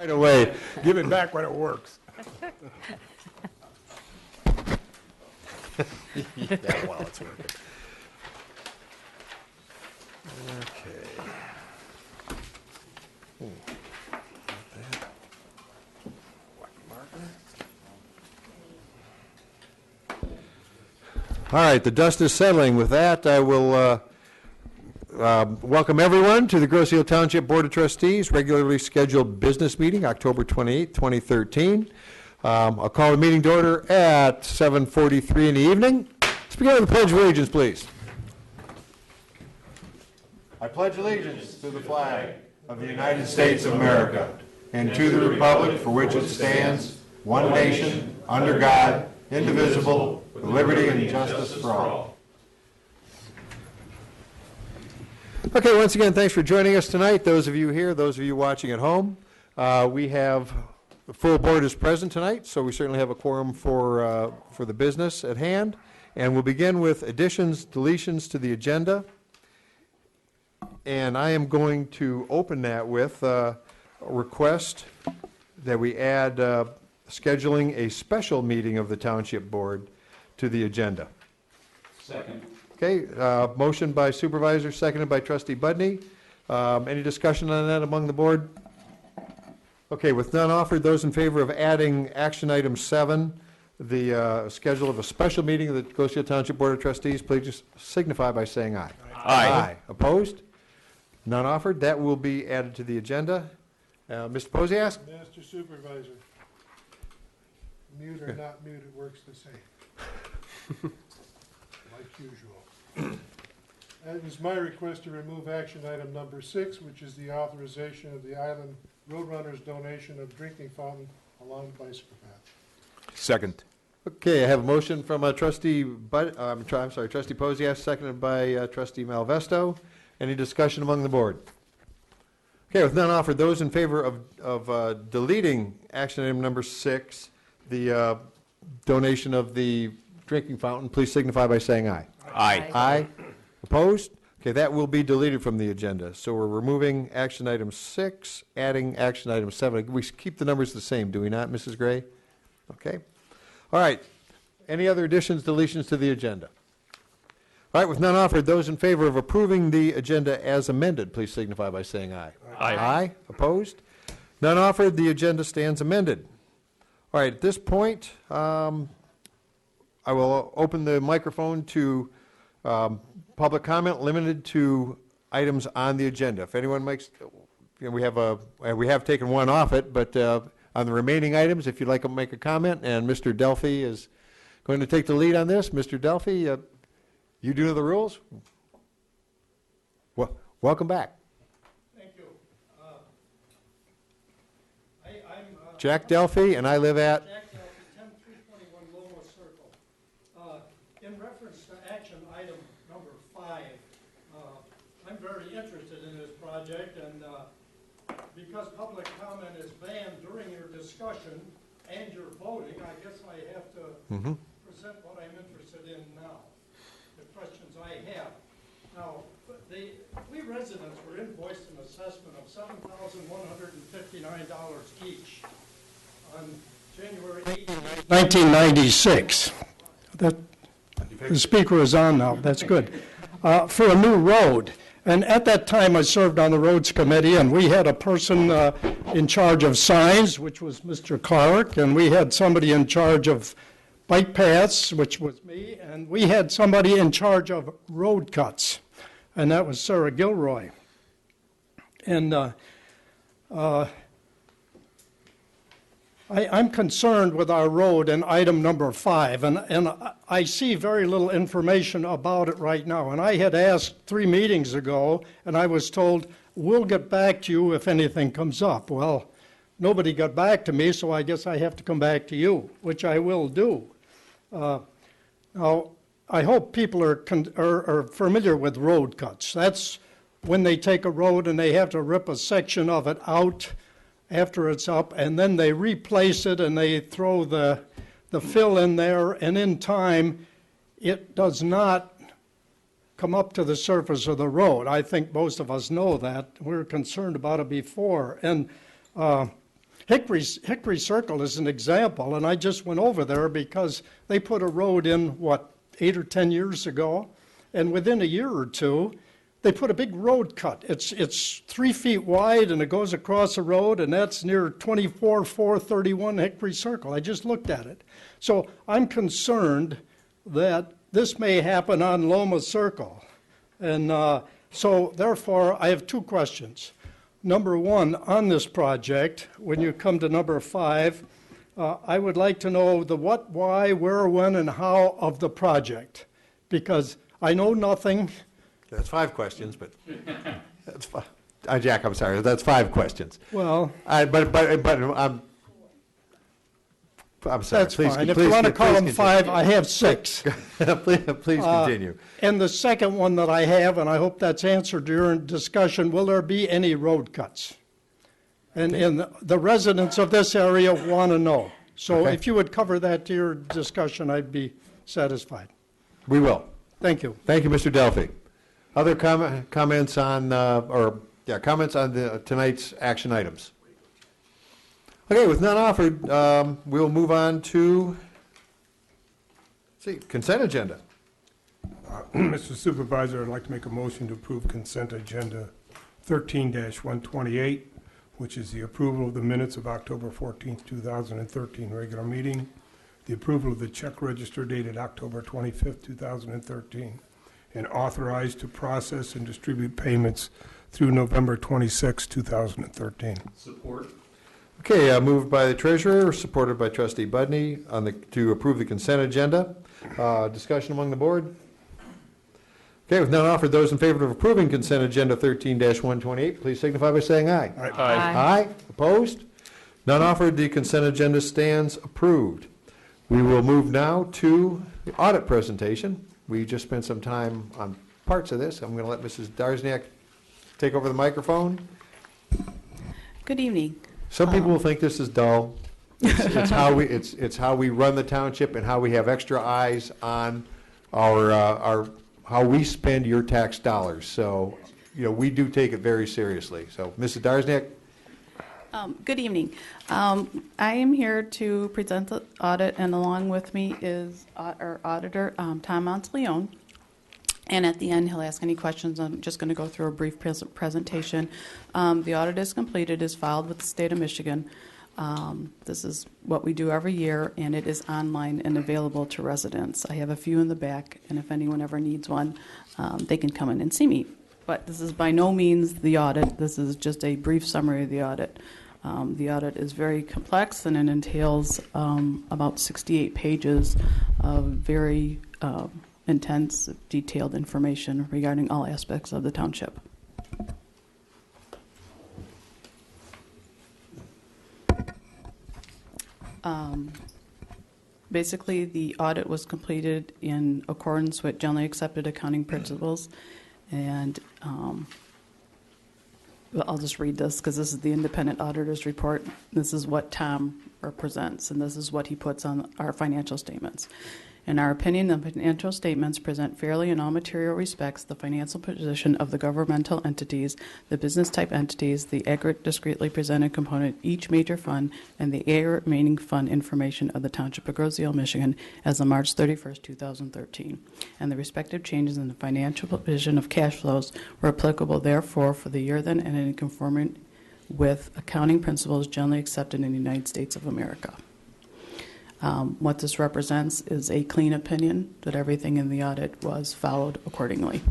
Right away, give it back when it works. Yeah, while it's working. Okay. All right, the dust is settling. With that, I will welcome everyone to the Grosse Ile Township Board of Trustees regularly scheduled business meeting, October 28, 2013. I'll call the meeting to order at 7:43 in the evening. Let's begin with the Pledge of Allegiance, please. I pledge allegiance to the flag of the United States of America and to the republic for which it stands, one nation, under God, indivisible, with liberty and justice for all. Okay, once again, thanks for joining us tonight. Those of you here, those of you watching at home, we have the full board is present tonight, so we certainly have a quorum for the business at hand. And we'll begin with additions, deletions to the agenda. And I am going to open that with a request that we add scheduling a special meeting of the Township Board to the agenda. Second. Okay, motion by Supervisor, seconded by Trustee Budney. Any discussion on that among the board? Okay, with none offered, those in favor of adding action item 7, the schedule of a special meeting of the Grosse Ile Township Board of Trustees, please just signify by saying aye. Aye. Opposed? None offered. That will be added to the agenda. Mr. Posiask? Mr. Supervisor, mute or not mute, it works the same. Like usual. It is my request to remove action item number 6, which is the authorization of the Island Roadrunners donation of drinking fountain along the bicycle path. Second. Okay, I have a motion from Trustee Trustee Posiask, seconded by Trustee Malvesto. Any discussion among the board? Okay, with none offered, those in favor of deleting action item number 6, the donation of the drinking fountain, please signify by saying aye. Aye. Aye. Opposed? Okay, that will be deleted from the agenda. So we're removing action item 6, adding action item 7. We keep the numbers the same, do we not, Mrs. Gray? Okay. All right. Any other additions, deletions to the agenda? All right, with none offered, those in favor of approving the agenda as amended, please signify by saying aye. Aye. Aye. Opposed? None offered, the agenda stands amended. All right, at this point, I will open the microphone to public comment limited to items on the agenda. If anyone makes, we have taken one off it, but on the remaining items, if you'd like to make a comment, and Mr. Delphi is going to take the lead on this. Mr. Delphi, you do know the rules? Well, welcome back. Thank you. I'm Jack Delphi, and I live at? Jack Delphi, 10321 Loma Circle. In reference to action item number 5, I'm very interested in this project, and because public comment is banned during your discussion and your voting, I guess I have to present what I'm interested in now, the questions I have. Now, we residents were invoiced an assessment of $7,159 each on January 18th, 1996. The speaker is on now, that's good. For a new road. And at that time, I served on the Roads Committee, and we had a person in charge of signs, which was Mr. Clark, and we had somebody in charge of bike paths, which was me, and we had somebody in charge of road cuts, and that was Sarah Gilroy. And I'm concerned with our road in item number 5, and I see very little information about it right now. And I had asked 3 meetings ago, and I was told, we'll get back to you if anything comes up. Well, nobody got back to me, so I guess I have to come back to you, which I will do. Now, I hope people are familiar with road cuts. That's when they take a road and they have to rip a section of it out after it's up, and then they replace it and they throw the fill in there, and in time it does not come up to the surface of the road. I think most of us know that. We were concerned about it before. And Hickory Circle is an example, and I just went over there because they put a road in, 8 or 10 years ago, and within a year or two, they put a big road cut. It's 3 feet wide, and it goes across the road, and that's near 24431 Hickory Circle. I just looked at it. So I'm concerned that this may happen on Loma Circle. And so therefore, I have 2 questions. Number 1, on this project, when you come to number 5, I would like to know the what, why, where, when, and how of the project, because I know nothing. That's 5 questions, but that's fine. Jack, I'm sorry, that's 5 questions. Well, But I'm sorry. that's fine. If you want to call them 5, I have 6. Please continue. And the second one that I have, and I hope that's answered during discussion, will there be any road cuts? And the residents of this area want to know. So Okay. if you would cover that to your discussion, I'd be satisfied. We will. Thank you. Thank you, Mr. Delphi. Other comments on, comments on tonight's action items? Okay, with none offered, we'll move on to, consent agenda. Mr. Supervisor, I'd like to make a motion to approve consent agenda 13-128, which is the approval of the minutes of October 14th, 2013 regular meeting, the approval of the check register dated October 25th, 2013, and authorized to process and distribute payments through November 26, 2013. Support. Okay, moved by the treasurer, supported by trustee Budney to approve the consent agenda. Discussion among the board? Okay, with none offered, those in favor of approving consent agenda 13-128, please signify by saying aye. Aye. Opposed? None offered, the consent agenda stands approved. We will move now to the audit presentation. We just spent some time on parts of this. I'm going to let Mrs. Darzniak take over the microphone. Good evening. Some people will think this is dull. It's how we run the township and how we have extra eyes on our how we spend your tax dollars. So, we do take it very seriously. So, Mrs. Darzniak. Good evening. I am here to present the audit, and along with me is our auditor, Tom Monteleone. And at the end, he'll ask any questions. I'm just going to go through a brief presentation. The audit is completed, is filed with the state of Michigan. This is what we do every year, and it is online and available to residents. I have a few in the back, and if anyone ever needs one, they can come in and see me. But this is by no means the audit. This is just a brief summary of the audit. The audit is very complex, and it entails about 68 pages of very intense, detailed information regarding all aspects of the township. Basically, the audit was completed in accordance with generally accepted accounting principles, and I'll just read this because this is the independent auditor's report. This is what Tom represents, and this is what he puts on our financial statements. In our opinion, the financial statements present fairly in all material respects the financial position of the governmental entities, the business type entities, the aggregate discretely presented component, each major fund, and the aggregate remaining fund information of the Township of Groseal, Michigan as of March 31st, 2013, and the respective changes in the financial position of cash flows were applicable therefore for the year then and in conformity with accounting principles generally accepted in the United States of America. What this represents is a clean opinion that everything in the audit was followed accordingly.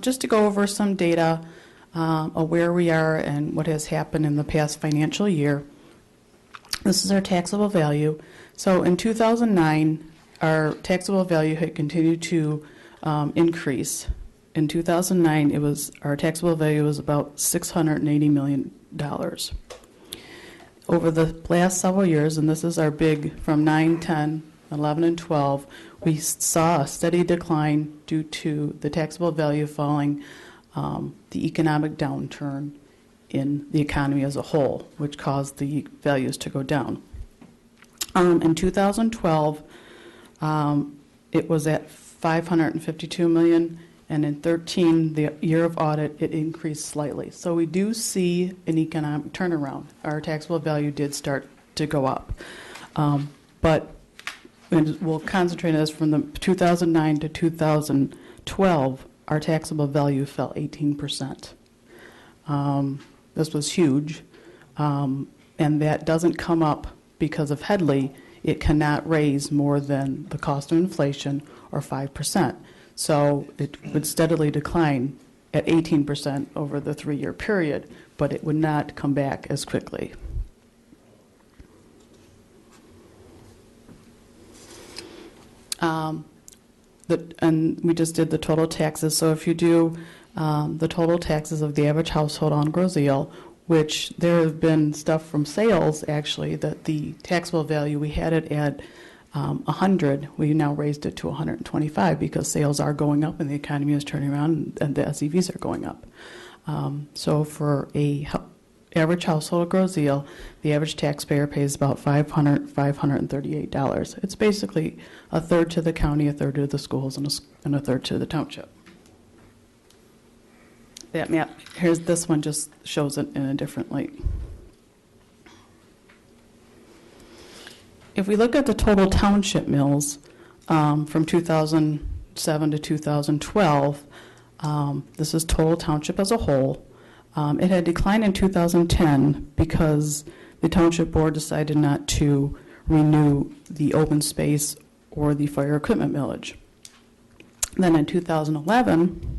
Just to go over some data of where we are and what has happened in the past financial year. This is our taxable value. So in 2009, our taxable value had continued to increase. In 2009, our taxable value was about $680 million. Over the last several years, and this is our big from 9, 10, 11, and 12, we saw a steady decline due to the taxable value falling, the economic downturn in the economy as a whole, which caused the values to go down. In 2012, it was at $552 million, And in 13, the year of audit, it increased slightly. So we do see an economic turnaround. Our taxable value did start to go up. But we'll concentrate on this from the 2009 to 2012, our taxable value fell 18%. This was huge. And that doesn't come up because of Headley. It cannot raise more than the cost of inflation or 5%. So it would steadily decline at 18% over the 3-year period, but it would not come back as quickly. And we just did the total taxes. So if you do the total taxes of the average household on Groseal, which there have been stuff from sales, actually, that the taxable value, we had it at 100. We now raised it to 125 because sales are going up and the economy is turning around and the SEVs are going up. So for a average household of Groseal, the average taxpayer pays about $538. It's basically a third to the county, a third to the schools, and a third to the township. That map, here's this one, just shows it in a different light. If we look at the total township mills from 2007 to 2012, this is total township as a whole. It had declined in 2010 because the township board decided not to renew the open space or the fire equipment millage. Then in 2011,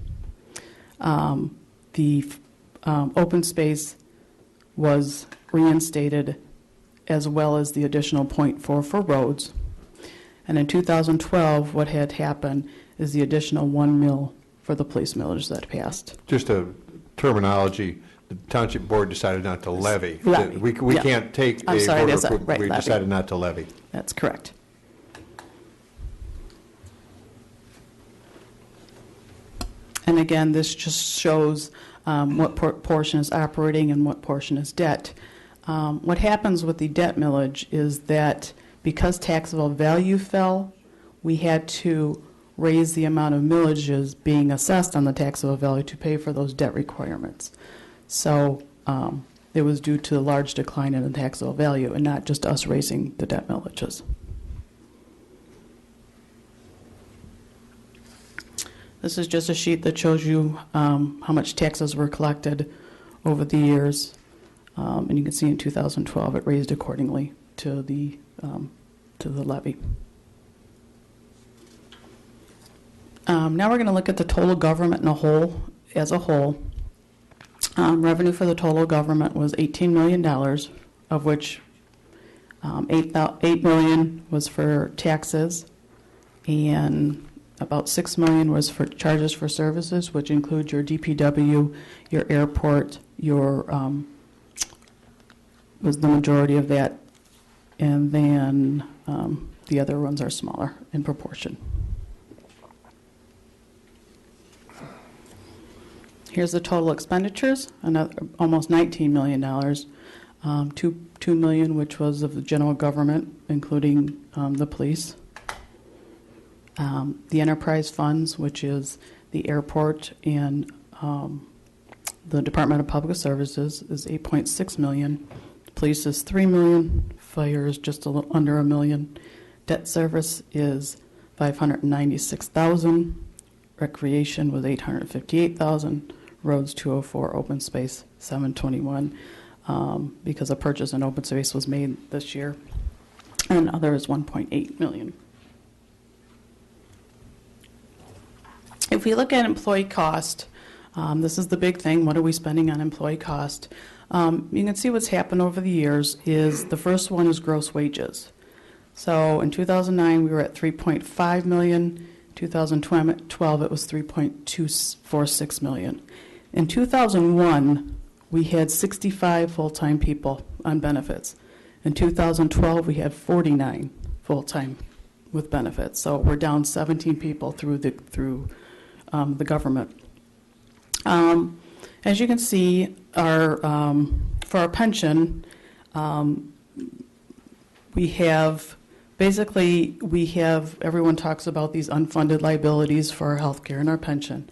the open space was reinstated, as well as the additional 0.4 for roads. And in 2012, what had happened is the additional 1 mil for the police millage that passed. Just a terminology, the township board decided not to levy. Levy, We yeah. can't take I'm a sorry, voter that's approval. right, We levy. decided not to levy. That's correct. And again, this just shows what portion is operating and what portion is debt. What happens with the debt millage is that because taxable value fell, we had to raise the amount of millages being assessed on the taxable value to pay for those debt requirements. So it was due to a large decline in the taxable value and not just us raising the debt millages. This is just a sheet that shows you how much taxes were collected over the years. And you can see in 2012 it raised accordingly to the levy. Now we're going to look at the total government as a whole. Revenue for the total government was $18 million, of which $8 million was for taxes, and about $6 million was for charges for services, which include your DPW, your airport, your was the majority of that, and then the other ones are smaller in proportion. Here's the total expenditures, almost $19 million. $2 million, which was of the general government, including the police. The enterprise funds, which is the airport and the Department of Public Services, is $8.6 million. Police is $3 million. Fire is just a little under $1 million. Debt service is $596,000. Recreation was $858,000. Roads 204, open space 721, because a purchase in open space was made this year, and other is $1.8 million. If we look at employee cost, this is the big thing. What are we spending on employee cost? You can see what's happened over the years is the first one is gross wages. So in 2009 we were at $3.5 million. 2012 it was $3.246 million. In 2001 we had 65 full-time people on benefits. In 2012 we had 49 full-time with benefits. So we're down 17 people through the government. As you can see, for our pension, we have Basically, everyone talks about these unfunded liabilities for our health care and our pension.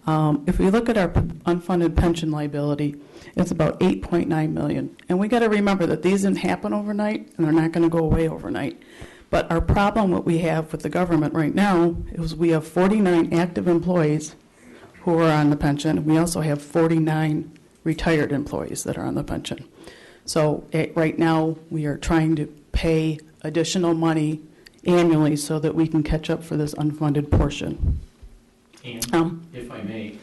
If we look at our unfunded pension liability, it's about $8.9 million. And we got to remember that these didn't happen overnight, and they're not going to go away overnight. But our problem, what we have with the government right now, is we have 49 active employees who are on the pension. We also have 49 retired employees that are on the pension. So right now, we are trying to pay additional money annually so that we can catch up for this unfunded portion. And if I may,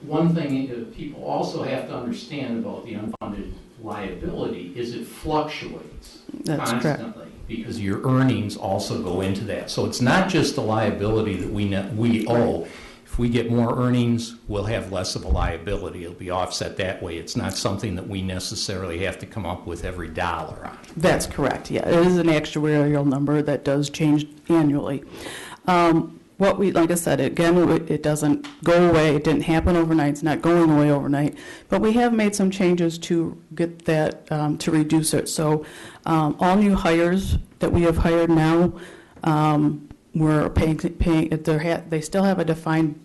one thing that people also have to understand about the unfunded liability is it fluctuates That's correct. constantly because your earnings also go into that. So it's not just the liability that we owe. If we get more earnings, we'll have less of a liability. It'll be offset that way. It's not something that we necessarily have to come up with every dollar on. That's correct, yeah. It is an actuarial number that does change annually. Like I said, again, it doesn't go away. It didn't happen overnight. It's not going away overnight. But we have made some changes to get that, to reduce it. So all new hires that we have hired now, we're paying they still have a defined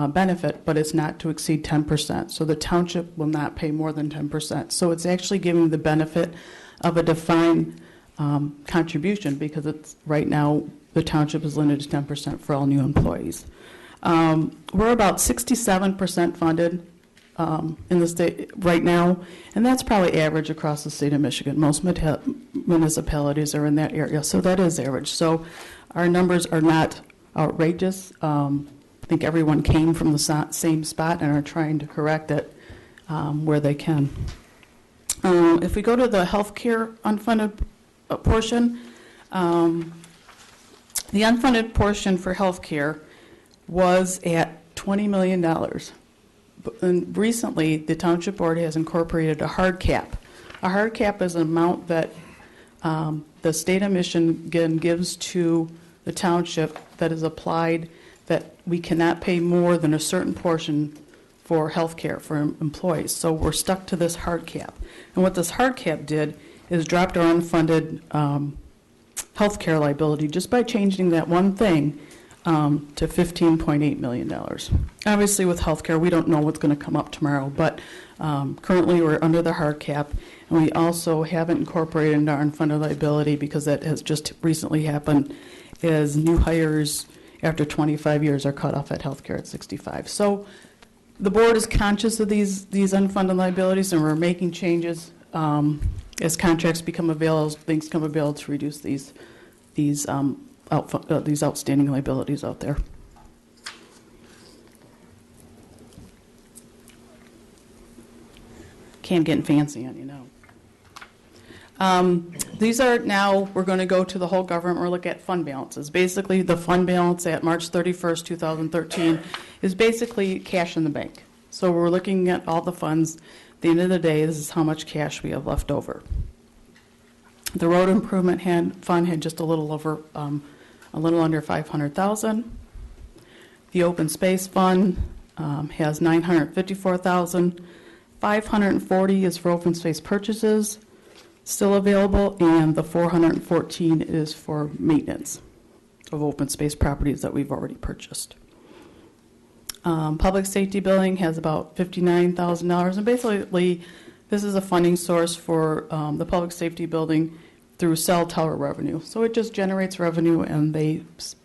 benefit, but it's not to exceed 10%. So the township will not pay more than 10%. So it's actually giving the benefit of a defined contribution because it's right now the township is limited to 10% for all new employees. We're about 67% funded in the state right now, and that's probably average across the state of Michigan. Most municipalities are in that area, so that is average. So our numbers are not outrageous. I think everyone came from the same spot and are trying to correct it where they can. If we go to the healthcare unfunded portion, the unfunded portion for healthcare was at $20 million. And recently, the Township Board has incorporated a hard cap. A hard cap is an amount that the state of Michigan gives to the township that is applied that we cannot pay more than a certain portion for health care for employees. So we're stuck to this hard cap. And what this hard cap did is dropped our unfunded health care liability just by changing that one thing to $15.8 million. Obviously, with health care, we don't know what's going to come up tomorrow, but currently we're under the hard cap, and we also haven't incorporated into our unfunded liability because that has just recently happened, is new hires after 25 years are cut off at health care at 65. So the board is conscious of these unfunded liabilities, and we're making changes as contracts become available, things come available to reduce these outstanding liabilities out there. I'm getting fancy on you now. These are now, we're going to go to the whole government, we're looking at fund balances. Basically, the fund balance at March 31st, 2013 is basically cash in the bank. So we're looking at all the funds. At the end of the day, this is how much cash we have left over. The road improvement fund had just a little under $500,000. The open space fund has $954,000. $540 is for open space purchases, still available, and the $414 is for maintenance of open space properties that we've already purchased. Public safety building has about $59,000, and basically this is a funding source for the public safety building through cell tower revenue. So it just generates revenue, and they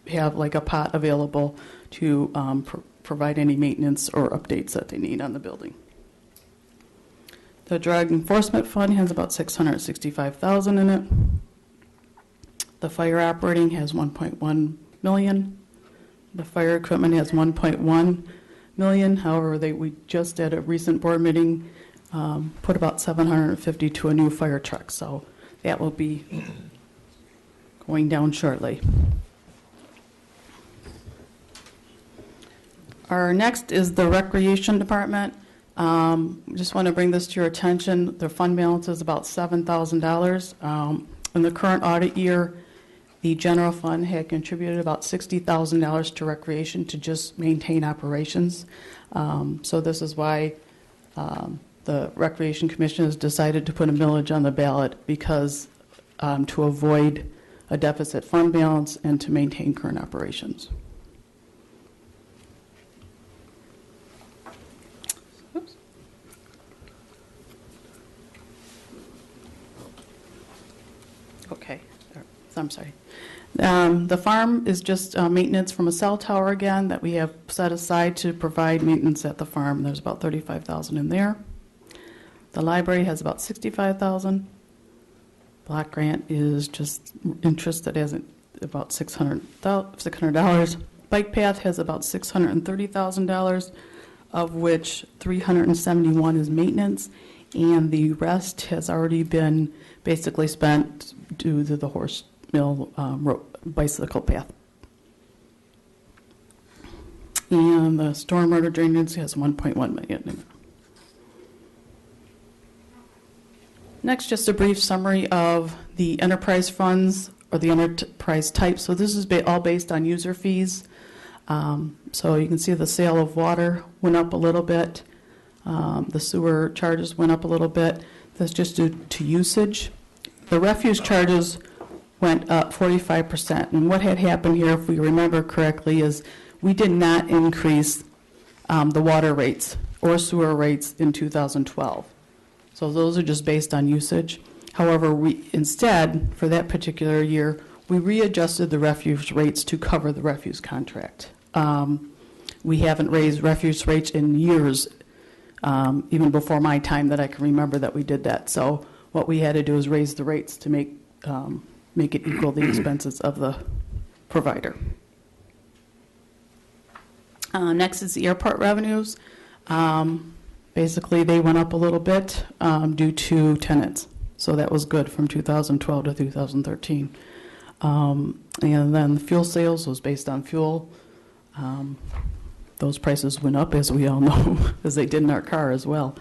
have like a pot available to provide any maintenance or updates that they need on the building. The drug enforcement fund has about $665,000 in it. The fire operating has $1.1 million. The fire equipment has $1.1 million. However, we just at a recent board meeting put about $750,000 to a new fire truck. So that will be going down shortly. Our next is the recreation department. Just want to bring this to your attention. Their fund balance is about $7,000. In the current audit year, the general fund had contributed about $60,000 to recreation to just maintain operations. So this is why the Recreation Commission has decided to put a millage on the ballot, because to avoid a deficit fund balance and to maintain current operations. Oops. Okay, I'm sorry. The farm is just maintenance from a cell tower again that we have set aside to provide maintenance at the farm. There's about $35,000 in there. The library has about $65,000. Block grant is just interest that has about $600. Bike path has about $630,000, of which $371 is maintenance, and the rest has already been basically spent due to the horse mill bicycle path. And the stormwater drainage has $1.1 million in it. Next, just a brief summary of the enterprise funds or the enterprise type. So this is all based on user fees. So you can see the sale of water went up a little bit. The sewer charges went up a little bit. That's just due to usage. The refuse charges went up 45%. And what had happened here, if we remember correctly, is we did not increase the water rates or sewer rates in 2012. So those are just based on usage. However, we instead, for that particular year, we readjusted the refuse rates to cover the refuse contract. We haven't raised refuse rates in years, even before my time that I can remember that we did that. So what we had to do is raise the rates to make it equal the expenses of the provider. Next is the airport revenues. Basically, they went up a little bit due to tenants. So that was good from 2012 to 2013. And then the fuel sales was based on fuel. Those prices went up, as we all know, as they did in our car as well.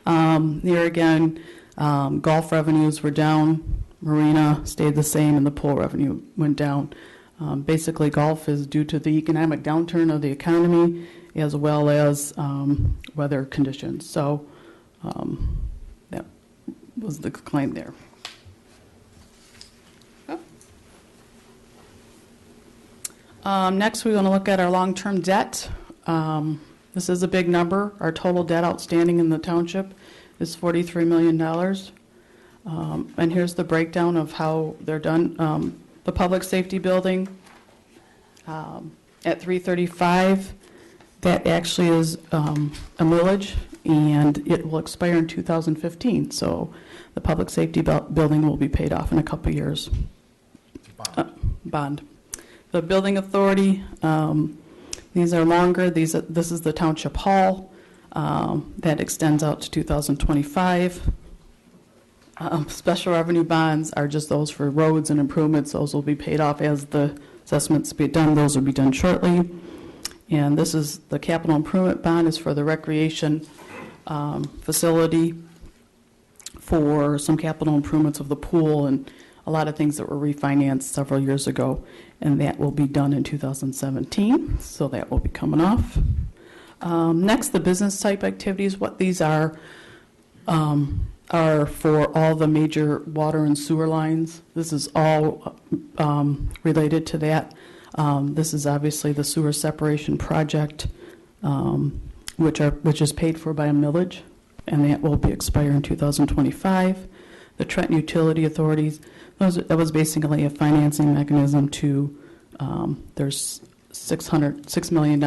Here again, golf revenues were down. Marina stayed the same, and the pool revenue went down. Basically, golf is due to the economic downturn of the economy as well as weather conditions. So that was the claim there. Next, we want to look at our long-term debt. This is a big number. Our total debt outstanding in the township is $43 million. And here's the breakdown of how they're done. The public safety building at 335, that actually is a millage, and it will expire in 2015. So the public safety building will be paid off in a couple years. Bond. The building authority, these are longer. This is the Township Hall. That extends out to 2025. Special revenue bonds are just those for roads and improvements. Those will be paid off as the assessments be done. Those will be done shortly. And this is the capital improvement bond is for the recreation facility for some capital improvements of the pool and a lot of things that were refinanced several years ago. And that will be done in 2017. So that will be coming off. Next, the business type activities. What these are for all the major water and sewer lines. This is all related to that. This is obviously the sewer separation project, which is paid for by a millage, and that will be expire in 2025. The Trenton Utility Authorities, that was basically a financing mechanism to, there's $6 million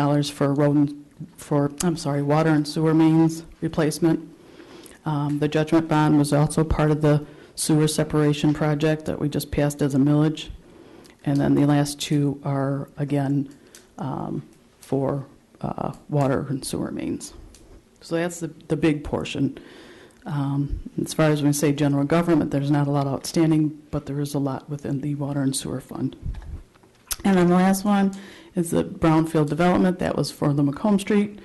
for water and sewer mains replacement. The judgment bond was also part of the sewer separation project that we just passed as a millage. And then the last two are, again, for water and sewer mains. So that's the big portion. As far as when we say general government, there's not a lot outstanding, but there is a lot within the water and sewer fund. And then the last one is the brownfield development. That was for the Macomb Street.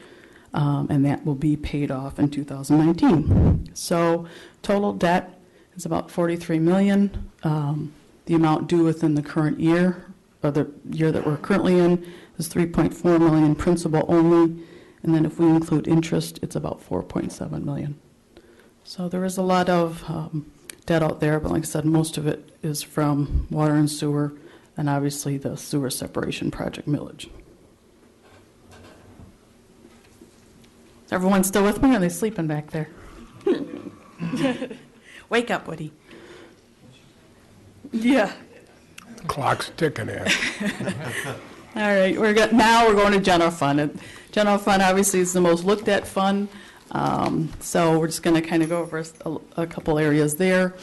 And that will be paid off in 2019. So total debt is about $43 million. The amount due within the current year, or the year that we're currently in, is $3.4 million principal only. And then if we include interest, it's about $4.7 million. So there is a lot of debt out there, but like I said, most of it is from water and sewer, and obviously the sewer separation project millage. Is everyone still with me, or are they sleeping back there? Wake up, Woody. Yeah. Clock's ticking in. All right, now we're going to general fund. And general fund obviously is the most looked at fund, so we're just going to kind of go over a couple areas there.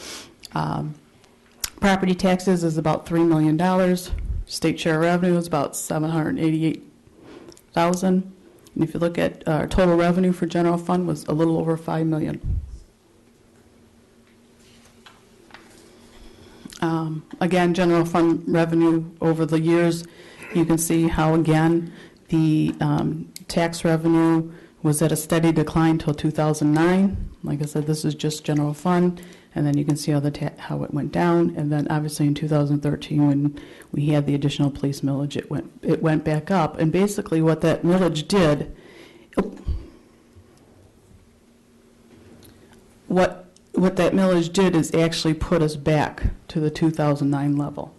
Property taxes is about $3 million. State share revenue is about $788,000. And if you look at total revenue for general fund was a little over $5 million. Again, general fund revenue over the years, you can see how, again, the tax revenue was at a steady decline till 2009. Like I said, this is just general fund, and then you can see how how it went down. And then obviously in 2013, when we had the additional police millage, it went back up. And basically what that millage did, what that millage did is actually put us back to the 2009 level.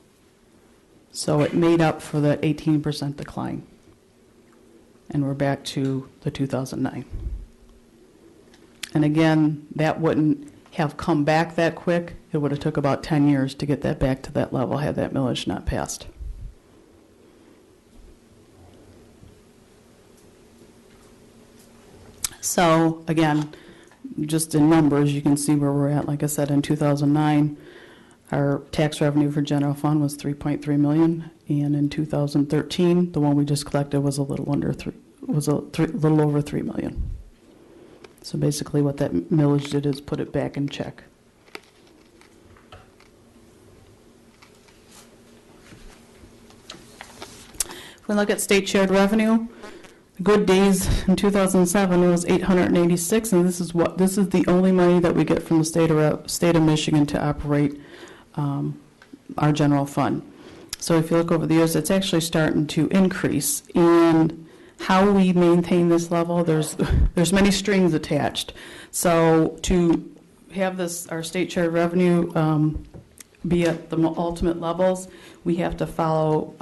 So it made up for that 18% decline. And we're back to the 2009. And again, that wouldn't have come back that quick. It would have took about 10 years to get that back to that level had that millage not passed. So again, just in numbers, you can see where we're at. Like I said, in 2009, our tax revenue for general fund was $3.3 million, and in 2013, the one we just collected was a little over $3 million. So basically, what that millage did is put it back in check. If we look at state shared revenue, the good days in 2007 was 886, and this is the only money that we get from the state of Michigan to operate our general fund. So if you look over the years, it's actually starting to increase. And how we maintain this level, there's many strings attached. So to have our state shared revenue be at the ultimate levels, we have to follow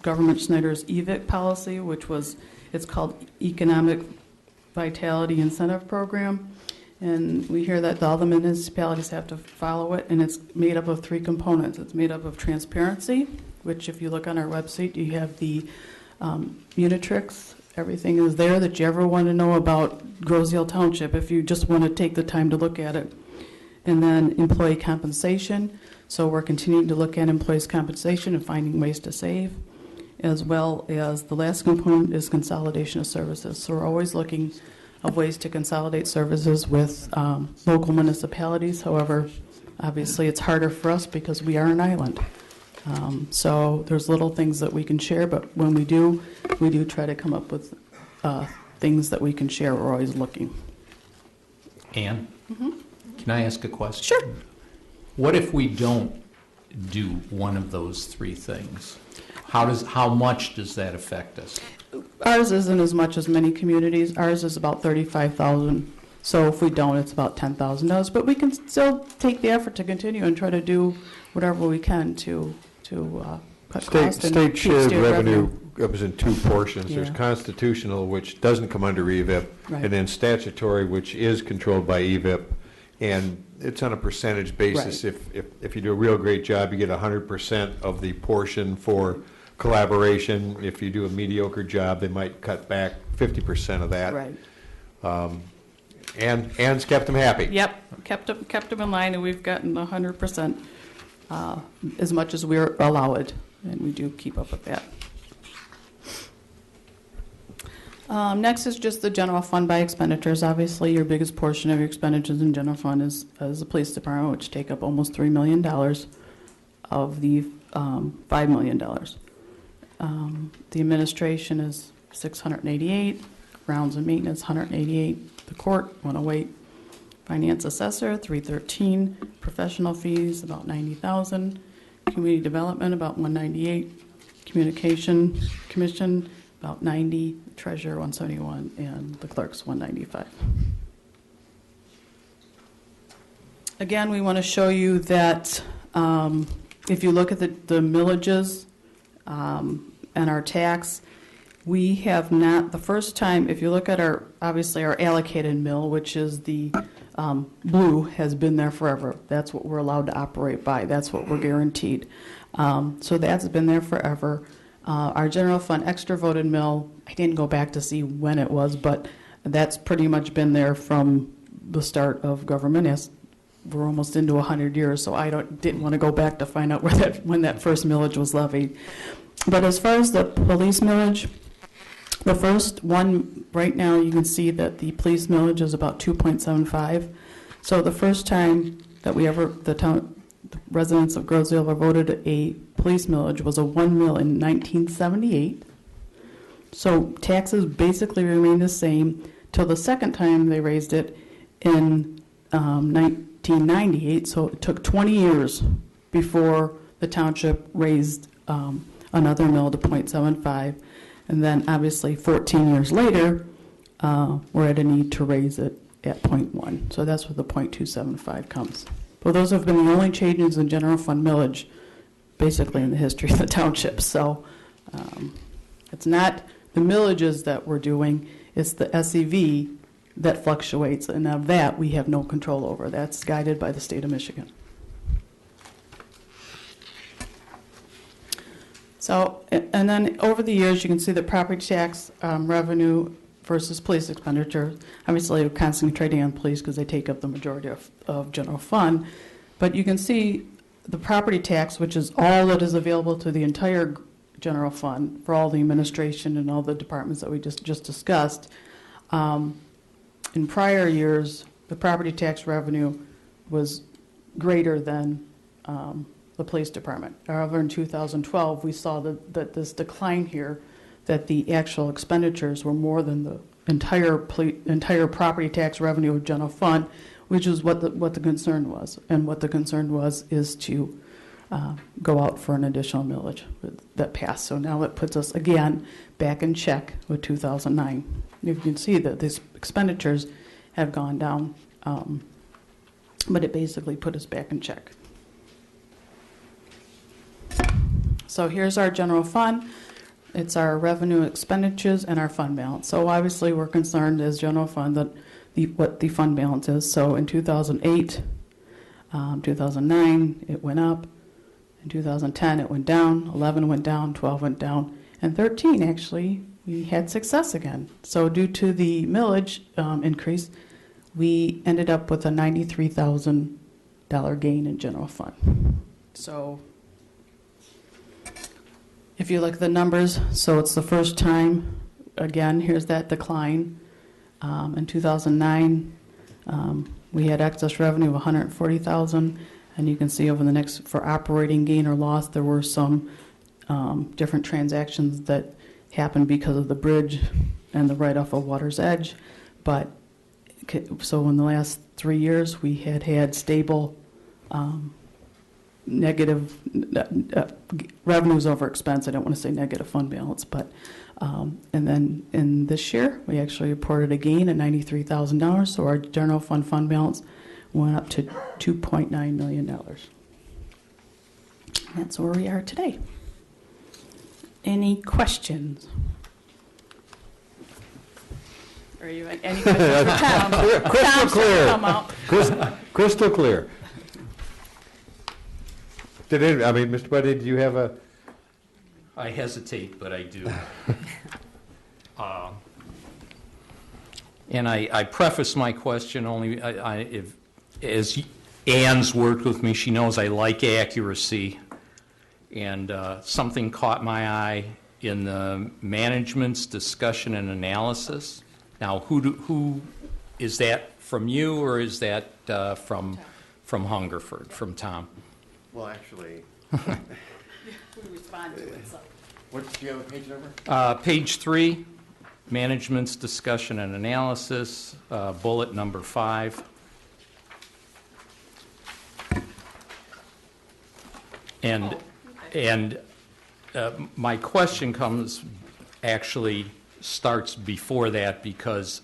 Governor Snyder's EVIC policy, it's called Economic Vitality Incentive Program. And we hear that all the municipalities have to follow it, and it's made up of 3 components. It's made up of transparency, which if you look on our website, you have the Unitrix. Everything is there that you ever want to know about Groseal Township if you just want to take the time to look at it. And then employee compensation. So we're continuing to look at employees' compensation and finding ways to save, as well as the last component is consolidation of services. So we're always looking of ways to consolidate services with local municipalities. However, obviously it's harder for us because we are an island. So there's little things that we can share, but when we do try to come up with things that we can share. We're always looking. Ann, can I ask a question? Sure. What if we don't do one of those 3 things? How much does that affect us? Ours isn't as much as many communities. Ours is about $35,000. So if we don't, it's about $10,000. But we can still take the effort to continue and try to do whatever we can to cut costs and State keep shared revenue revenue. comes in 2 portions. There's Yeah. constitutional, which doesn't come under EVIP, Right. and then statutory, which is controlled by EVIP. And it's on a percentage basis. Right. If you do a real great job, you get 100% of the portion for collaboration. If you do a mediocre job, they might cut back 50% of that. Right. Ann's kept them happy. Yep, kept them in line, and we've gotten 100% as much as we're allowed, and we do keep up with that. Next is just the general fund by expenditures. Obviously, your biggest portion of your expenditures in general fund is the police department, which take up almost $3 million of the $5 million. The administration is $688, grounds and maintenance $188, the court $108, finance assessor $313, professional fees about $90,000, community development about $198, communication commission about $90, treasurer $171, and the clerk's $195. Again, we want to show you that if you look at the millages and our tax, we have not, the first time, if you look at our, obviously our allocated mill, which is the blue, has been there forever. That's what we're allowed to operate by. That's what we're guaranteed. So that's been there forever. Our general fund extra voted mill, I didn't go back to see when it was, but that's pretty much been there from the start of government. As we're almost into 100 years, so I didn't want to go back to find out when that first millage was levied. But as far as the police millage, the first one, right now, you can see that the police millage is about 2.75. So the first time that the residents of Grosedale ever voted a police millage was a 1 mil in 1978. So taxes basically remain the same till the second time they raised it in 1998. So it took 20 years before the township raised another mill to 0.75. And then obviously 14 years later, we're at a need to raise it at 0.1. So that's where the 0.275 comes. Well, those have been the only changes in general fund millage basically in the history of the township. So it's not the millages that we're doing, it's the SEV that fluctuates, and of that we have no control over. That's guided by the state of Michigan. So, and then over the years, you can see the property tax revenue versus police expenditure. Obviously, we're concentrating on police because they take up the majority of general fund. But you can see the property tax, which is all that is available to the entire general fund for all the administration and all the departments that we just discussed. In prior years, the property tax revenue was greater than the police department. However, in 2012, we saw that this decline here, that the actual expenditures were more than the entire property tax revenue of general fund, which is what the concern was. And what the concern was is to go out for an additional millage that passed. So now it puts us again back in check with 2009. You can see that these expenditures have gone down, but it basically put us back in check. So here's our general fund. It's our revenue expenditures and our fund balance. So obviously we're concerned as general fund that what the fund balance is. So in 2008, 2009, it went up. In 2010, it went down. 11 went down. 12 went down. And 13, actually, we had success again. So due to the millage increase, we ended up with a $93,000 gain in general fund. So if you look at the numbers, so it's the first time, again, here's that decline. In 2009, we had excess revenue of $140,000, and you can see over the next, for operating gain or loss, there were some different transactions that happened because of the bridge and the write-off of Water's Edge. But so in the last 3 years, we had stable negative revenues over expense. I don't want to say negative fund balance, but and then in this year we actually reported a gain of $93,000. So our general fund balance went up to $2.9 million. That's where we are today. Any questions? Or you any questions for Tom? Crystal clear. Come out. Crystal clear. Mr. Buddy, do you have a? I hesitate, but I do. And I preface my question only, as Ann's worked with me, she knows I like accuracy. And something caught my eye in the management's discussion and analysis. Now, who is that from you, or is that from Hungerford, from Tom? Well, actually. We respond to it. So. Do you have a page number? Page 3, management's discussion and analysis, bullet number 5. And my question starts before that, because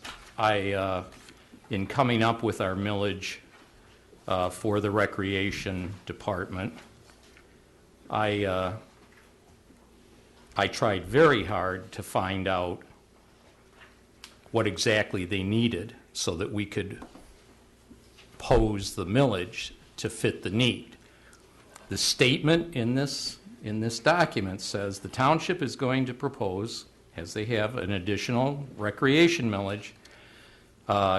in coming up with our millage, for the Recreation Department. I tried very hard to find out what exactly they needed so that we could pose the millage to fit the need. The statement in this document says the township is going to propose, as they have, an additional recreation millage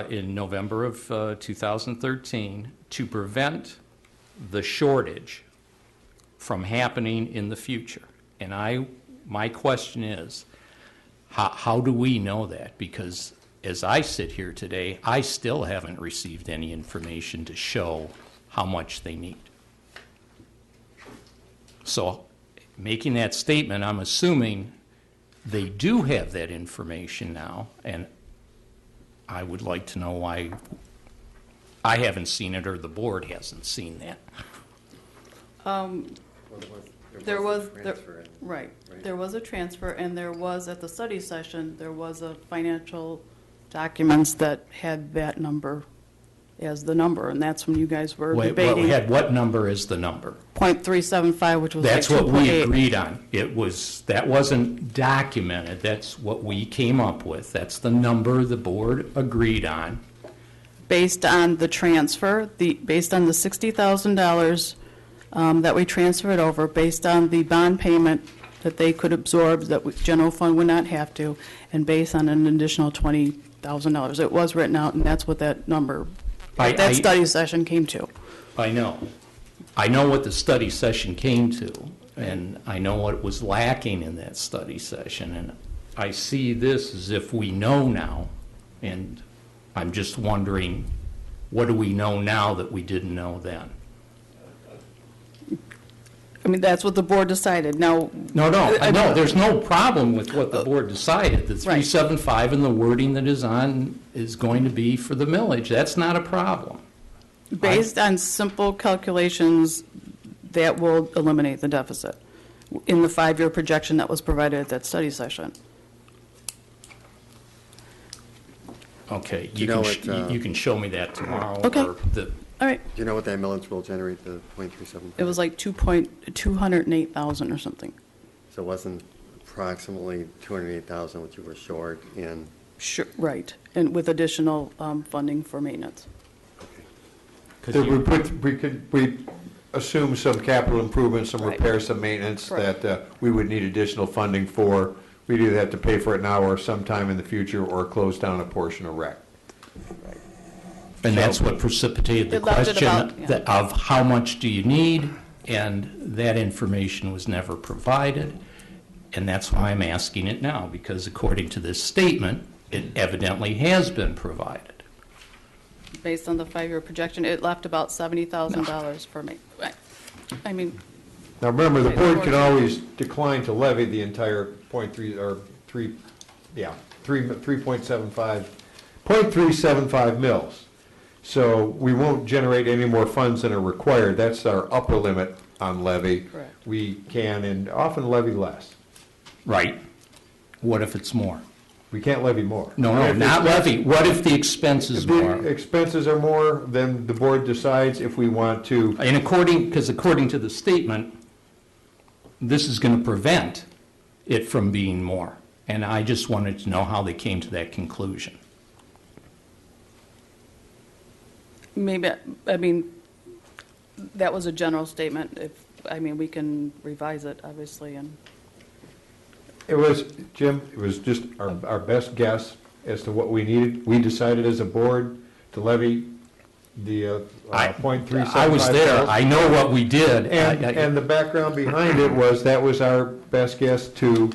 in November of 2013 to prevent the shortage from happening in the future. And my question is, how do we know that? Because as I sit here today, I still haven't received any information to show how much they need. So making that statement, I'm assuming they do have that information now, and I would like to know why I haven't seen it or the board hasn't seen that. There was a transfer, and there was, at the study session, there was a financial documents that had that number as the number, and that's when you guys were debating. Had what number is the number? .375, which was like 2.8. That's what we agreed on. That wasn't documented. That's what we came up with. That's the number the board agreed on. Based on the transfer, based on the $60,000 that we transferred over, based on the bond payment that they could absorb, that general fund would not have to, and based on an additional $20,000. It was written out, and that's what that number, that study session came to. I know. I know what the study session came to, and I know what was lacking in that study session, and I see this as if we know now, and I'm just wondering, what do we know now that we didn't know then? I mean, that's what the board decided. Now, No, there's no problem with what the board decided. The 375 and the wording that is on is going to be for the millage. That's not a problem. based on simple calculations, that will eliminate the deficit in the 5-year projection that was provided at that study session. Okay, Do you know what, you can show me that tomorrow. Okay. Or All right, Do you know what that millage will generate, the .37? it was like 208,000 or something. So it wasn't approximately 208,000 what you were short in? Sure, right, and with additional funding for maintenance. We assume some capital improvements, some Right. repairs, some maintenance Correct. that we would need additional funding for. We'd either have to pay for it now or sometime in the future, or close down a portion of rec. And that's what precipitated the It left it question about, yeah. of how much do you need? And that information was never provided. And that's why I'm asking it now, because according to this statement, it evidently has been provided. Based on the 5-year projection, it left about $70,000 for me. I mean, Now, remember, the Right. board can always decline to levy the entire .375 mils. So we won't generate any more funds than are required. That's our upper limit on levy. Correct. We can and often levy less. Right. What if it's more? We can't levy more. No, If not it's- levy. What if the expense If is the more? expenses are more, then the board decides if we want to. And because according to the statement, this is going to prevent it from being more. And I just wanted to know how they came to that conclusion. maybe, I mean, that was a general statement. We can revise it, obviously, and, It was, Jim, it was just our best guess as to what we needed. We decided as a board to levy the .375. I was there. I know what we did. And the background behind it was, that was our best guess to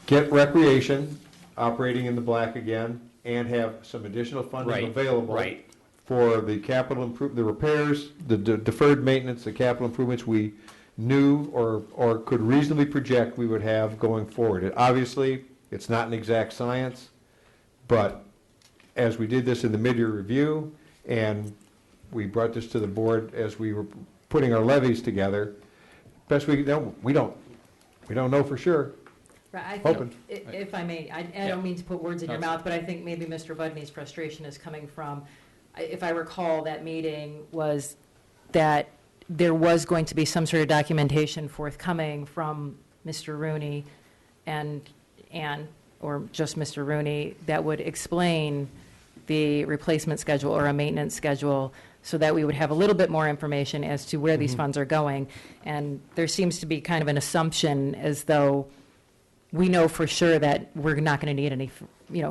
get recreation operating in the black again and have some additional funding Right, available right. for the capital the repairs, the deferred maintenance, the capital improvements we knew or could reasonably project we would have going forward. Obviously, it's not an exact science, but as we did this in the mid-year review, and we brought this to the board as we were putting our levies together, best we know, we don't know for sure. Right, I Hoping. think, if I may, I don't mean to put words in your mouth, but I think maybe Mr. Budney's frustration is coming from, if I recall, that meeting was that there was going to be some sort of documentation forthcoming from Mr. Rooney and Ann, or just Mr. Rooney, that would explain the replacement schedule or a maintenance schedule, so that we would have a little bit more information as to where these funds are going. And there seems to be kind of an assumption as though we know for sure that we're not going to need any,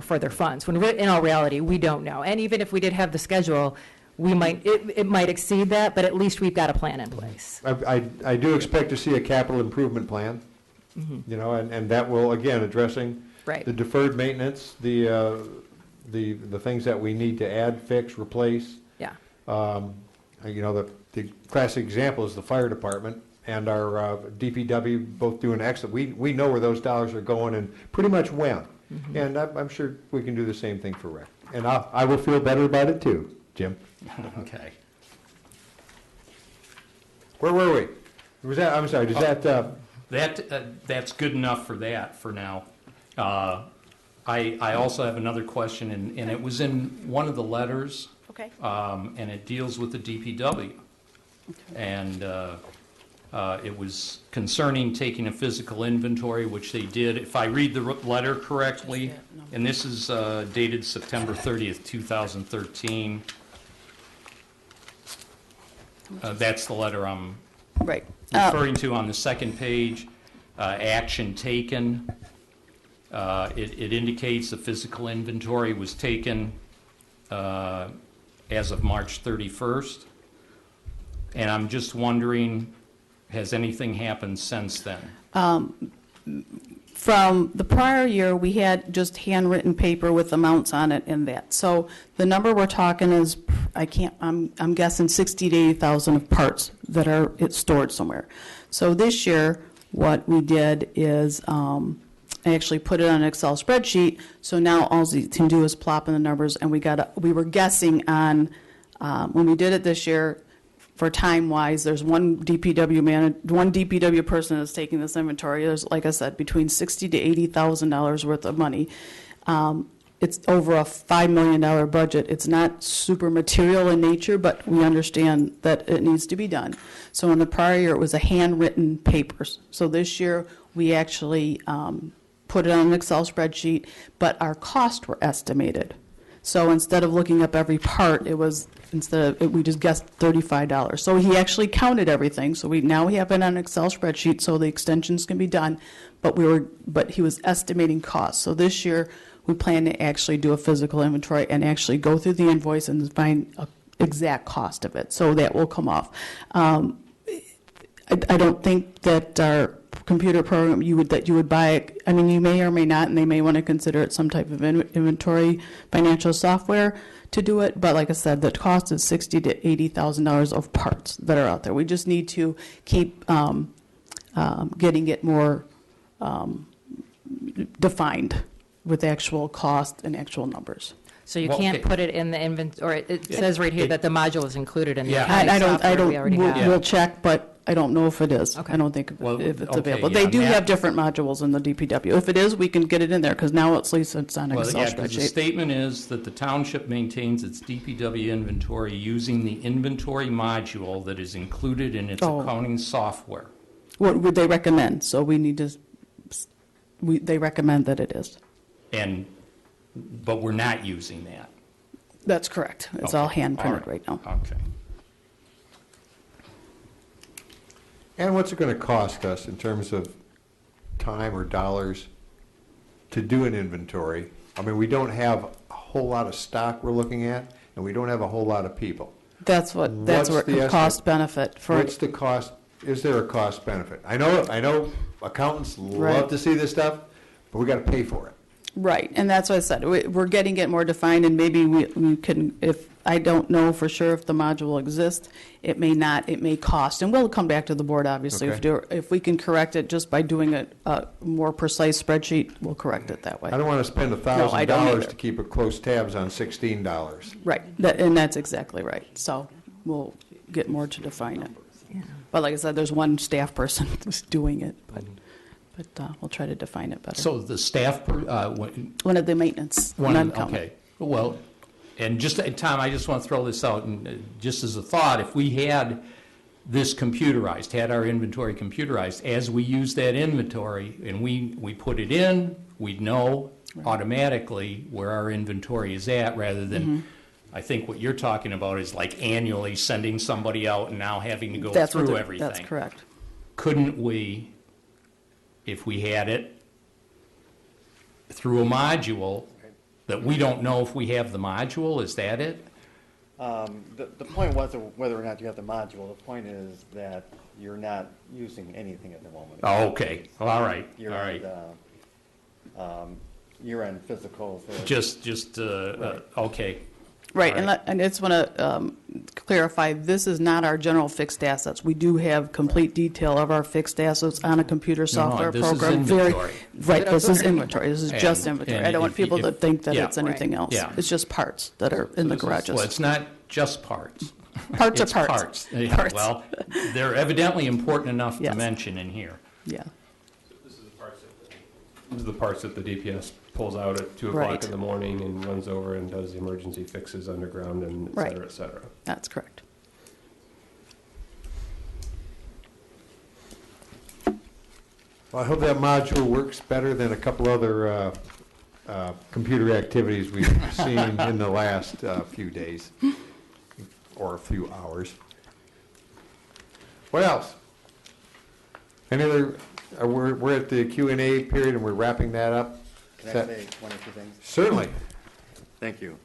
further funds, when in all reality, we don't know. And even if we did have the schedule, it might exceed that, but at least we've got a plan in place. I do expect to see a capital improvement plan, and that will, again, addressing Right. the deferred maintenance, the things that we need to add, fix, replace. Yeah. The classic example is the fire department and our DPW both doing excellent. We know where those dollars are going and pretty much when. And I'm sure we can do the same thing for rec. And I will feel better about it too, Jim. Okay. Where were we? Was that, I'm sorry, does that, That's good enough for that for now. I also have another question, and it was in one of the letters, Okay. and it deals with the DPW. And it was concerning taking a physical inventory, which they did. If I read the letter correctly, and this is dated September 30th, 2013. That's the letter I'm Right. referring to on the second page. Action taken. It indicates the physical inventory was taken as of March 31st. And I'm just wondering, has anything happened since then? From the prior year, we had just handwritten paper with amounts on it and that. So the number we're talking is, I'm guessing 60 to 80,000 of parts that are stored somewhere. So this year, what we did is I actually put it on an Excel spreadsheet. So now all you can do is plop in the numbers, and we were guessing on when we did it this year. For time-wise, there's one DPW person that's taking this inventory. There's, like I said, between $60,000 to $80,000 worth of money. It's over a $5 million budget. It's not super material in nature, but we understand that it needs to be done. So in the prior year, it was a handwritten papers. So this year, we actually put it on an Excel spreadsheet, but our costs were estimated. So instead of looking up every part, we just guessed $35. So he actually counted everything. So now we have it on an Excel spreadsheet, so the extensions can be done. But he was estimating costs. So this year we plan to actually do a physical inventory and actually go through the invoice and find an exact cost of it. So that will come off. I don't think that our computer program you would buy it. I mean, you may or may not, and they may want to consider it some type of inventory financial software to do it. But like I said, the cost is $60,000 to $80,000 of parts that are out there. We just need to keep getting it more defined with actual cost and actual numbers. So you Well, can't okay. put it in the inventory, or it says right here that the module is included in the Yeah. accounting I software we already don't, have. we'll check, but I don't know if it is. Okay. I don't think Well, if it's okay, available. yeah, They do Matt- have different modules in the DPW. If it is, we can get it in there, because now at least it's on an Well, Excel yeah, 'cause the spreadsheet. statement is that the township maintains its DPW inventory using the inventory module that is included in its Oh. accounting software. What would they recommend? So we need to, they recommend that it is. But we're not using that. That's correct. It's all Okay. hand printed All right now. Okay. and what's it going to cost us in terms of time or dollars to do an inventory? I mean, we don't have a whole lot of stock we're looking at, and we don't have a whole lot of people. That's where What's the estimate? cost benefit for, What's the cost, is there a cost benefit? I know accountants love Right. to see this stuff, but we got to pay for it. right. And that's what I said. We're getting it more defined, and maybe we can, if, I don't know for sure if the module exists. It may not, it may cost, and we'll come back to the board, obviously. Okay. If we can correct it just by doing a more precise spreadsheet, we'll correct it that way. I don't want to spend No, I don't $1,000 either. to keep a close tabs on $16. Right, and that's exactly right. So we'll get more to define it. But like I said, there's one staff person who's doing it, but we'll try to define it better. So the staff, One of the maintenance, okay. non-county. Well, And just, Tom, I just want to throw this out, and just as a thought, if we had this computerized, had our inventory computerized, as we use that inventory and we put it in, we'd know automatically where our inventory is at, rather than, I think what you're talking about is like annually sending somebody out and now having to go through everything. That's correct. Couldn't we, if we had it through a module, that we don't know if we have the module, is that it? The point wasn't whether or not you have the module. The point is that you're not using anything at the moment. Oh, okay, all right, all You're right. Year-end physical. Okay. Right, All and right. I just want to clarify, this is not our general fixed assets. We do have complete detail of our fixed assets on a computer software this is program. inventory. Right, this is inventory, this is just And- inventory. and I don't want if- people to if- think that yeah. it's anything else. Yeah. It's just parts that are in the Well, garages. it's not just parts. Parts are It's parts. Yeah, Parts. well, they're evidently important enough to Yes. mention in here. Yeah, This is the parts that the DPS pulls out at 2 o'clock Right. in the morning and runs over and does the emergency fixes underground and Right. et cetera. that's correct. Well, I hope that module works better than a couple other computer activities we've seen in the last few days, or a few hours. What else? Any other, we're at the Q&A period and we're wrapping that up? Can I say one or two things? Certainly. Thank you.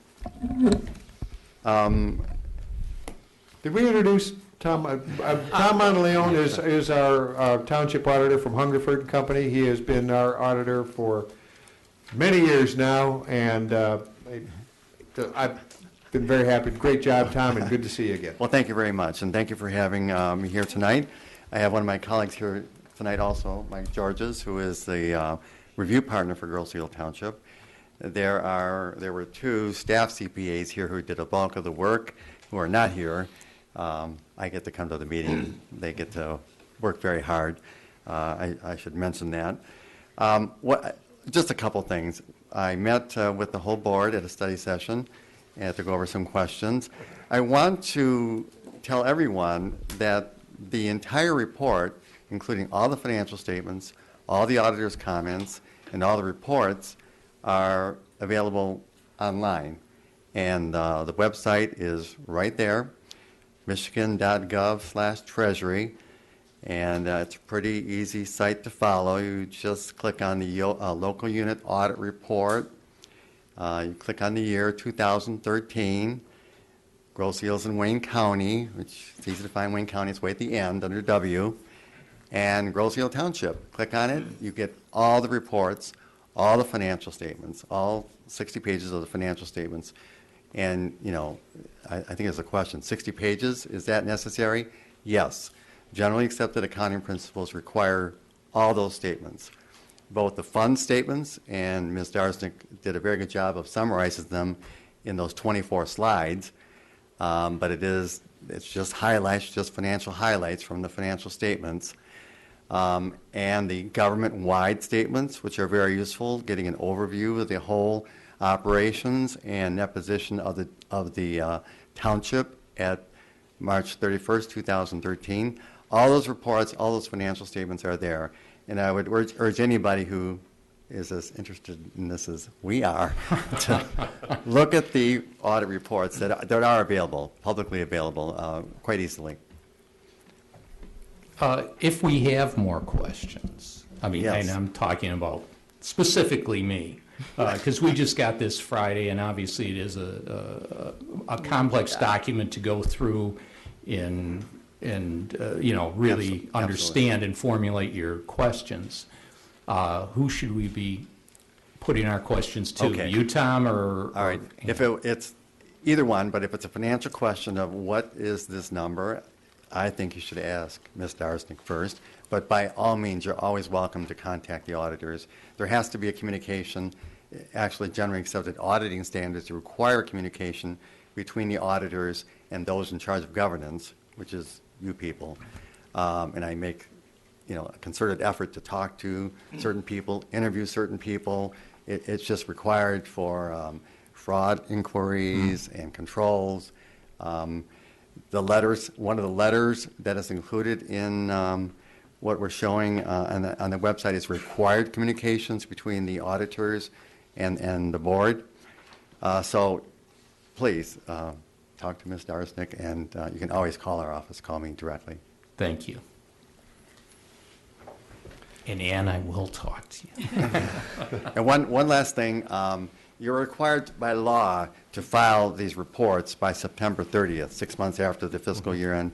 Did we introduce Tom? Tom Monteleone is our township auditor from Hungerford and Company. He has been our auditor for many years now, and I've been very happy. Great job, Tom, and good to see you again. Well, thank you very much, and thank you for having me here tonight. I have one of my colleagues here tonight also, Mike Georges, who is the review partner for Girls Hill Township. There were 2 staff CPAs here who did a bulk of the work, who are not here. I get to come to the meeting. They get to work very hard. I should mention that. Just a couple things. I met with the whole board at a study session and to go over some questions. I want to tell everyone that the entire report, including all the financial statements, all the auditor's comments, and all the reports, are available online. And the website is right there, michigan.gov/treasury. And it's a pretty easy site to follow. You just click on the local unit audit report. You click on the year 2013, Gross Hills in Wayne County, which is easy to find. Wayne County is way at the end under W. And Gross Hill Township. Click on it. You get all the reports, all the financial statements, all 60 pages of the financial statements. And, you know, I think there's a question. 60 pages, is that necessary? Yes. Generally accepted accounting principles require all those statements, both the fund statements, and Ms. Darsnick did a very good job of summarizing them in those 24 slides. But it's just highlights, just financial highlights from the financial statements. And the government-wide statements, which are very useful, getting an overview of the whole operations and net position of the township at March 31st, 2013. All those reports, all those financial statements are there. And I would urge anybody who is as interested in this as we are to look at the audit reports that are available, publicly available, quite easily. If we have more questions, I mean, Yes. and I'm talking about specifically me, because we just got this Friday, and obviously it is a complex document to go through and you know, really Absolutely. understand and formulate your questions. Who should we be putting our questions to? Okay. You, Tom, or? All right. If it's either one, but if it's a financial question of what is this number, I think you should ask Ms. Darsnick first. But by all means, you're always welcome to contact the auditors. There has to be a communication. Actually, generally accepted auditing standards require communication between the auditors and those in charge of governance, which is you people. And I make, you know, a concerted effort to talk to certain people, interview certain people. It's just required for fraud inquiries and controls. The letters, one of the letters that is included in what we're showing on the website is required communications between the auditors and the board. So please talk to Ms. Darsnick, and you can always call our office, call me directly. Thank you. And Ann, I will talk to you. And one last thing, you're required by law to file these reports by September 30th, 6 months after the fiscal year end,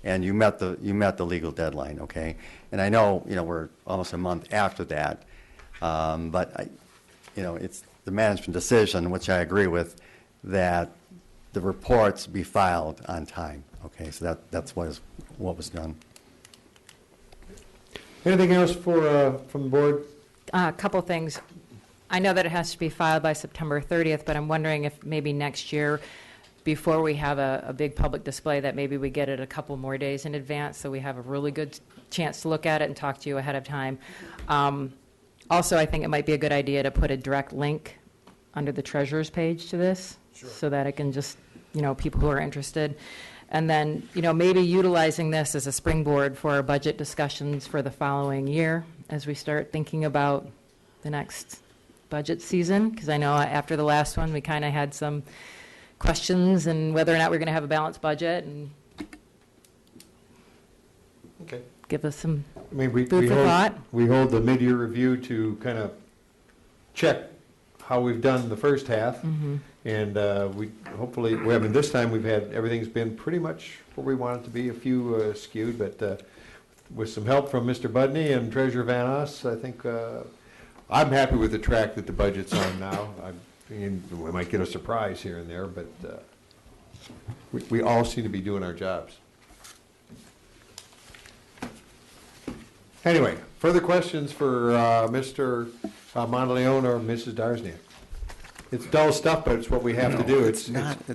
and you met the legal deadline, okay? And I know, we're almost a month after that, but it's the management decision, which I agree with, that the reports be filed on time, okay? So that's what was done. Anything else from the board? A couple things. I know that it has to be filed by September 30th, but I'm wondering if maybe next year, before we have a big public display, that maybe we get it a couple more days in advance so we have a really good chance to look at it and talk to you ahead of time. Also, I think it might be a good idea to put a direct link under the treasurer's page to this, so that it can just, people who are interested. And then, maybe utilizing this as a springboard for our budget discussions for the following year as we start thinking about the next budget season, because I know after the last one, we kind of had some questions and whether or not we're going to have a balanced budget, and Okay. give us some I mean, food for thought. we hold the mid-year review to kind of check how we've done the first half. And this time everything's been pretty much where we want it to be, a few skewed, but with some help from Mr. Budney and Treasurer Van Oss, I think I'm happy with the track that the budget's on now. I mean, we might get a surprise here and there, but we all seem to be doing our jobs. Anyway, further questions for Mr. Monteleone or Mrs. Darsniak? It's dull stuff, but it's what we have to do.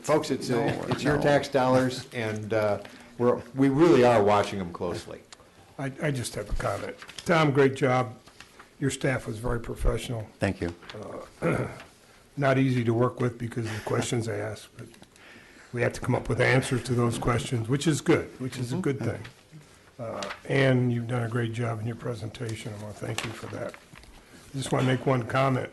Folks, it's your tax dollars, and we really are watching them closely. I just have a comment. Tom, great job. Your staff was very professional. Thank you. Not easy to work with because of the questions they asked, but we have to come up with answers to those questions, which is good, which is a good thing. And you've done a great job in your presentation. I want to thank you for that. I just want to make one comment.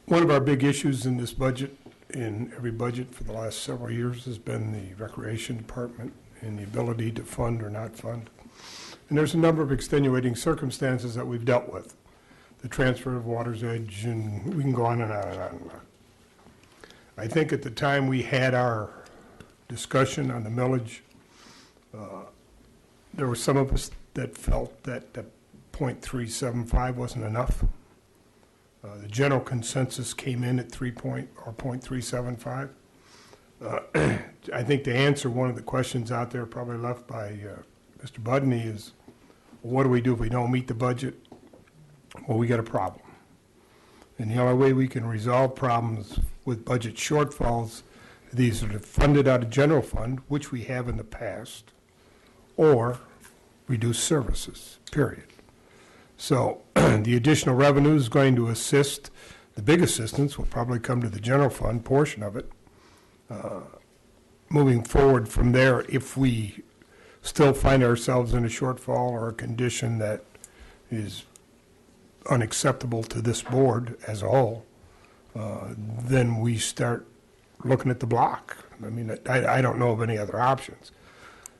One of our big issues in this budget, in every budget for the last several years, has been the Recreation Department and the ability to fund or not fund. And there's a number of extenuating circumstances that we've dealt with. The transfer of Water's Edge, and we can go on and on and on and on. I think at the time we had our discussion on the millage, there were some of us that felt that the .375 wasn't enough. The general consensus came in at 0.375. I think to answer one of the questions out there probably left by Mr. Budney is, well, what do we do if we don't meet the budget? Well, we got a problem. And the only way we can resolve problems with budget shortfalls, these are funded out of general fund, which we have in the past, or reduce services, period. So the additional revenue is going to assist. The big assistance will probably come to the general fund portion of it. Moving forward from there, if we still find ourselves in a shortfall or a condition that is unacceptable to this board as a whole, then we start looking at the block. I mean, I don't know of any other options.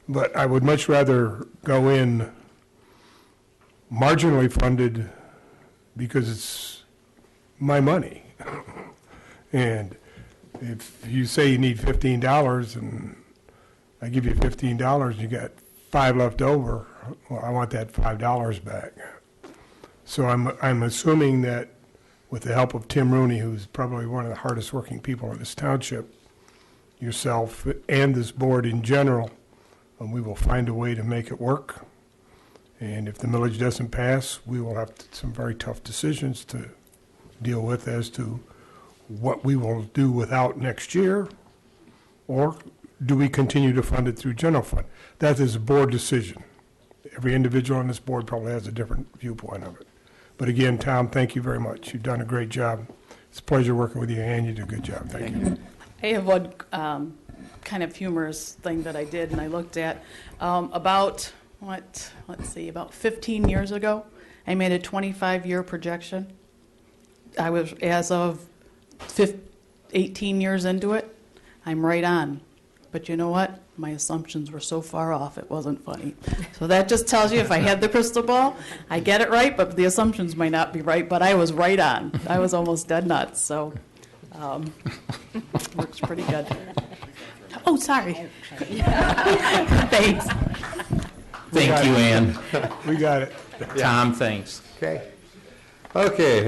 But I would much rather go in marginally funded because it's my money. And if you say you need $15 and I give you $15 and you got $5 left over, well, I want that $5 back. So I'm assuming that with the help of Tim Rooney, who's probably one of the hardest working people in this township, yourself and this board in general, we will find a way to make it work. And if the millage doesn't pass, we will have some very tough decisions to deal with as to what we will do without next year, or do we continue to fund it through general fund? That is a board decision. Every individual on this board probably has a different viewpoint of it. But again, Tom, thank you very much. You've done a great job. It's a pleasure working with you, and you did a good job. Thank you. I have one kind of humorous thing that I did, and I looked at about 15 years ago, I made a 25-year projection. I was, as of 18 years into it, I'm right on. But you know what? My assumptions were so far off, it wasn't funny. So that just tells you if I had the crystal ball, I get it right, but the assumptions might not be right, but I was right on. I was almost dead nuts, so works pretty good. Oh, sorry. Thanks. Thank you, Ann. We got it. Tom, thanks. Okay. Okay.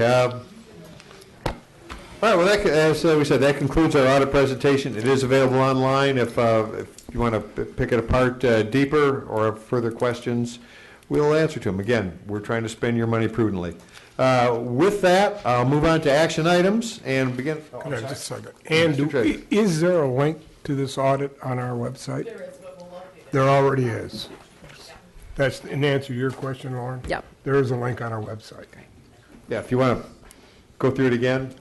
All right, well, as we said, that concludes our audit presentation. It is available online if you want to pick it apart deeper or have further questions. We'll answer to them. Again, we're trying to spend your money prudently. With that, I'll move on to action items and begin. Can I just a second? And is there a link to this audit on our website? There is, but we'll look at it. There already is. That's in answer to your question, Lauren? Yep. There is a link on our website. Yeah, if you want to go through it again.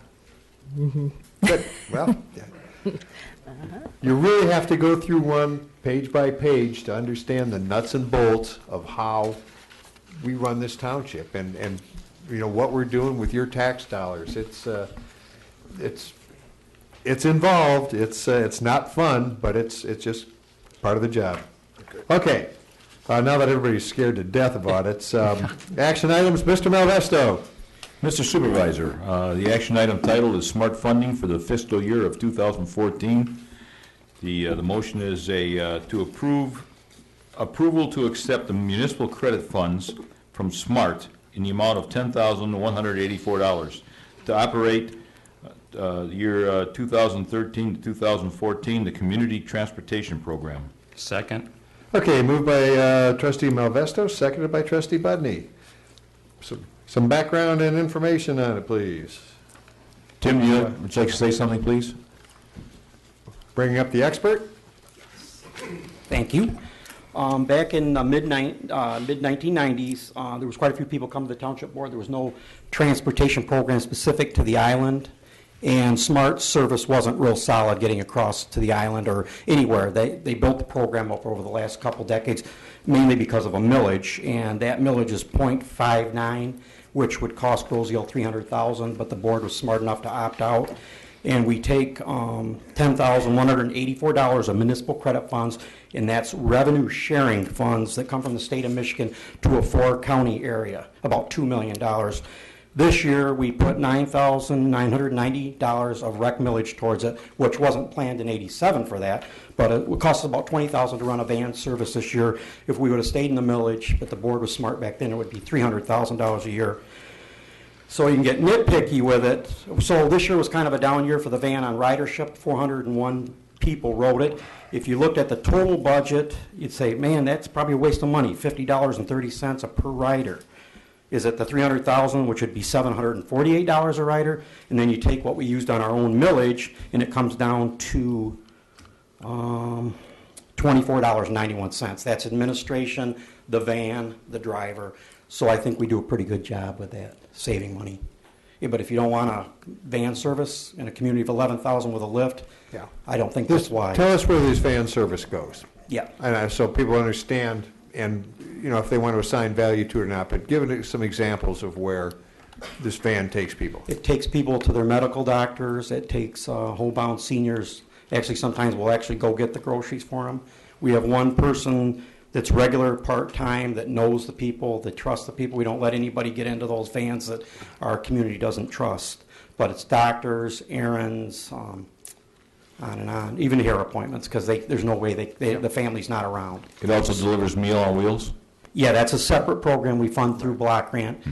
Good. Well, yeah. You really have to go through one page by page to understand the nuts and bolts of how we run this township and you know what we're doing with your tax dollars. It's involved. It's not fun, but it's just part of the job. Okay. Now that everybody's scared to death of audits, action items, Mr. Malvesto. Mr. Supervisor, the action item title is Smart Funding for the fiscal year of 2014. The motion is to approval to accept the municipal credit funds from SMART in the amount of $10,184 to operate year 2013 to 2014, the Community Transportation Program. Second. Okay, moved by Trustee Malvesto, seconded by Trustee Budney. Some background and information on it, please. Tim, would you like to say something, please? Bringing up the expert. Thank you. Back in the mid-1990s, there was quite a few people come to the Township Board. There was no transportation program specific to the island, and SMART service wasn't real solid getting across to the island or anywhere. They built the program up over the last couple decades, mainly because of a millage, and that millage is .59, which would cost Roseville $300,000, but the board was smart enough to opt out. And we take $10,184 of municipal credit funds, and that's revenue sharing funds that come from the state of Michigan to a 4-county area, about $2 million. This year, we put $9,990 of rec millage towards it, which wasn't planned in '87 for that, but it would cost us about $20,000 to run a van service this year. If we would have stayed in the millage, but the board was smart back then, it would be $300,000 a year. So you can get nitpicky with it. So this year was kind of a down year for the van on ridership. 401 people rode it. If you looked at the total budget, you'd say, man, that's probably a waste of money, $50.30 per rider. Is it the $300,000, which would be $748 a rider? And then you take what we used on our own millage, and it comes down to $24.91. That's administration, the van, the driver. So I think we do a pretty good job with that, saving money. Yeah, but if you don't want a van service in a community of 11,000 with a lift, Yeah. I don't think that's wise. Tell us where this van service goes. Yeah. And so people understand, and you know if they want to assign value to it or not. But give it some examples of where this van takes people. It takes people to their medical doctors. It takes homebound seniors. Actually, sometimes we'll actually go get the groceries for them. We have one person that's regular part-time that knows the people, that trusts the people. We don't let anybody get into those vans that our community doesn't trust. But it's doctors, errands, on and on, even hair appointments, because there's no way the family's not around. It also delivers Meal on Wheels? Yeah, that's a separate program we fund through block grant,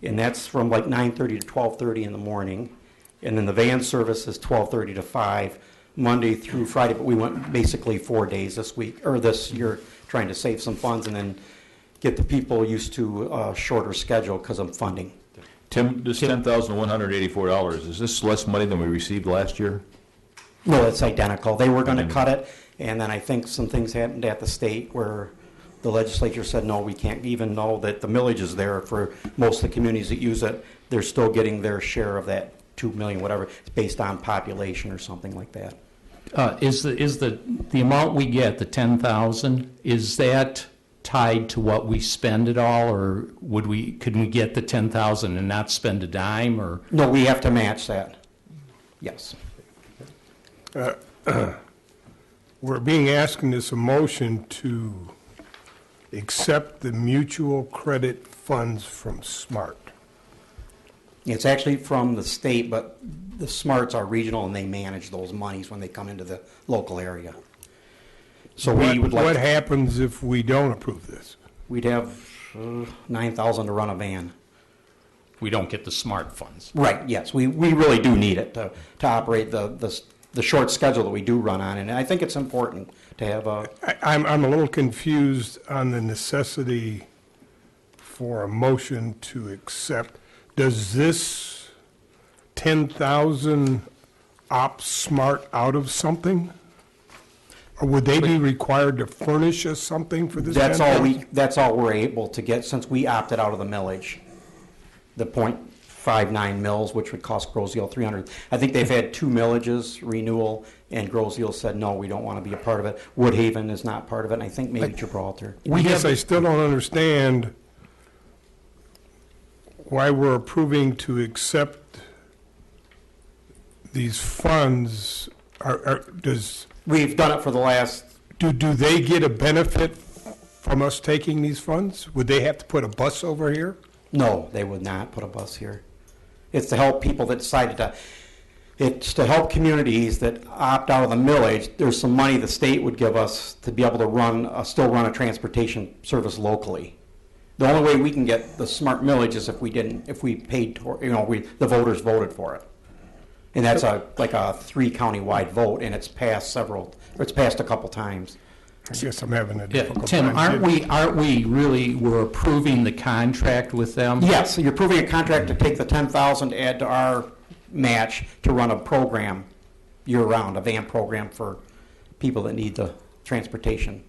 and that's from like 9:30 to 12:30 in the morning. And then the van service is 12:30 to 5, Monday through Friday, but we went basically 4 days this week, or this year, trying to save some funds and then get the people used to a shorter schedule because of funding. Tim, this $10,184, is this less money than we received last year? No, it's identical. They were going to cut it, and then I think some things happened at the state where The legislature said, no, we can't, even though that the millage is there for most of the communities that use it, they're still getting their share of that 2 million, whatever. It's based on population or something like that. Is the amount we get, the 10,000, is that tied to what we spend at all, or could we get the 10,000 and not spend a dime, or? No, we have to match that. Yes. We're being asked in this a motion to accept the mutual credit funds from SMART. It's actually from the state, but the SMARTs are regional and they manage those monies when they come into the local area. So we would What like, happens if we don't approve this? we'd have 9,000 to run a van. We don't get the SMART funds. Right, yes, we really do need it to operate the short schedule that we do run on, and I think it's important to have a, I'm a little confused on the necessity for a motion to accept. Does this 10,000 opt SMART out of something? Or would they be required to furnish us something for this 10,000? that's all we're able to get since we opted out of the millage. The .59 mills, which would cost Groseal 300. I think they've had 2 millages renewal, and Groseal said, no, we don't want to be a part of it. Woodhaven is not part of it, and I think maybe Gibraltar. I guess I still don't understand why we're approving to accept these funds. We've done it for the last, Do they get a benefit from us taking these funds? Would they have to put a bus over here? no, they would not put a bus here. It's to help people that decided to, it's to help communities that opt out of the millage. There's some money the state would give us to be able to still run a transportation service locally. The only way we can get the smart millage is if we paid, the voters voted for it. And that's like a 3 county-wide vote, and it's passed a couple times. I guess I'm having a Yeah, difficult Tim, time. aren't we really, we're approving the contract with them? Yes, so you're approving a contract to take the 10,000 to add to our match to run a program year-round, a van program for people that need the transportation.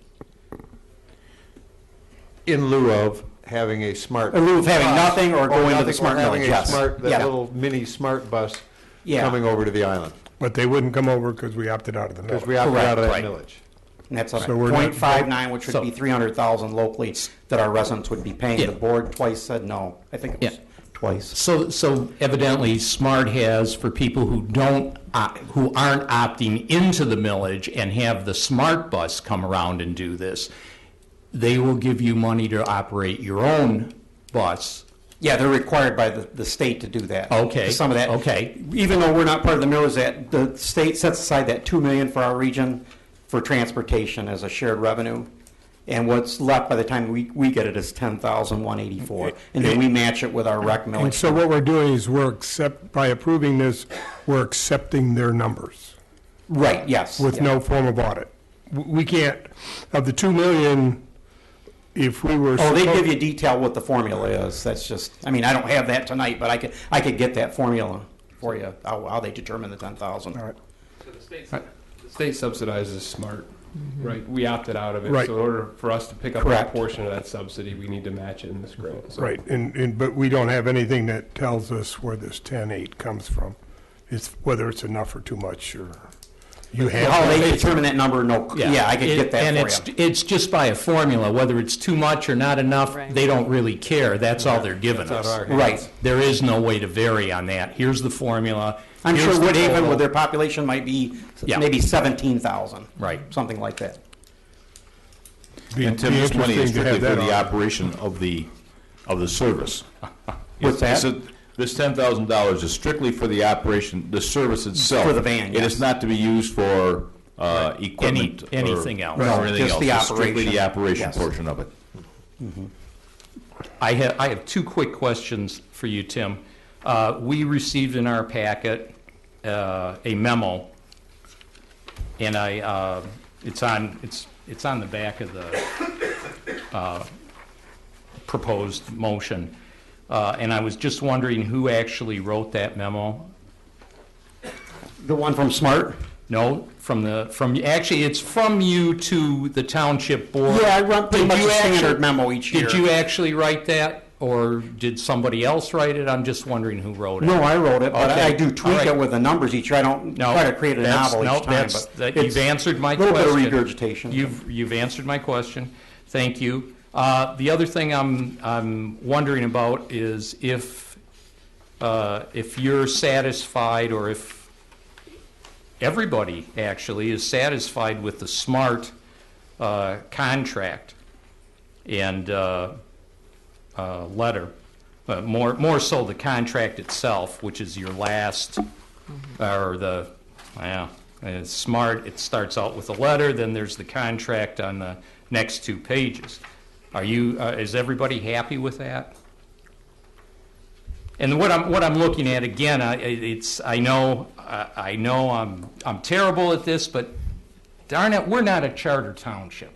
In lieu of having a smart. In lieu of having nothing or going to the nothing, smart or having millage, a yes. smart, that Yeah. little mini smart bus Yeah. coming over to the island, But they wouldn't come over because we opted out of the because millage. we opted out of that Correct. village. And that's a So we're not- .59, which would So- be 300,000 locally that our residents would be paying. Yeah. The board twice said no. I think it was Yeah. twice. So evidently, SMART has, for people who who aren't opting into the millage and have the SMART bus come around and do this, they will give you money to operate your own bus. Yeah, they're required by the state to do that. Okay, Some of that. okay. Even though we're not part of the millage, that the state sets aside that $2 million for our region for transportation as a shared revenue. And what's left by the time we get it is $10,184. And then we match it with our rec And millage. so what we're doing is by approving this, we're accepting their numbers Right, yes. with yeah. no form of audit. We can't, of the 2 million, if we were. Oh, they supposed- give you detail what the formula is. That's just, I mean, I don't have that tonight, but I could get that formula for you, how they determine the 10,000. All right. So the state subsidizes SMART, right? We opted out of it. Right. So in order for us to pick up Correct. a portion of that subsidy, we need to match it in this grant. So Right, but we don't have anything that tells us where this 10.8 comes from. It's whether it's enough or too much, or you have. How they determine that number, no, yeah, I could get that And for you. it's just by a formula, whether it's too much or not enough, Right. they don't really care. That's all they're giving That's out of us. our hands. Right. There is no way to vary on that. Here's the formula. I'm sure Here's the Woodhaven total. with their population might be Yeah. maybe 17,000. Right. Something like that. And Tim, this money is Interesting to strictly have for that the on. operation of the service. What's that? This $10,000 is strictly for the operation, the service itself. For the van, It yes. is not to be used for equipment. or- anything else. Or No, anything just else. the It's strictly the operation. operation Yes. portion of it. I have 2 quick questions for you, Tim. We received in our packet a memo, and it's on the back of the proposed motion, and I was just wondering who actually wrote that memo. The one from Smart? No, actually, it's from you to the township board. Yeah, I run pretty Did much you a standard actually- memo each year. Did you actually write that, or did somebody else write it? I'm just wondering who wrote it. No, I wrote it, but Okay. I do tweak All right. it with the numbers each year. I don't No, try to create a that's- novel no, each time, that's- but You've it's answered my a little question. bit of regurgitation. You've answered my question. Thank you. The other thing I'm wondering about is if you're satisfied, or if everybody actually is satisfied with the SMART contract and letter, more so the contract itself, which is your last, or the, SMART, it starts out with a letter, then there's the contract on the next 2 pages. Is everybody happy with that? And what I'm looking at, again, I know I'm terrible at this, but darn it, we're not a charter township.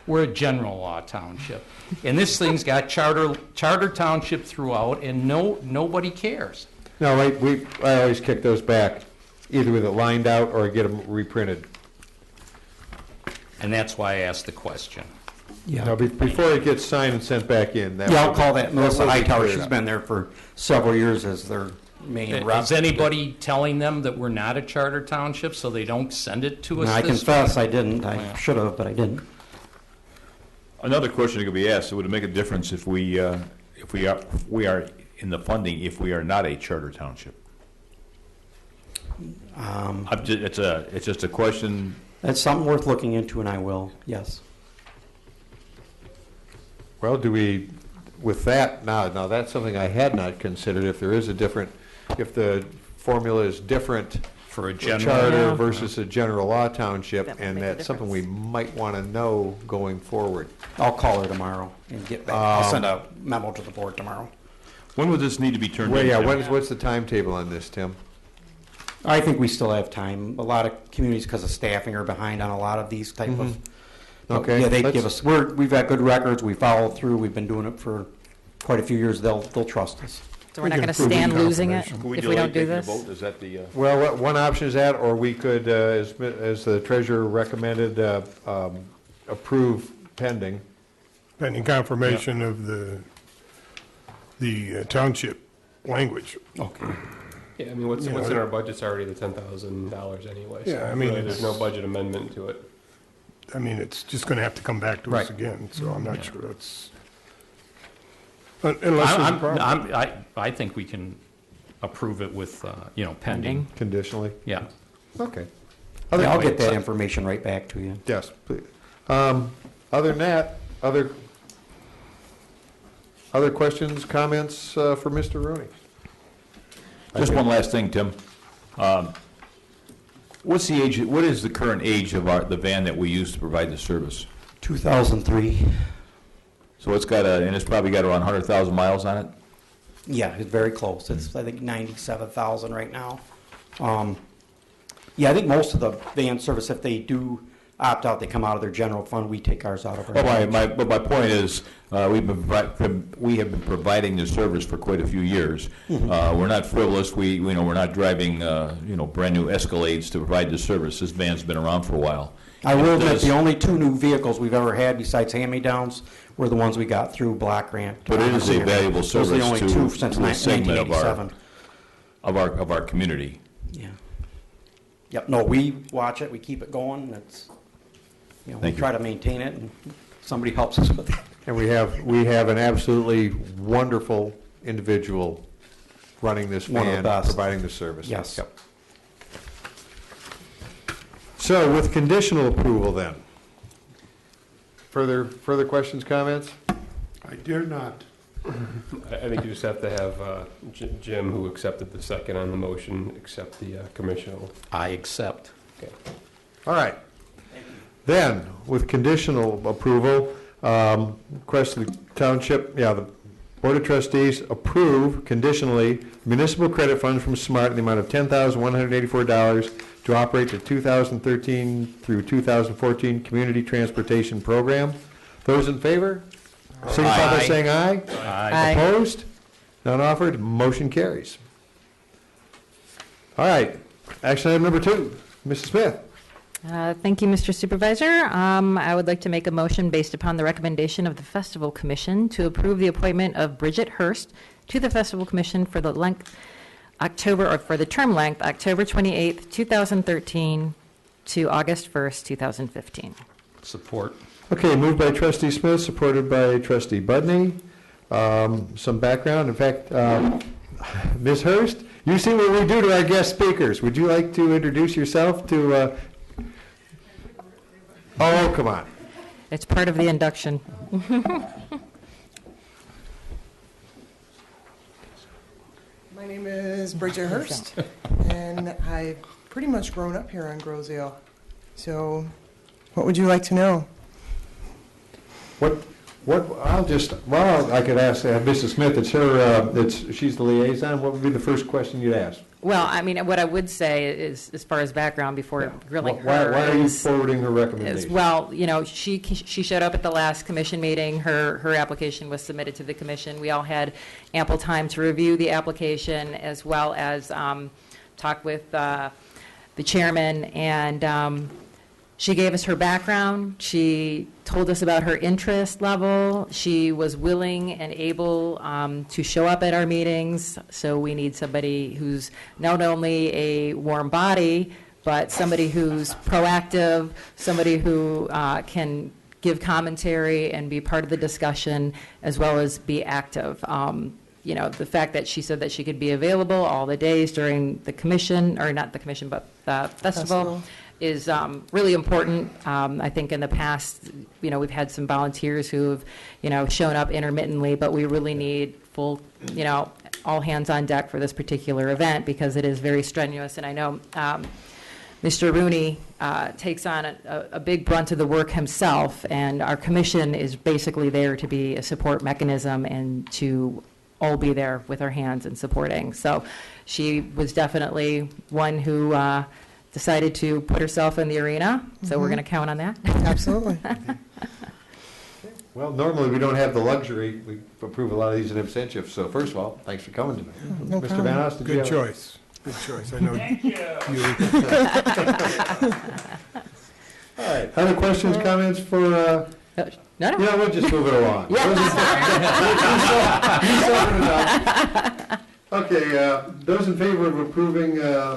We're a general law township. And this thing's got charter township throughout, and nobody cares. No, I always kick those back, either with it lined out or get them reprinted. And that's why I asked the question. Now, before it gets signed and sent back in. Yeah, I'll call that Melissa will be Hightower. cleared She's up. been there for several years as their main rep. Is anybody telling them that we're not a charter township so they don't send it to us I this confess way? I didn't. I should have, but I didn't. Another question that could be asked, would it make a difference if we are in the funding if we are not a charter township? It's just a question. That's something worth looking into, and I will, yes. Well, with that, now that's something I had not considered, if the formula is different For a for general. charter Yeah. versus a general law township, That would and make a that's something we might want to know going forward. I'll call her tomorrow and get back. I'll send a memo to the board tomorrow. When would this need to be turned Well, in? yeah, Tim? what's the timetable on this, Tim? I think we still have time. A lot of communities, because of staffing, are behind on a lot of these type of. but Okay, Yeah, they let's- give us. We've got good records. We follow through. We've been doing it for quite a few years. They'll trust us. So we're We not can going to approve stand the losing it confirmation. Can we if we delay don't do taking a this? vote? Is that the? Well, one option is that, or we could, as the treasurer recommended, approve pending. Pending confirmation of the township language. Okay. Yeah, I mean, what's Yeah. in our budget's already the $10,000 anyway. So Yeah, I mean, really, there's no it's- budget amendment to it. I mean, it's just going to have to come back to us Right. again, so I'm not sure that's, unless there's a problem. I think we can approve it with, pending. Pending. Conditionally? Yeah. Okay. Yeah, I'll get that information right back to you. Yes, please. Other than that, other questions, comments for Mr. Rooney? Just one last thing, Tim. What is the current age of the van that we use to provide the service? 2003. So it's it's probably got around 100,000 miles on it? Yeah, it's very close. It's, I think, 97,000 right now. Yeah, I think most of the van service, if they do opt out, they come out of their general fund. We take ours out of our. But my point is, we have been providing the service for quite a few years. We're not frivolous. We're not driving brand new Escalades to provide the service. This van's been around for a while. I will It admit, does- the only 2 new vehicles we've ever had besides hand-me-downs were the ones we got through Block Grant. But it is a valuable Those are service the only to 2 since a segment of 1987. of our community. Yeah. Yep, no, we watch it, we keep it going, it's, we Thank you. try to maintain it, and somebody helps us with it. And we have an absolutely wonderful individual running this One of the van, best. providing the service. Yes. Yep. So with conditional approval then, further questions, comments? I dare not. I think you just have to have Jim, who accepted the second on the motion, accept the commissional. I accept. Okay. All right. Then, with conditional approval, request the township, the Board of Trustees approve conditionally municipal credit funds from SMART in the amount of $10,184 to operate the 2013 through 2014 Community Transportation Program. Those in favor? Signify by Aye. saying aye. Aye. Opposed? None offered? Motion carries. All right. Action item number 2. Mrs. Smith? Thank you, Mr. Supervisor. I would like to make a motion based upon the recommendation of the Festival Commission to approve the appointment of Bridget Hurst to the Festival Commission for the term length, October 28th, 2013 to August 1st, 2015. Support. Okay, moved by trustee Smith, supported by trustee Budney. Some background, in fact, Ms. Hurst, you see what we do to our guest speakers. Would you like to introduce yourself to, oh, come on. It's part of the induction. My name is Bridget Hurst, and I've pretty much grown up here on Groseal. So, what would you like to know? I could ask Mrs. Smith, it's her, she's the liaison, what would be the first question you'd ask? Well, I mean, what I would say is, as far as background before grilling her. Why are you is- forwarding her is, recommendation? well, you know, she showed up at the last commission meeting. Her application was submitted to the commission. We all had ample time to review the application as well as talk with the chairman, and she gave us her background. She told us about her interest level. She was willing and able to show up at our meetings. So we need somebody who's not only a warm body, but somebody who's proactive, somebody who can give commentary and be part of the discussion, as well as be active. You know, the fact that she said that she could be available all the days during the commission, or not the commission, but the festival, is really important. I think in the past, you know, we've had some volunteers who have, you know, shown up intermittently, but we really need full, you know, all hands on deck for this particular event because it is very strenuous. And I know Mr. Rooney takes on a big brunt of the work himself, and our commission is basically there to be a support mechanism and to all be there with our hands and supporting. So she was definitely one who decided to put herself in the arena, so we're going to count on that. Absolutely. Well, normally we don't have the luxury, we approve a lot of these in absentia, so first of all, thanks for coming tonight. No Mr. problem. Van Oss, did you Good have? choice. Good choice. I know. Thank you. All right, other questions, comments for, No, no. yeah, we'll just move it along. Okay, those in favor of approving,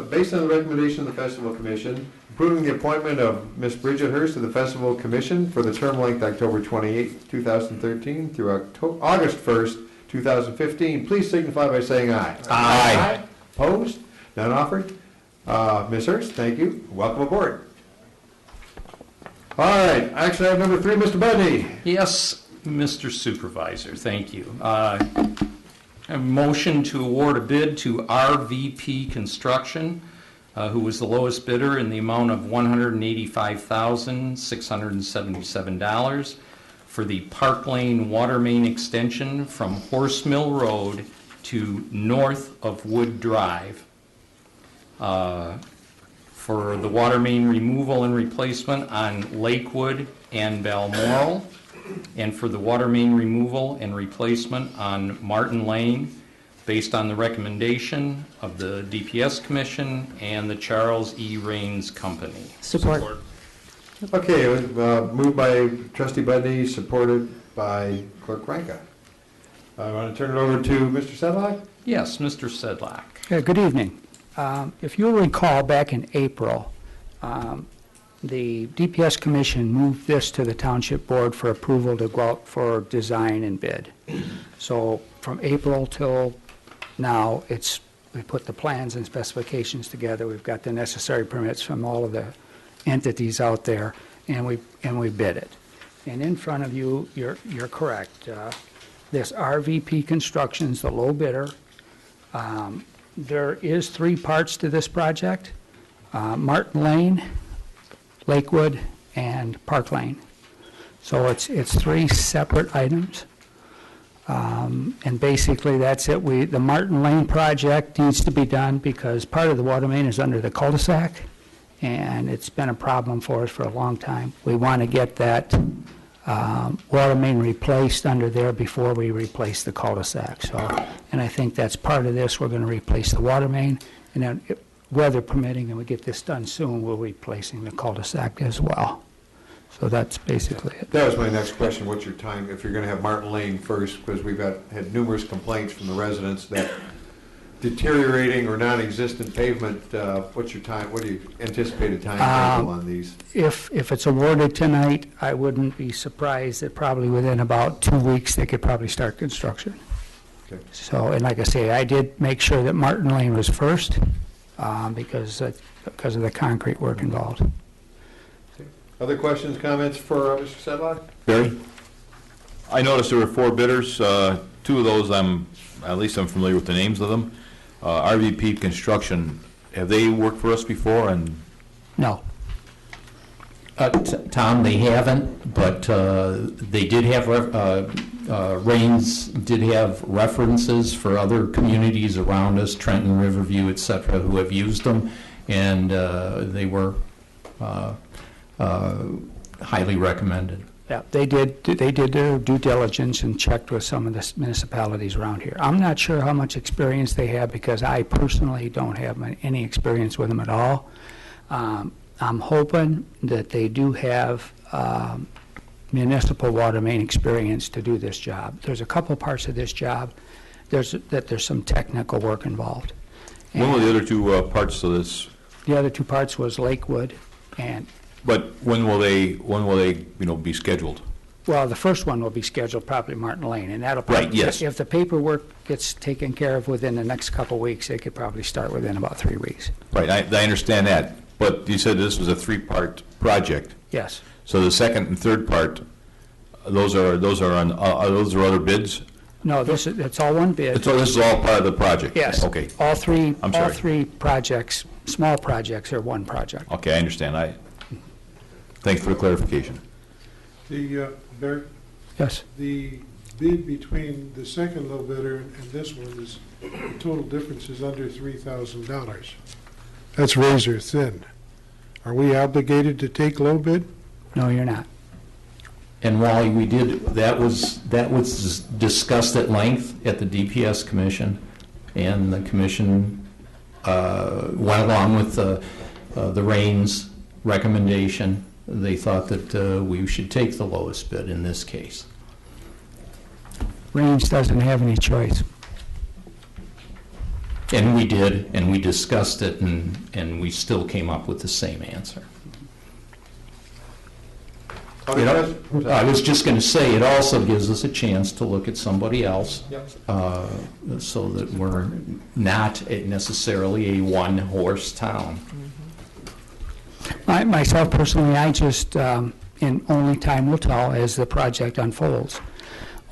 based on the recommendation of the Festival Commission, approving the appointment of Ms. Bridget Hurst to the Festival Commission for the term length October 28, 2013 through August 1st, 2015, please signify by saying aye. Aye. Opposed? None offered? Ms. Hurst, thank you. Welcome aboard. All right, action item number 3, Mr. Budney. Yes, Mr. Supervisor, thank you. A motion to award a bid to RVP Construction, who was the lowest bidder in the amount of $185,677 for the Park Lane Water Main Extension from Horse Mill Road to north of Wood Drive. For the water main removal and replacement on Lakewood and Balmoral, and for the water main removal and replacement on Martin Lane, based on the recommendation of the DPS Commission and the Charles E. Raines Company. Support. Okay, moved by trustee Budney, supported by clerk Ranka. I want to turn it over to Mr. Sedlock. Yes, Mr. Sedlock. Good evening. If you'll recall, back in April, the DPS Commission moved this to the Township Board for approval to go out for design and bid. So from April till now, we put the plans and specifications together. We've got the necessary permits from all of the entities out there, and we bid it. And in front of you, you're correct. This RVP Construction's the low bidder. There is 3 parts to this project: Martin Lane, Lakewood, and Park Lane. So it's 3 separate items. And basically, that's it. The Martin Lane project needs to be done because part of the water main is under the cul-de-sac, and it's been a problem for us for a long time. We want to get that water main replaced under there before we replace the cul-de-sac. So, and I think that's part of this. We're going to replace the water main, and then weather permitting, and we get this done soon, we'll be placing the cul-de-sac as well. So that's basically it. That was my next question. What's your time, if you're going to have Martin Lane first, because we've had numerous complaints from the residents that deteriorating or non-existent pavement, what's your time, what do you anticipate a timetable on these? If it's awarded tonight, I wouldn't be surprised that probably within about 2 weeks, they could probably start construction. Okay. So, and like I say, I did make sure that Martin Lane was first, because of the concrete work involved. Other questions, comments for Mr. Sedlock? Barry? I noticed there were 4 bidders. 2 of those, at least I'm familiar with the names of them. RVP Construction, have they worked for us before? And No. Tom, they haven't, but they did have, Rains did have references for other communities around us, Trenton, Riverview, et cetera, who have used them, and they were highly recommended. Yeah, they did their due diligence and checked with some of the municipalities around here. I'm not sure how much experience they have because I personally don't have any experience with them at all. I'm hoping that they do have municipal water main experience to do this job. There's a couple parts of this job, there's some technical work involved. when were the other 2 parts of this? The other 2 parts was Lakewood and, But when will they, be scheduled? well, the first one will be scheduled probably Martin Lane, and that'll Right, probably, yes. if the paperwork gets taken care of within the next couple of weeks, they could probably start within about 3 weeks. Right, I understand that, but you said this was a 3-part project. Yes. So the second and third part, those are other bids? No, it's all one bid. So this is all part of the project? Yes. Okay, All three, I'm all sorry. 3 projects, small projects are one project. okay, I understand. Thanks for the clarification. The, Barry, Yes. the bid between the second low bidder and this one is, the total difference is under $3,000. That's razor thin. Are we obligated to take low bid? No, you're not. And Wally, we did, that was discussed at length at the DPS Commission, and the commission went along with the Rains recommendation. They thought that we should take the lowest bid in this case. Range doesn't have any choice. And we did, and we discussed it, and we still came up with the same answer. Other questions? I was just going to say, it also gives us a chance to look at somebody else, Yep. so that we're not necessarily a one-horse town. Myself personally, I just, and only time will tell as the project unfolds.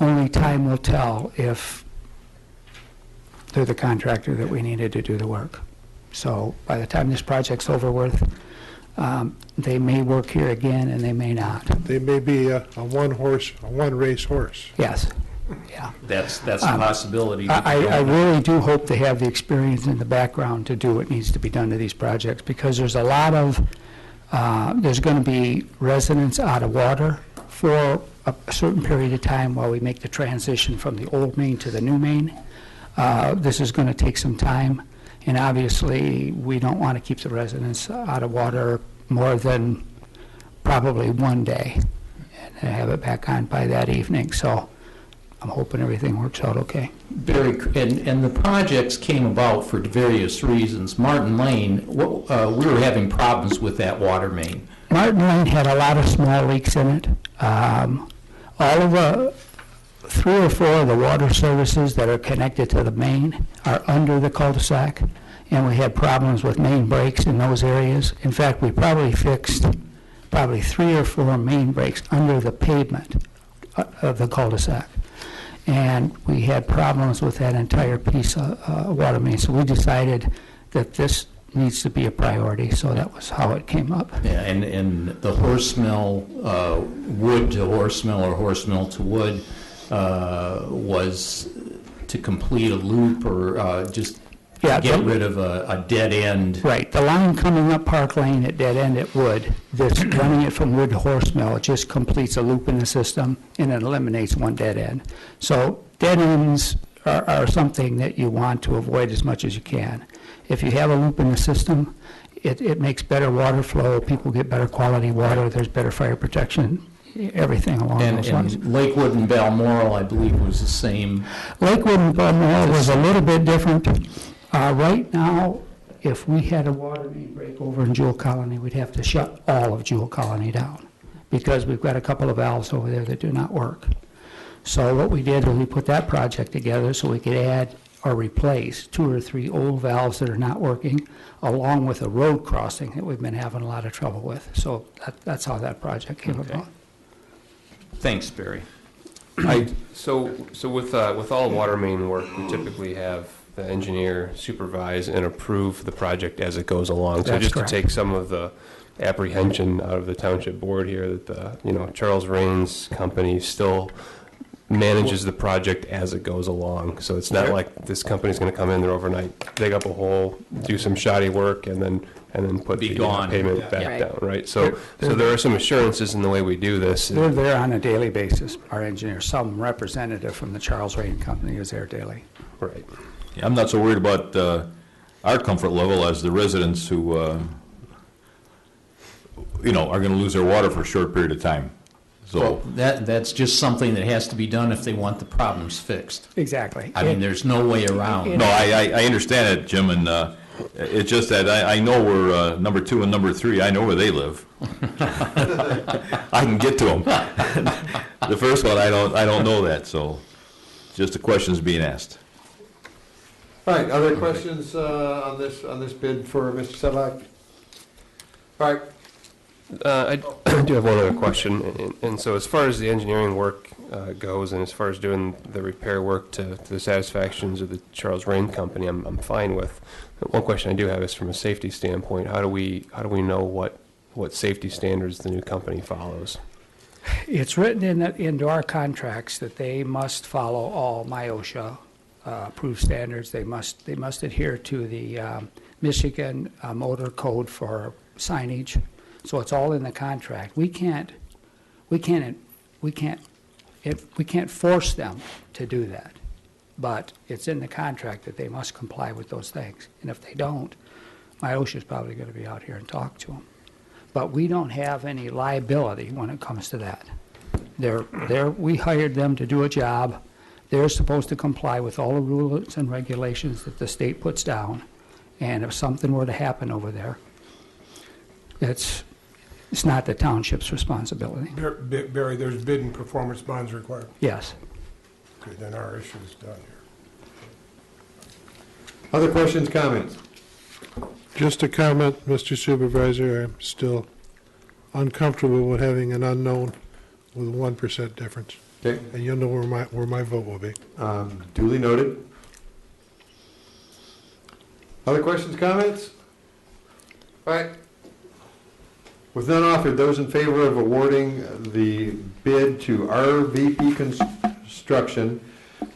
Only time will tell if they're the contractor that we needed to do the work. So by the time this project's over with, they may work here again and they may not. They may be a one-race horse. Yes, yeah. That's a possibility. I really do hope they have the experience in the background to do what needs to be done to these projects, because there's a lot of, there's going to be residents out of water for a certain period of time while we make the transition from the old main to the new main. This is going to take some time, and obviously, we don't want to keep the residents out of water more than probably one day and have it back on by that evening. So I'm hoping everything works out okay. And the projects came about for various reasons. Martin Lane, we were having problems with that water main. Martin Lane had a lot of small leaks in it. All of the 3 or 4 of the water services that are connected to the main are under the cul-de-sac, and we had problems with main breaks in those areas. In fact, we probably fixed 3 or 4 main breaks under the pavement of the cul-de-sac. And we had problems with that entire piece of water main. So we decided that this needs to be a priority, so that was how it came up. Yeah, and the horse mill, wood to horse mill or horse mill to wood, was to complete a loop or just get rid of a dead end. Right, the line coming up Park Lane at dead end at Wood, this running it from Wood to Horse Mill, it just completes a loop in the system and it eliminates one dead end. So dead ends are something that you want to avoid as much as you can. If you have a loop in the system, it makes better water flow, people get better quality water, there's better fire protection, everything along those lines. And Lakewood and Balmoral, I believe, was the same. Lakewood and Balmoral was a little bit different. Right now, if we had a water main break over in Jewel Colony, we'd have to shut all of Jewel Colony down because we've got a couple of valves over there that do not work. So what we did was we put that project together so we could add or replace 2 or 3 old valves that are not working, along with a road crossing that we've been having a lot of trouble with. So that's how that project came about. Thanks, Barry. So with all water main work, we typically have the engineer supervise and approve the project as it goes along. So That's just correct. to take some of the apprehension out of the township board here, that Charles Rains company still manages the project as it goes along. So it's not like this company's going to come in there overnight, dig up a hole, do some shoddy work, and then put Be the gone. payment Yeah. back Right. down, right? So there are some assurances in the way we do this. They're there on a daily basis, our engineer. Some representative from the Charles Rain Company is there daily. Right. Yeah, I'm not so worried about our comfort level as the residents who, are going to lose their water for a short period of time. So, That's just something that has to be done if they want the problems fixed. Exactly. I mean, there's no way around. no, I understand it, Jim, and it's just that I know where number 2 and number 3, I know where they live. I can get to them. The first one, I don't know that, so just the questions being asked. All right, other questions on this bid for Mr. Sedlak? All right, I do have one other question, and so as far as the engineering work goes, and as far as doing the repair work to the satisfactions of the Charles Rain Company, I'm fine with. One question I do have is from a safety standpoint: how do we know what safety standards the new company follows? It's written into our contracts that they must follow all MIOSHA approved standards. They must adhere to the Michigan Motor Code for signage. So it's all in the contract. We can't force them to do that, but it's in the contract that they must comply with those things. And if they don't, MIOSHA is probably going to be out here and talk to them. But we don't have any liability when it comes to that. We hired them to do a job. They're supposed to comply with all the rules and regulations that the state puts down. And if something were to happen over there, it's not the township's responsibility. Barry, there's bid and performance bonds required. Yes. Okay, then our issue is done here. other questions, comments? Just a comment, Mr. Supervisor, I'm still uncomfortable with having an unknown with a 1% difference. Okay, And you'll know where my vote will be. duly noted. Other questions, comments? All right. With none offered, those in favor of awarding the bid to RVP Construction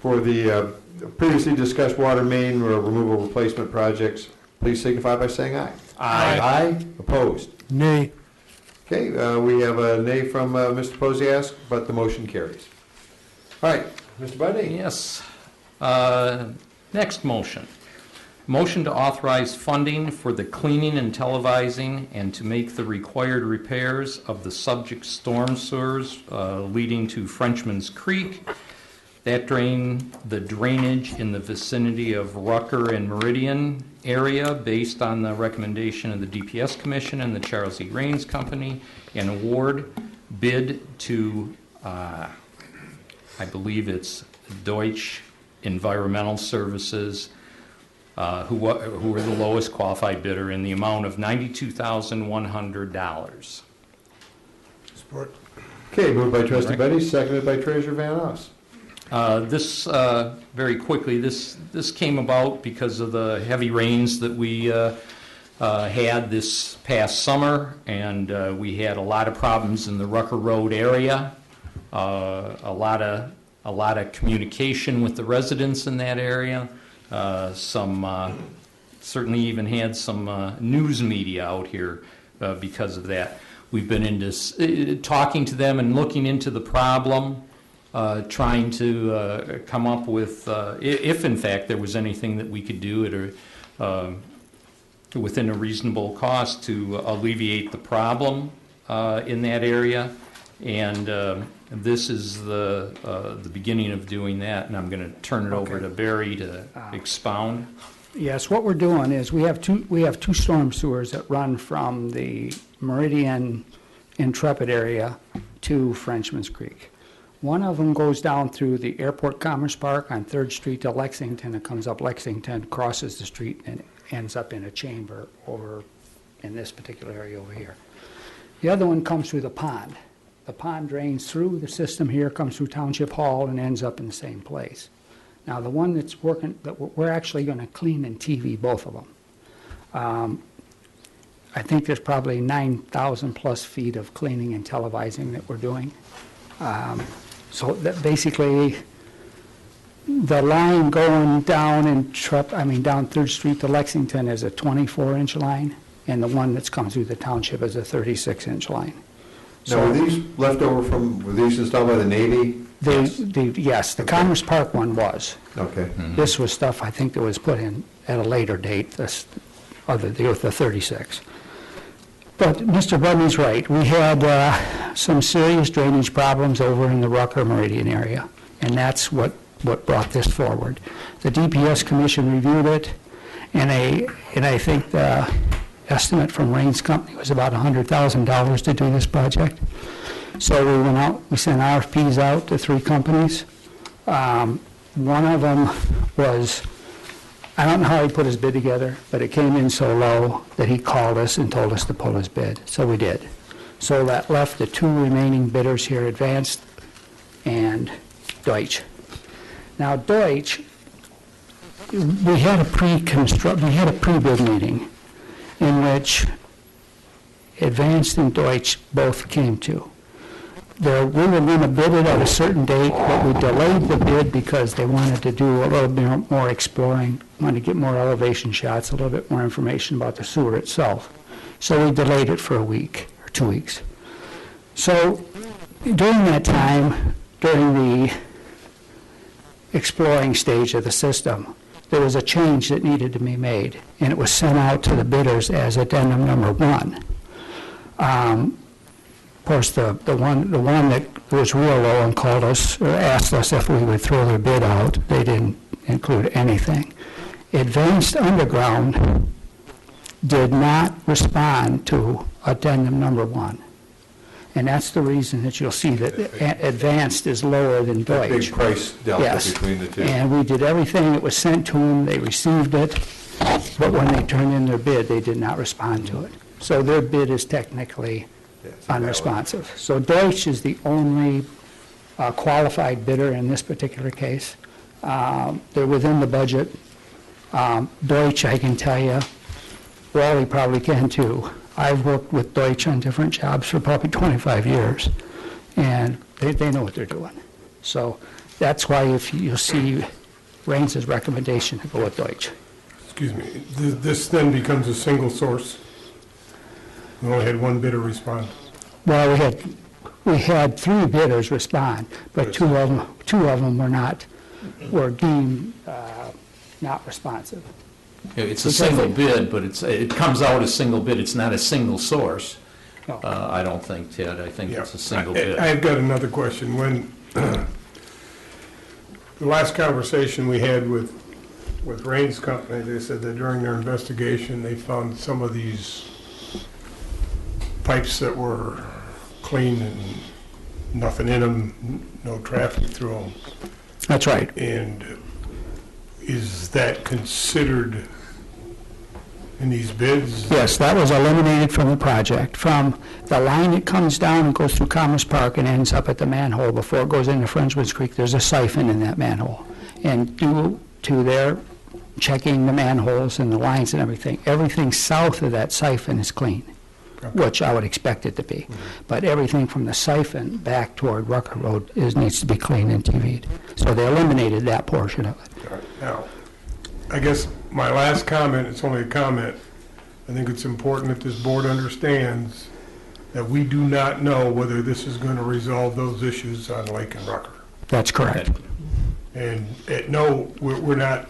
for the previously discussed water main removal replacement projects, please signify by saying aye. Aye. Aye. Opposed? Nay. Okay, we have a nay from Mr. Posiask, but the motion carries. All right, Mr. Budney. Yes. Next motion. Motion to authorize funding for the cleaning and televising and to make the required repairs of the subject storm sewers leading to Frenchman's Creek. That drain the drainage in the vicinity of Rucker and Meridian area based on the recommendation of the DPS Commission and the Charles E. Rains Company, and award bid to, I believe it's Deutsche Environmental Services, who were the lowest qualified bidder in the amount of $92,100. Support. Okay, moved by trustee Buddy, seconded by treasurer Van Oss. This, very quickly, this came about because of the heavy rains that we had this past summer, and we had a lot of problems in the Rucker Road area, a lot of communication with the residents in that area. Certainly even had some news media out here because of that. We've been into talking to them and looking into the problem, trying to come up with, if in fact there was anything that we could do at within a reasonable cost to alleviate the problem in that area. And this is the beginning of doing that, and I'm going to turn it over to Barry to expound. Yes, what we're doing is we have two storm sewers that run from the Meridian Intrepid area to Frenchman's Creek. One of them goes down through the Airport Commerce Park on 3rd Street to Lexington. It comes up Lexington, crosses the street, and ends up in a chamber over in this particular area over here. The other one comes through the pond. The pond drains through the system here, comes through Township Hall, and ends up in the same place. Now, the one that's working, that we're actually going to clean and TV both of them. I think there's probably 9,000 plus feet of cleaning and televising that we're doing. So that basically, the line going down down 3rd Street to Lexington is a 24-inch line, and the one that's come through the township is a 36-inch line. Now, were these left over were these installed by the Navy? Yes, the Commerce Park one was. Okay. This was stuff I think that was put in at a later date, the 36. But Mr. Budney's right. We had some serious drainage problems over in the Rucker Meridian area, and that's what brought this forward. The DPS Commission reviewed it, and I think the estimate from Raines Company was about $100,000 to do this project. So we went out, we sent RFPs out to 3 companies. One of them was, I don't know how he put his bid together, but it came in so low that he called us and told us to pull his bid. So we did. So that left the 2 remaining bidders here, Advanced and Deutsch. Now Deutsch, we had a pre-bid meeting in which Advanced and Deutsch both came to. We were going to bid it at a certain date, but we delayed the bid because they wanted to do a little bit more exploring, wanted to get more elevation shots, a little bit more information about the sewer itself. So we delayed it for a week or 2 weeks. So during that time, during the exploring stage of the system, there was a change that needed to be made, and it was sent out to the bidders as addendum number 1. Of course, the one that was real low and called us or asked us if we would throw their bid out, they didn't include anything. Advanced Underground did not respond to addendum number 1. And that's the reason that you'll see that Advanced is lower than Deutsch. Big price delta between the two. And we did everything that was sent to them, they received it, but when they turned in their bid, they did not respond to it. So their bid is technically unresponsive. So Deutsch is the only qualified bidder in this particular case. They're within the budget. Deutsch, I can tell you, Wally probably can too. I've worked with Deutsch on different jobs for probably 25 years, and they know what they're doing. So that's why if you'll see Raines' recommendation to go with Deutsch. Excuse me, this then becomes a single source? We only had 1 bidder respond? Well, we had 3 bidders respond, but two of them were deemed not responsive. It's a single bid, but it comes out as single bid. It's not a single source. No. I don't think, Ted. I think Yeah. it's a single bid. I've got another question. When the last conversation we had with Raines Company, they said that during their investigation, they found some of these pipes that were clean and nothing in them, no traffic through them. That's right. And is that considered in these bids? Yes, that was eliminated from the project. From the line that comes down and goes through Commerce Park and ends up at the manhole before it goes into Frenchman's Creek, there's a siphon in that manhole. And due to their checking the manholes and the lines and everything south of that siphon is clean, which I would expect it to be. But everything from the siphon back toward Rucker Road needs to be cleaned and TV'd. So they eliminated that portion of it. All right. Now, I guess my last comment, it's only a comment, I think it's important that this board understands that we do not know whether this is going to resolve those issues on Lake and Rucker. That's correct. And no, we're not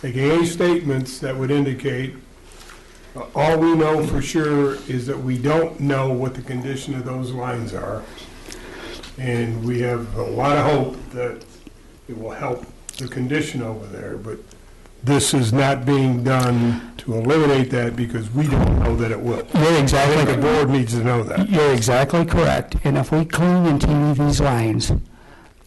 making any statements that would indicate, all we know for sure is that we don't know what the condition of those lines are. And we have a lot of hope that it will help the condition over there, but this is not being done to eliminate that because we don't know that it will. You're I exactly think the board needs to know that. You're exactly correct. And if we clean and TV these lines,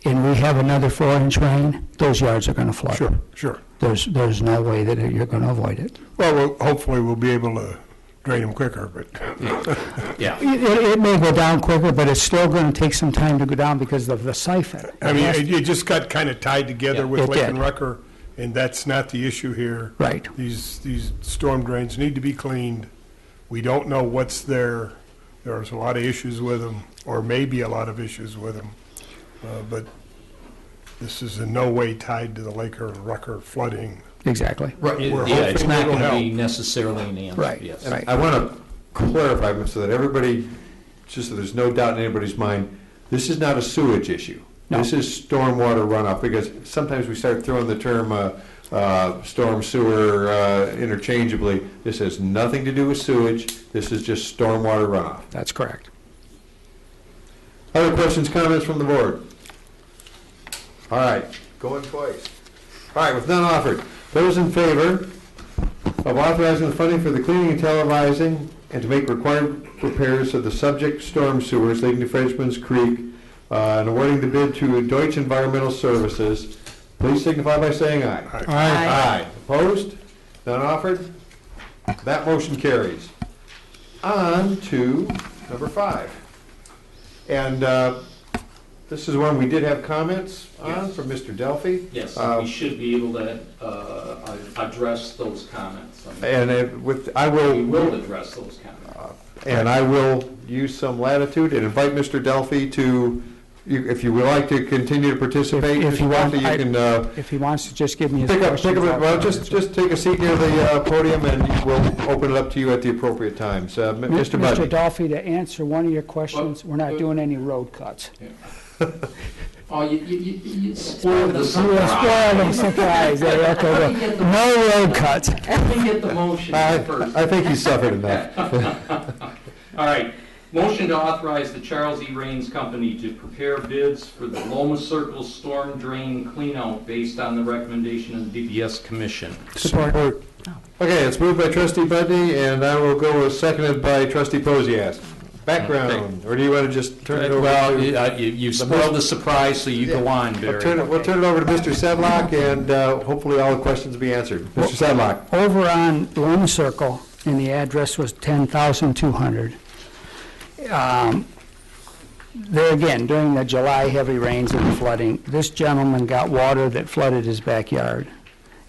and we have another 4-inch rain, those yards are going to flood. Sure, sure. There's no way that you're going to avoid it. Well, hopefully we'll be able to drain them quicker, but Yeah. It may go down quicker, but it's still going to take some time to go down because of the siphon. I mean, it just got kind of tied together Yeah, with it Lake did. and Rucker, and that's not the issue here. Right. These storm drains need to be cleaned. We don't know what's there. There's a lot of issues with them, or maybe a lot of issues with them. But this is in no way tied to the Lake or Rucker flooding. Exactly. We're Yeah, it's hoping not it'll going to be help. necessarily an answer, Right, yes. right. I want to clarify so that everybody, just so there's no doubt in anybody's mind, this is not a sewage issue. No. This is stormwater runoff, because sometimes we start throwing the term storm sewer interchangeably. This has nothing to do with sewage. This is just stormwater runoff. That's correct. Other questions, comments from the board? All right, going twice. All right, with none offered, those in favor of authorizing the funding for the cleaning and televising and to make required repairs of the subject storm sewers leading to Frenchman's Creek and awarding the bid to Deutsche Environmental Services, please signify by saying aye. Aye. Aye. Opposed? None offered? That motion carries. On to number 5. And this is one we did have comments on from Mr. Delphi. Yes, we should be able to address those comments. And I We will, will address those comments. and I will use some latitude and invite Mr. Delphi to, if you would like to continue to participate, If you Mr. want, Delphi, you can If he wants to just give me his pick up, questions. I'll well, cover just it. take a seat near the podium and we'll open it up to you at the appropriate times. Mr. Mr. Buddy. Dolphy, to answer one of your questions, we're not doing any road cuts. Oh, you spoiled the You surprise. spoiled the surprise there, okay, Let well, me get the- no road cuts. Let me get the motion first. I think you suffered enough. All right, motion to authorize the Charles E. Raines Company to prepare bids for the Loma Circle storm drain cleanout based on the recommendation of the DPS Commission. Support. Okay, it's moved by trustee Budney, and I will go with seconded by trustee Posias. Background, or do you want to just turn it over? Well, to- you spoiled the surprise, so you go on, We'll Barry. we'll turn it over to Mr. Sedlock, and hopefully all the questions will be answered. Mr. Sedlock. Over on Lone Circle, and the address was 10,200. There again, during the July heavy rains and the flooding, this gentleman got water that flooded his backyard.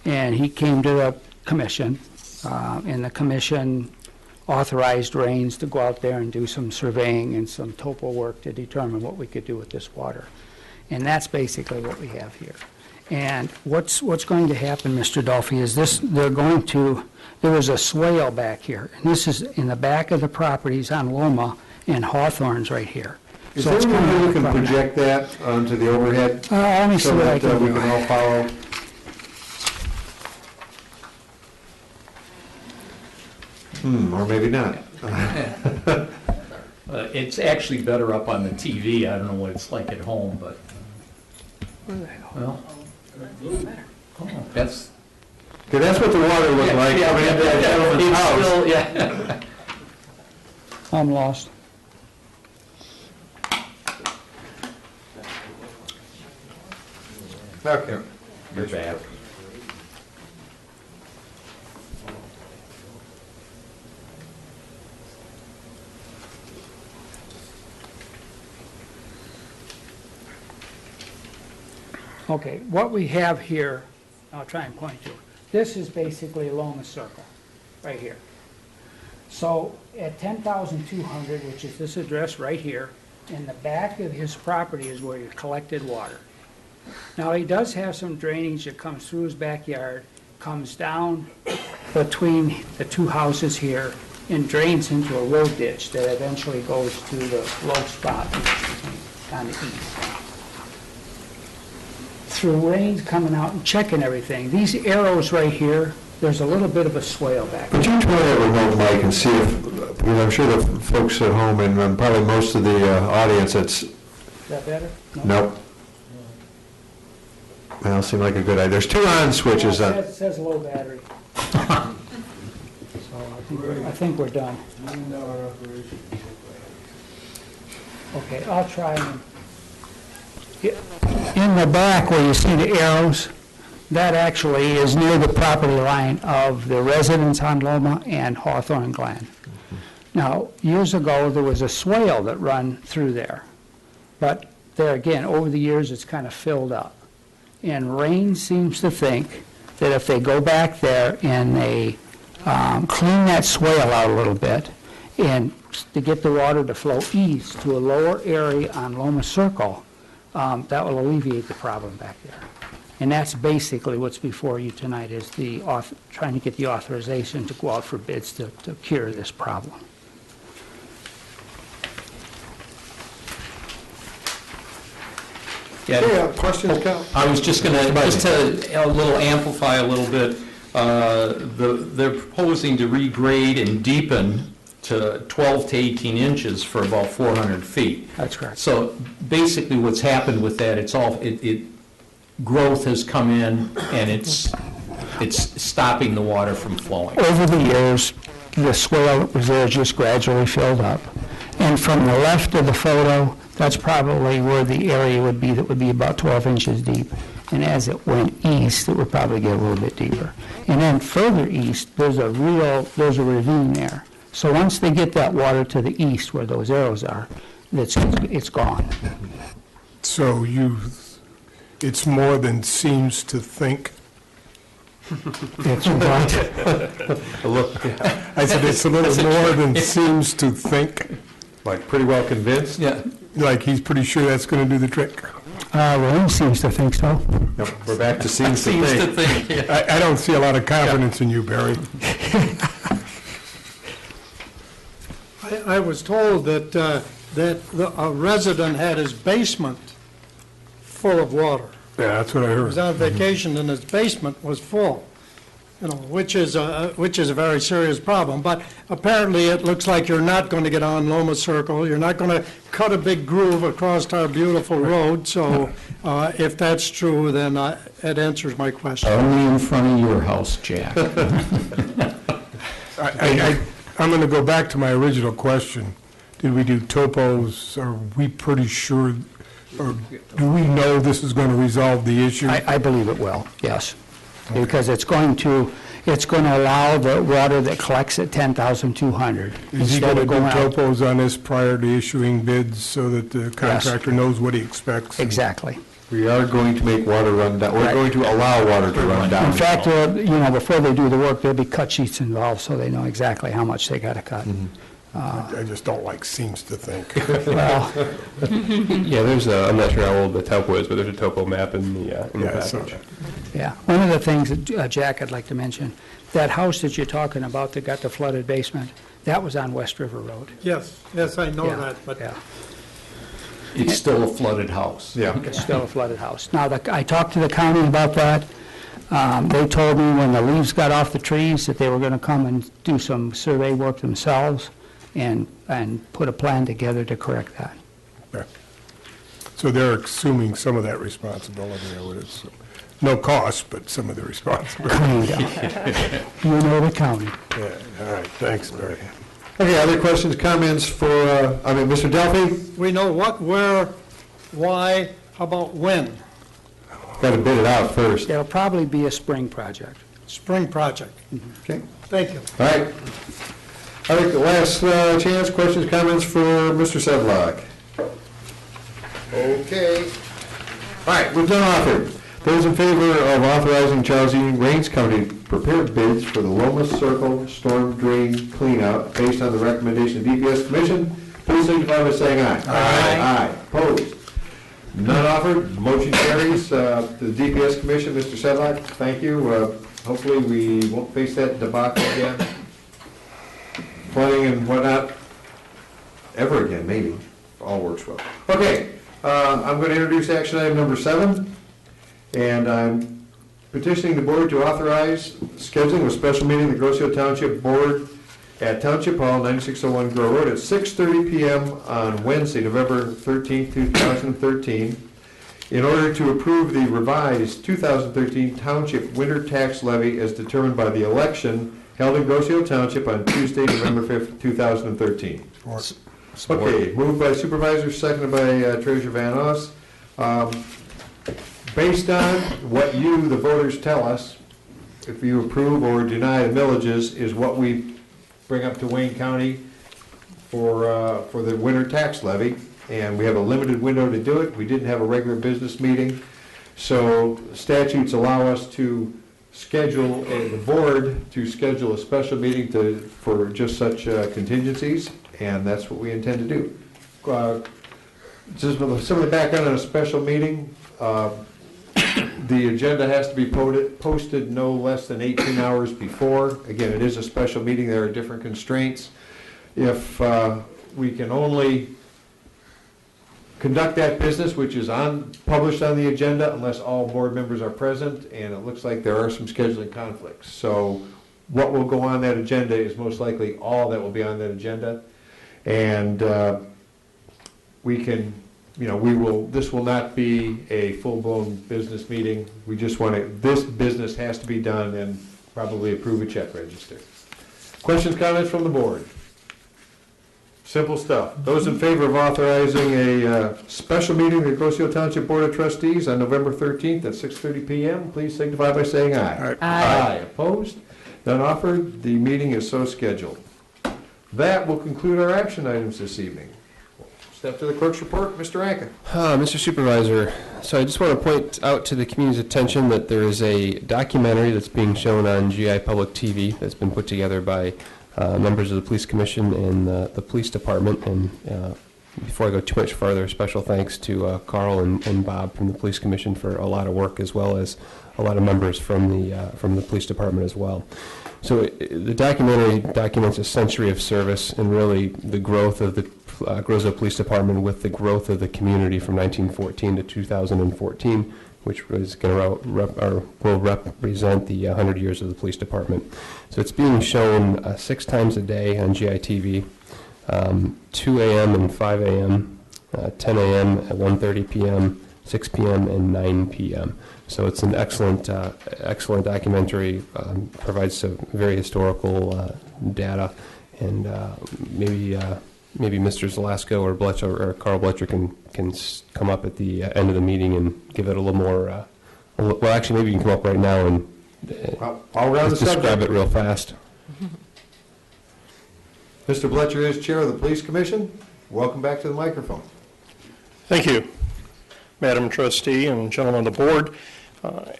And he came to the commission, and the commission authorized Raines to go out there and do some surveying and some topo work to determine what we could do with this water. And that's basically what we have here. And what's going to happen, Mr. Dolphy, is there was a swale back here. And this is in the back of the properties on Loma and Hawthorne's right here. Is So there it's any coming way you up can from- project that onto the overhead? Let me see So what I that can we do. can all follow? Or maybe not. It's actually better up on the TV. I don't know what it's like at home, but, well, oh, that's. Okay, that's what the water was like coming into that gentleman's It's house. still- yeah. I'm lost. Okay. You're back. Okay, what we have here, I'll try and point to it. This is basically Loma Circle, right here. So at 10,200, which is this address right here, in the back of his property is where he collected water. Now, he does have some drainage that comes through his backyard, comes down between the two houses here, and drains into a road ditch that eventually goes to the low spot on the east. through rains coming out and checking everything. These arrows right here, there's a little bit of a swale back there. Would you try that remote mic and see if, because I'm sure the folks at home and probably most of the audience, it's, Is that better? No? nope. Well, seemed like a good idea. There's two on switches. Well, it says low battery. So I think we're done. Okay, I'll try and, in the back where you see the arrows, that actually is near the property line of the residents on Loma and Hawthorne and Glen. Now, years ago, there was a swale that run through there, but there again, over the years, it's kind of filled up. And Rain seems to think that if they go back there and they clean that swale out a little bit, and to get the water to flow east to a lower area on Loma Circle, that will alleviate the problem back there. And that's basically what's before you tonight, is trying to get the authorization to go out for bids to cure this problem. Yeah, questions, Cal? I was just going to, just to a little amplify a little bit, they're proposing to regrade and deepen to 12 to 18 inches for about 400 feet. That's correct. So basically what's happened with that, growth has come in and it's stopping the water from flowing. Over the years, the swale that was there just gradually filled up. And from the left of the photo, that's probably where the area would be that would be about 12 inches deep. And as it went east, it would probably get a little bit deeper. And then further east, there's a ravine there. So once they get that water to the east where those arrows are, it's gone. So it's more than seems to think. It's right. I said it's a little more than seems to think. Like pretty well convinced? Yeah. Like he's pretty sure that's going to do the trick. Rain seems to think so. Yep, we're back to seems to Seems to think. think, yeah. I don't see a lot of confidence in you, Barry. I was told that, a resident had his basement full of water. Yeah, that's what I He heard. was on vacation and his basement was full, which is a very serious problem. But apparently, it looks like you're not going to get on Loma Circle. You're not going to cut a big groove across our beautiful road. So if that's true, then it answers my question. Only in front of your house, Jack. I'm going to go back to my original question. Did we do topos? Are we pretty sure, or do we know this is going to resolve the issue? I believe it will, yes. Because it's going to allow the water that collects at 10,200. Is he going to do out. topos on this prior to issuing bids so that the contractor knows what he expects? Exactly. We are going to make water run down. We're Right. going to allow water to run down. In fact, before they do the work, there'll be cut sheets involved, so they know exactly how much they got to cut. I just don't like seems to think. Well, Yeah, I'm not sure how old the topo is, but there's a topo map in the Yeah, so- package. yeah. One of the things that, Jack, I'd like to mention, that house that you're talking about that got the flooded basement, that was on West River Road. Yes, I know Yeah, that, but yeah. It's still a flooded house. Yeah. It's still a flooded house. Now, I talked to the county about that. They told me when the leaves got off the trees that they were going to come and do some survey work themselves and put a plan together to correct that. Okay. So they're assuming some of that responsibility, I would assume. No cost, but some of the responsibility. Kind of. You know the county. Yeah, all right, thanks, Barry. Okay, other questions, comments for, Mr. Delphi? we know what, where, why, how about when? Got to bid it out first. It'll probably be a spring project. Spring project. Okay. Thank you. All right. I think the last chance, questions, comments for Mr. Sedlock. Okay. All right, we've done offer. Those in favor of authorizing Charles E. Raines Company to prepare bids for the Loma Circle storm drain cleanout based on the recommendation of DPS Commission, please signify by saying aye. Aye. Aye. Opposed? None offered. Motion carries. To the DPS Commission, Mr. Sedlock, thank you. Hopefully, we won't face that debacle again. Flooding and whatnot, ever again, maybe. All works well. Okay, I'm going to introduce action item number 7. And I'm petitioning the board to authorize scheduling a special meeting of the Grosse Township Board at Township Hall, 9601 Grow Road, at 6:30 PM on Wednesday, November 13th, 2013, in order to approve the revised 2013 Township winter tax levy as determined by the election held in Grosse Township on Tuesday, November 5th, 2013. Okay, moved by Supervisor, seconded by Treasurer Van Oss. Based on what you, the voters, tell us, if you approve or deny the millages, is what we bring up to Wayne County for the winter tax levy. And we have a limited window to do it. We didn't have a regular business meeting. So statutes allow us to schedule, the board to schedule a special meeting for just such contingencies, and that's what we intend to do. Just some of the background on a special meeting. The agenda has to be posted no less than 18 hours before. Again, it is a special meeting. There are different constraints. If we can only conduct that business, which is published on the agenda, unless all board members are present, and it looks like there are some scheduling conflicts. So what will go on that agenda is most likely all that will be on that agenda. And we can, this will not be a full-blown business meeting. We just this business has to be done and probably approve a check register. Questions, comments from the board? Simple stuff. Those in favor of authorizing a special meeting of the Grosse Township Board of Trustees on November 13th at 6:30 PM, please signify by saying aye. Aye. Opposed? None offered. The meeting is so scheduled. That will conclude our action items this evening. Step to the clerk's report. Mr. Anka. Mr. Supervisor, so I just want to point out to the community's attention that there is a documentary that's being shown on GI Public TV that's been put together by members of the Police Commission and the Police Department. And before I go too much further, special thanks to Carl and Bob from the Police Commission for a lot of work, as well as a lot of members from the Police Department as well. So the documentary documents a century of service and really the growth of the Grosse Police Department with the growth of the community from 1914 to 2014, which was will represent the 100 years of the police department. So it's being shown 6 times a day on GITV, 2 a.m. and 5 a.m., 10 a.m. at 1:30 p.m., 6 p.m., and 9 p.m. So it's an excellent documentary, provides some very historical data, and maybe Mr. Zalasko or Carl Bletcher can come up at the end of the meeting and give it a little more. Well, actually, maybe you can come up right now and describe it real fast. Mr. Bletcher is chair of the Police Commission. Welcome back to the microphone. Thank you, Madam Trustee and gentlemen of the board.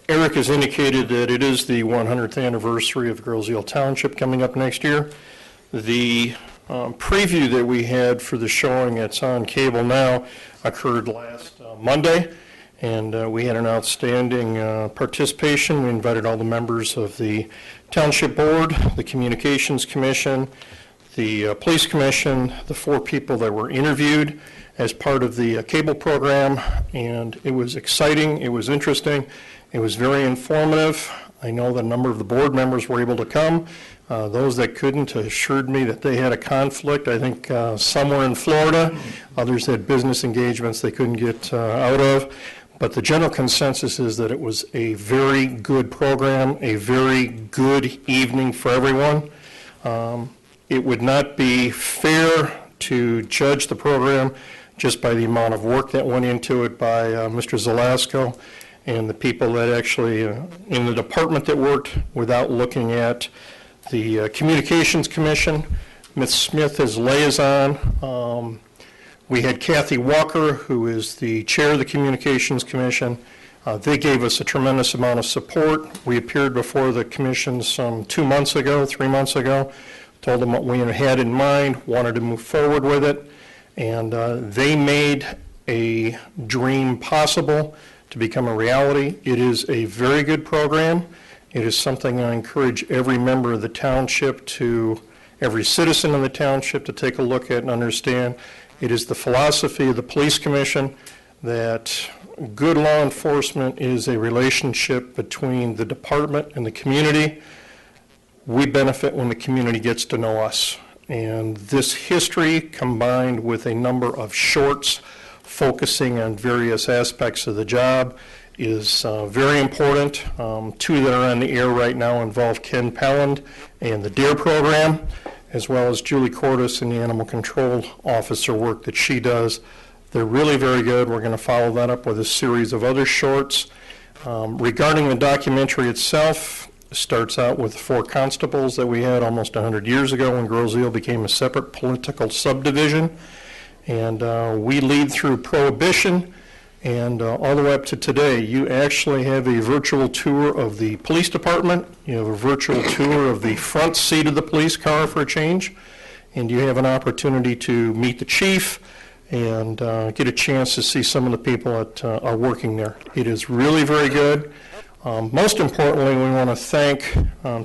Eric has indicated that it is the 100th anniversary of Grosse Township coming up next year. The preview that we had for the showing that's on cable now occurred last Monday, and we had an outstanding participation. We invited all the members of the Township Board, the Communications Commission, the Police Commission, the 4 people that were interviewed as part of the cable program, and it was exciting, it was interesting, it was very informative. I know that a number of the board members were able to come. Those that couldn't assured me that they had a conflict, I think somewhere in Florida. Others had business engagements they couldn't get out of. But the general consensus is that it was a very good program, a very good evening for everyone. It would not be fair to judge the program just by the amount of work that went into it by Mr. Zalasko and the people that actually in the department that worked, without looking at the Communications Commission, Ms. Smith as liaison. We had Kathy Walker, who is the chair of the Communications Commission. They gave us a tremendous amount of support. We appeared before the commission some 3 months ago, told them what we had in mind, wanted to move forward with it, and they made a dream possible to become a reality. It is a very good program. It is something I encourage every member of the township every citizen in the township to take a look at and understand. It is the philosophy of the Police Commission that good law enforcement is a relationship between the department and the community. We benefit when the community gets to know us. And this history, combined with a number of shorts focusing on various aspects of the job, is very important. Two that are on the air right now involve Ken Pelland and the DARE program, as well as Julie Cordes and the animal control officer work that she does. They're really very good. We're going to follow that up with a series of other shorts. Regarding the documentary itself, it starts out with 4 constables that we had almost 100 years ago when Groseal became a separate political subdivision. And we lead through Prohibition and all the way up to today. You actually have a virtual tour of the police department. You have a virtual tour of the front seat of the police car for a change. And you have an opportunity to meet the chief and get a chance to see some of the people that are working there. It is really very good. Most importantly, we want to thank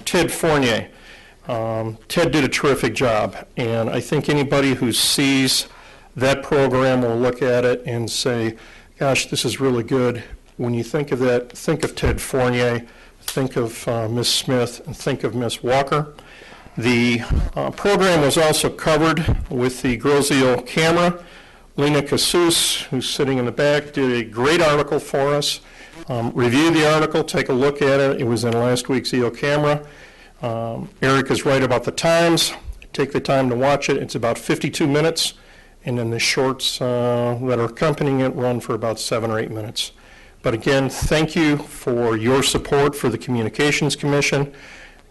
Ted Fournier. Ted did a terrific job, and I think anybody who sees that program will look at it and say, gosh, this is really good. When you think of that, think of Ted Fournier, think of Miss Smith, and think of Miss Walker. The program was also covered with the Groseal camera. Lena Casus, who's sitting in the back, did a great article for us. Review the article, take a look at it. It was in last week's EO Camera. Eric is right about the times. Take the time to watch it. It's about 52 minutes, and then the shorts that are accompanying it run for about 7 or 8 minutes. But again, thank you for your support for the Communications Commission,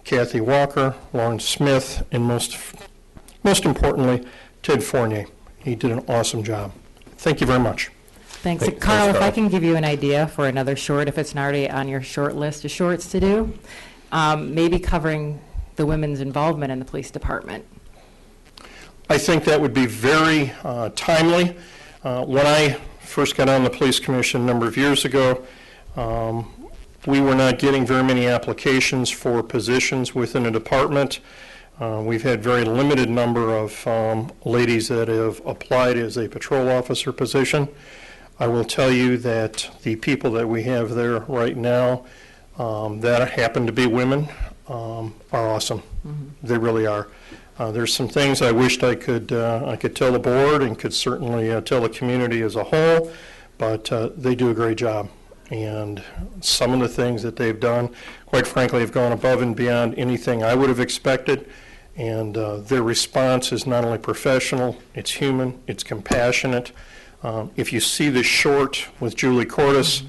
Kathy Walker, Lauren Smith, and most importantly, Ted Fournier. He did an awesome job. Thank you very much. Thanks. Carl, if I can give you an idea for another short, if it's not already on your short list of shorts to do, maybe covering the women's involvement in the police department. I think that would be very timely. When I first got on the police commission a number of years ago, we were not getting very many applications for positions within a department. We've had very limited number of ladies that have applied as a patrol officer position. I will tell you that the people that we have there right now that happen to be women are awesome. Mm-hmm. They really are. There's some things I wished I could tell the board and could certainly tell the community as a whole, but they do a great job. And some of the things that they've done, quite frankly, have gone above and beyond anything I would have expected. And their response is not only professional, it's human, it's compassionate. If you see the short with Julie Cordes,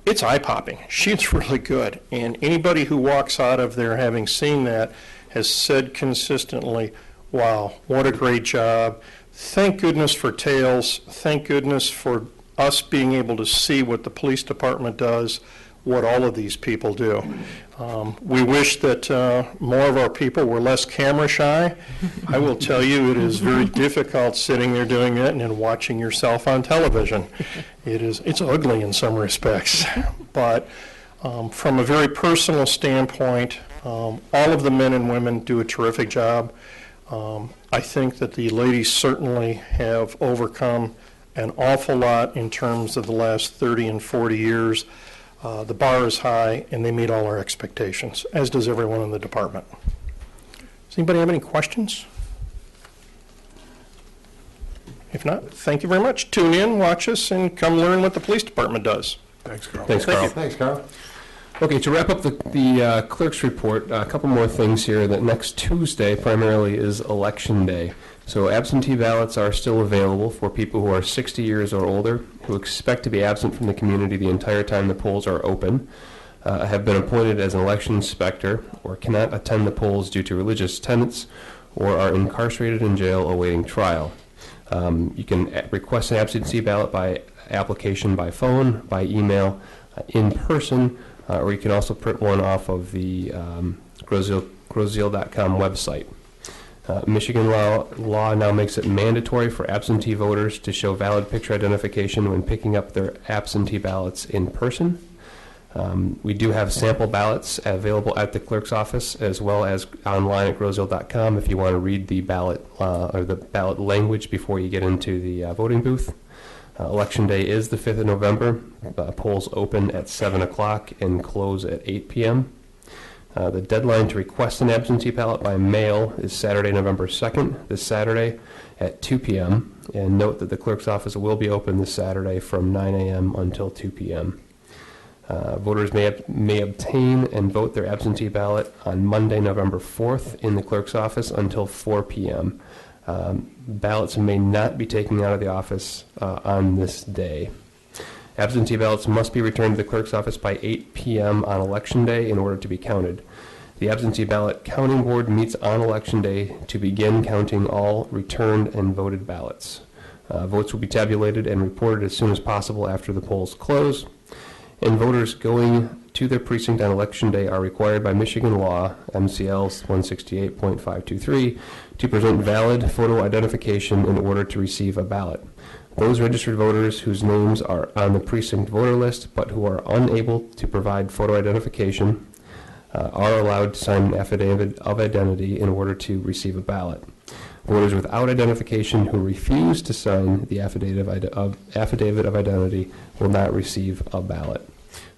it's eye-popping. She's really good. And anybody who walks out of there having seen that has said consistently, wow, what a great job. Thank goodness for Tails. Thank goodness for us being able to see what the police department does, what all of these people do. We wish that more of our people were less camera shy. I will tell you, it is very difficult sitting there doing it and then watching yourself on television. It's ugly in some respects. But from a very personal standpoint, all of the men and women do a terrific job. I think that the ladies certainly have overcome an awful lot in terms of the last 30 and 40 years. The bar is high, and they meet all our expectations, as does everyone in the department. Does anybody have any questions? If not, thank you very much. Tune in, watch us, and come learn what the police department does. Thanks, Carl. Thanks, Carl. Thanks, Carl. Okay, to wrap up the clerk's report, a couple more things here. That next Tuesday primarily is Election Day. So absentee ballots are still available for people who are 60 years or older who expect to be absent from the community the entire time the polls are open, have been appointed as an election inspector, or cannot attend the polls due to religious tenets, or are incarcerated in jail awaiting trial. You can request an absentee ballot by application by phone, by email, in person, or you can also print one off of the Groseal.com website. Michigan law now makes it mandatory for absentee voters to show valid picture identification when picking up their absentee ballots in person. We do have sample ballots available at the clerk's office as well as online at Groseal.com if you want to read the ballot or the ballot language before you get into the voting booth. Election Day is the 5th of November. Polls open at 7 o'clock and close at 8 p.m. The deadline to request an absentee ballot by mail is Saturday, November 2nd, this Saturday at 2 p.m. And note that the clerk's office will be open this Saturday from 9 a.m. until 2 p.m. Voters may obtain and vote their absentee ballot on Monday, November 4th in the clerk's office until 4 p.m. Ballots may not be taken out of the office on this day. Absentee ballots must be returned to the clerk's office by 8 p.m. on Election Day in order to be counted. The absentee ballot counting board meets on Election Day to begin counting all returned and voted ballots. Votes will be tabulated and reported as soon as possible after the polls close. And voters going to their precinct on Election Day are required by Michigan law, MCL 168.523, to present valid photo identification in order to receive a ballot. Those registered voters whose names are on the precinct voter list but who are unable to provide photo identification are allowed to sign an affidavit of identity in order to receive a ballot. Voters without identification who refuse to sign the affidavit of identity will not receive a ballot.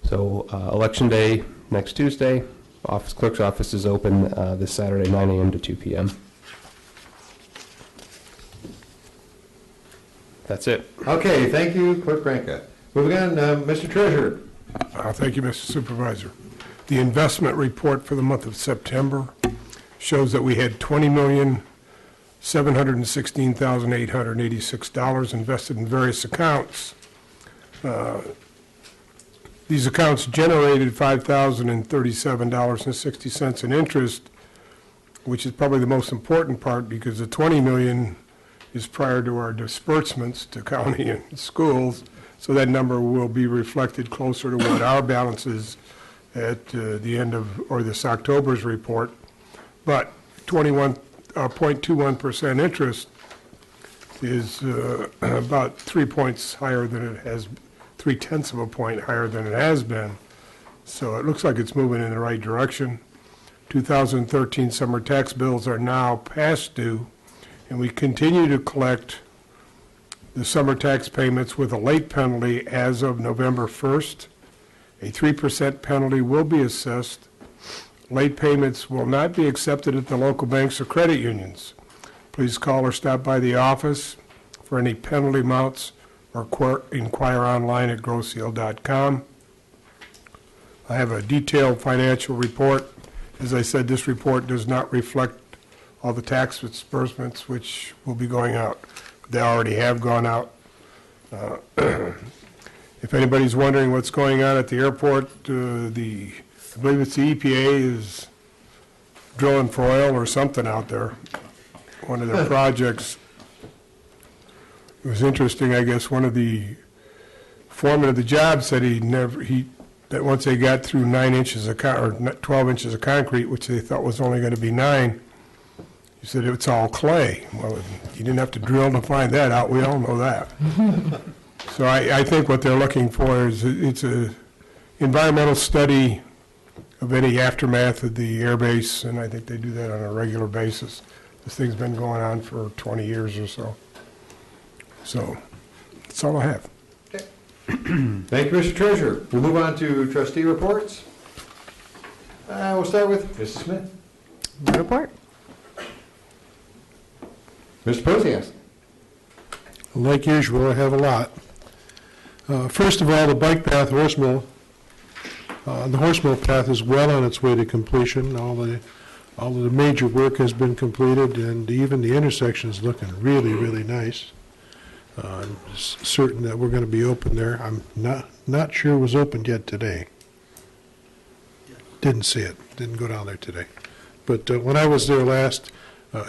So Election Day next Tuesday, clerk's office is open this Saturday, 9 a.m. to 2 p.m. That's it. Okay, thank you, Clerk Branca. Moving on, Mr. Treasurer. Thank you, Mr. Supervisor. The investment report for the month of September shows that we had $20,716,886 invested in various accounts. These accounts generated $5,037.60 in interest, which is probably the most important part because the $20 million is prior to our disbursements to county and schools, so that number will be reflected closer to what our balance is at the end of, or this October's report. But 0.21% interest is about 3 points higher than it has, 0.3 of a point higher than it has been. So it looks like it's moving in the right direction. 2013 summer tax bills are now past due, and we continue to collect the summer tax payments with a late penalty as of November 1st. A 3% penalty will be assessed. Late payments will not be accepted at the local banks or credit unions. Please call or stop by the office for any penalty amounts or inquire online at grosseal.com. I have a detailed financial report. As I said, this report does not reflect all the tax disbursements which will be going out. They already have gone out. If anybody's wondering what's going on at the airport, I believe it's the EPA is drilling for oil or something out there. One of their projects. It was interesting, I guess, one of the foreman of the job said that once they got through 9 inches of, or 12 inches of concrete, which they thought was only going to be 9, he said it's all clay. Well, you didn't have to drill to find that out. We all know that. So I think what they're looking for is it's a environmental study of any aftermath of the airbase, and I think they do that on a regular basis. This thing's been going on for 20 years or so. So that's all I have. Okay. Thank you, Mr. Treasurer. We'll move on to trustee reports. We'll start with Mrs. Smith. No report. Mr. Posias. Like usual, I have a lot. First of all, the bike path, horse mill. The horse mill path is well on its way to completion. All of the major work has been completed, and even the intersection is looking really, really nice. I'm certain that we're going to be open there. I'm not sure it was opened yet today. Didn't see it. Didn't go down there today. But when I was there last,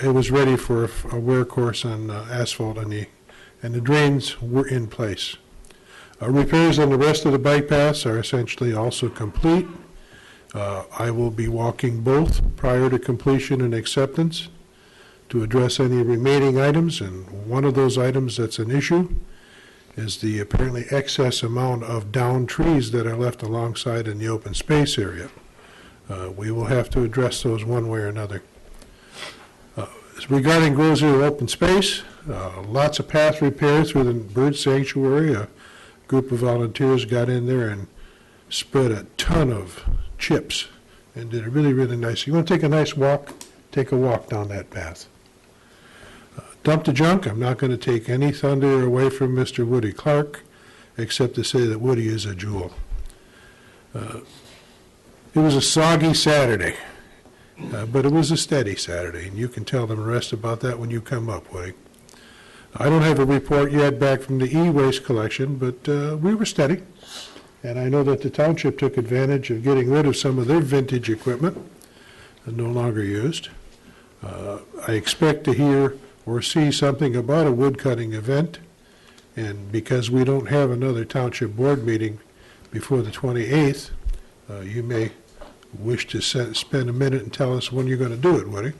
it was ready for a wear course on asphalt, and the drains were in place. Repairs on the rest of the bike paths are essentially also complete. I will be walking both prior to completion and acceptance to address any remaining items, and one of those items that's an issue is the apparently excess amount of downed trees that are left alongside in the open space area. We will have to address those one way or another. Regarding Grosvenor open space, lots of path repair through the bird sanctuary. A group of volunteers got in there and spread a ton of chips and did it really, really nice. You want to take a nice walk? Take a walk down that path. Dump the junk. I'm not going to take any thunder away from Mr. Woody Clark, except to say that Woody is a jewel. It was a soggy Saturday, but it was a steady Saturday, and you can tell the rest about that when you come up, Woody. I don't have a report yet back from the e-waste collection, but we were steady, and I know that the township took advantage of getting rid of some of their vintage equipment, no longer used. I expect to hear or see something about a woodcutting event, and because we don't have another township board meeting before the 28th, you may wish to spend a minute and tell us when you're going to do it, Woody.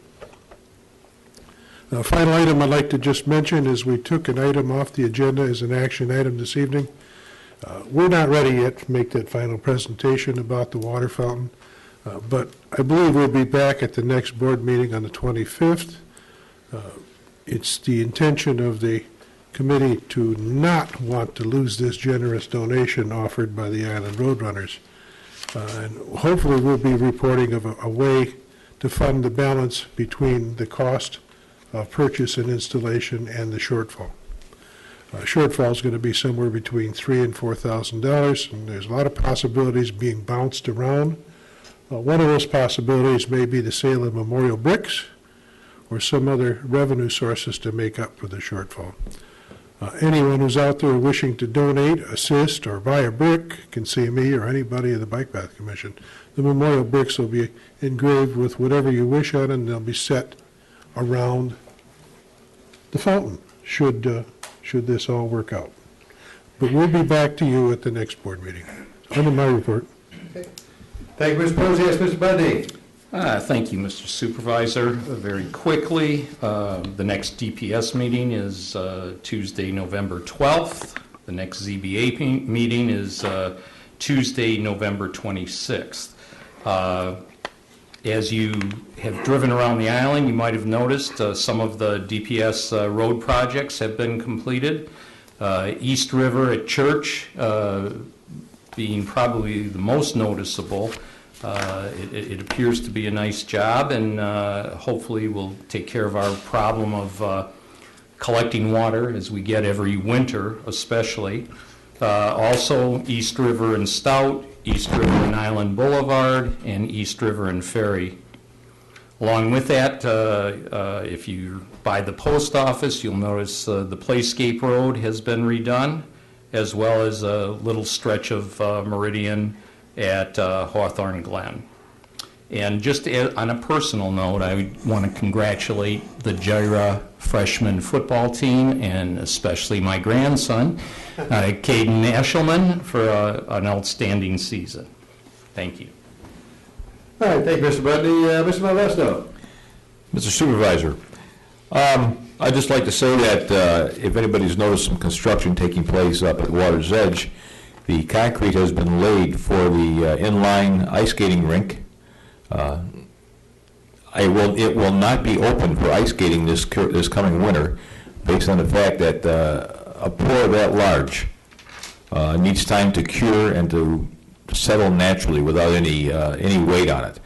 The final item I'd like to just mention is we took an item off the agenda as an action item this evening. We're not ready yet to make that final presentation about the water fountain, but I believe we'll be back at the next board meeting on the 25th. It's the intention of the committee to not want to lose this generous donation offered by the Island Roadrunners. And hopefully we'll be reporting of a way to fund the balance between the cost of purchase and installation and the shortfall. Shortfall is going to be somewhere between $3,000 and $4,000, and there's a lot of possibilities being bounced around. One of those possibilities may be the sale of memorial bricks or some other revenue sources to make up for the shortfall. Anyone who's out there wishing to donate, assist, or buy a brick can see me or anybody at the Bike Path Commission. The memorial bricks will be engraved with whatever you wish on it, and they'll be set around the fountain, should this all work out. But we'll be back to you at the next board meeting. Under my report. Okay. Thank you, Mr. Posias. Mr. Bundy. Thank you, Mr. Supervisor. Very quickly, the next DPS meeting is Tuesday, November 12th. The next ZBA meeting is Tuesday, November 26th. As you have driven around the island, you might have noticed some of the DPS road projects have been completed. East River at Church being probably the most noticeable. It appears to be a nice job, and hopefully we'll take care of our problem of collecting water as we get every winter, especially. Also, East River and Stout, East River and Island Boulevard, and East River and Ferry. Along with that, if you by the post office, you'll notice the Playscape Road has been redone, as well as a little stretch of Meridian at Hawthorne Glen. And just on a personal note, I want to congratulate the Gyra freshman football team, and especially my grandson, Caden Ashelman, for an outstanding season. Thank you. All right, thank you, Mr. Bundy. Mr. Modesto. Mr. Supervisor, I'd just like to say that if anybody's noticed some construction taking place up at Water's Edge, the concrete has been laid for the inline ice skating rink. It will not be open for ice skating this coming winter, based on the fact that a pour that large needs time to cure and to settle naturally without any weight on it.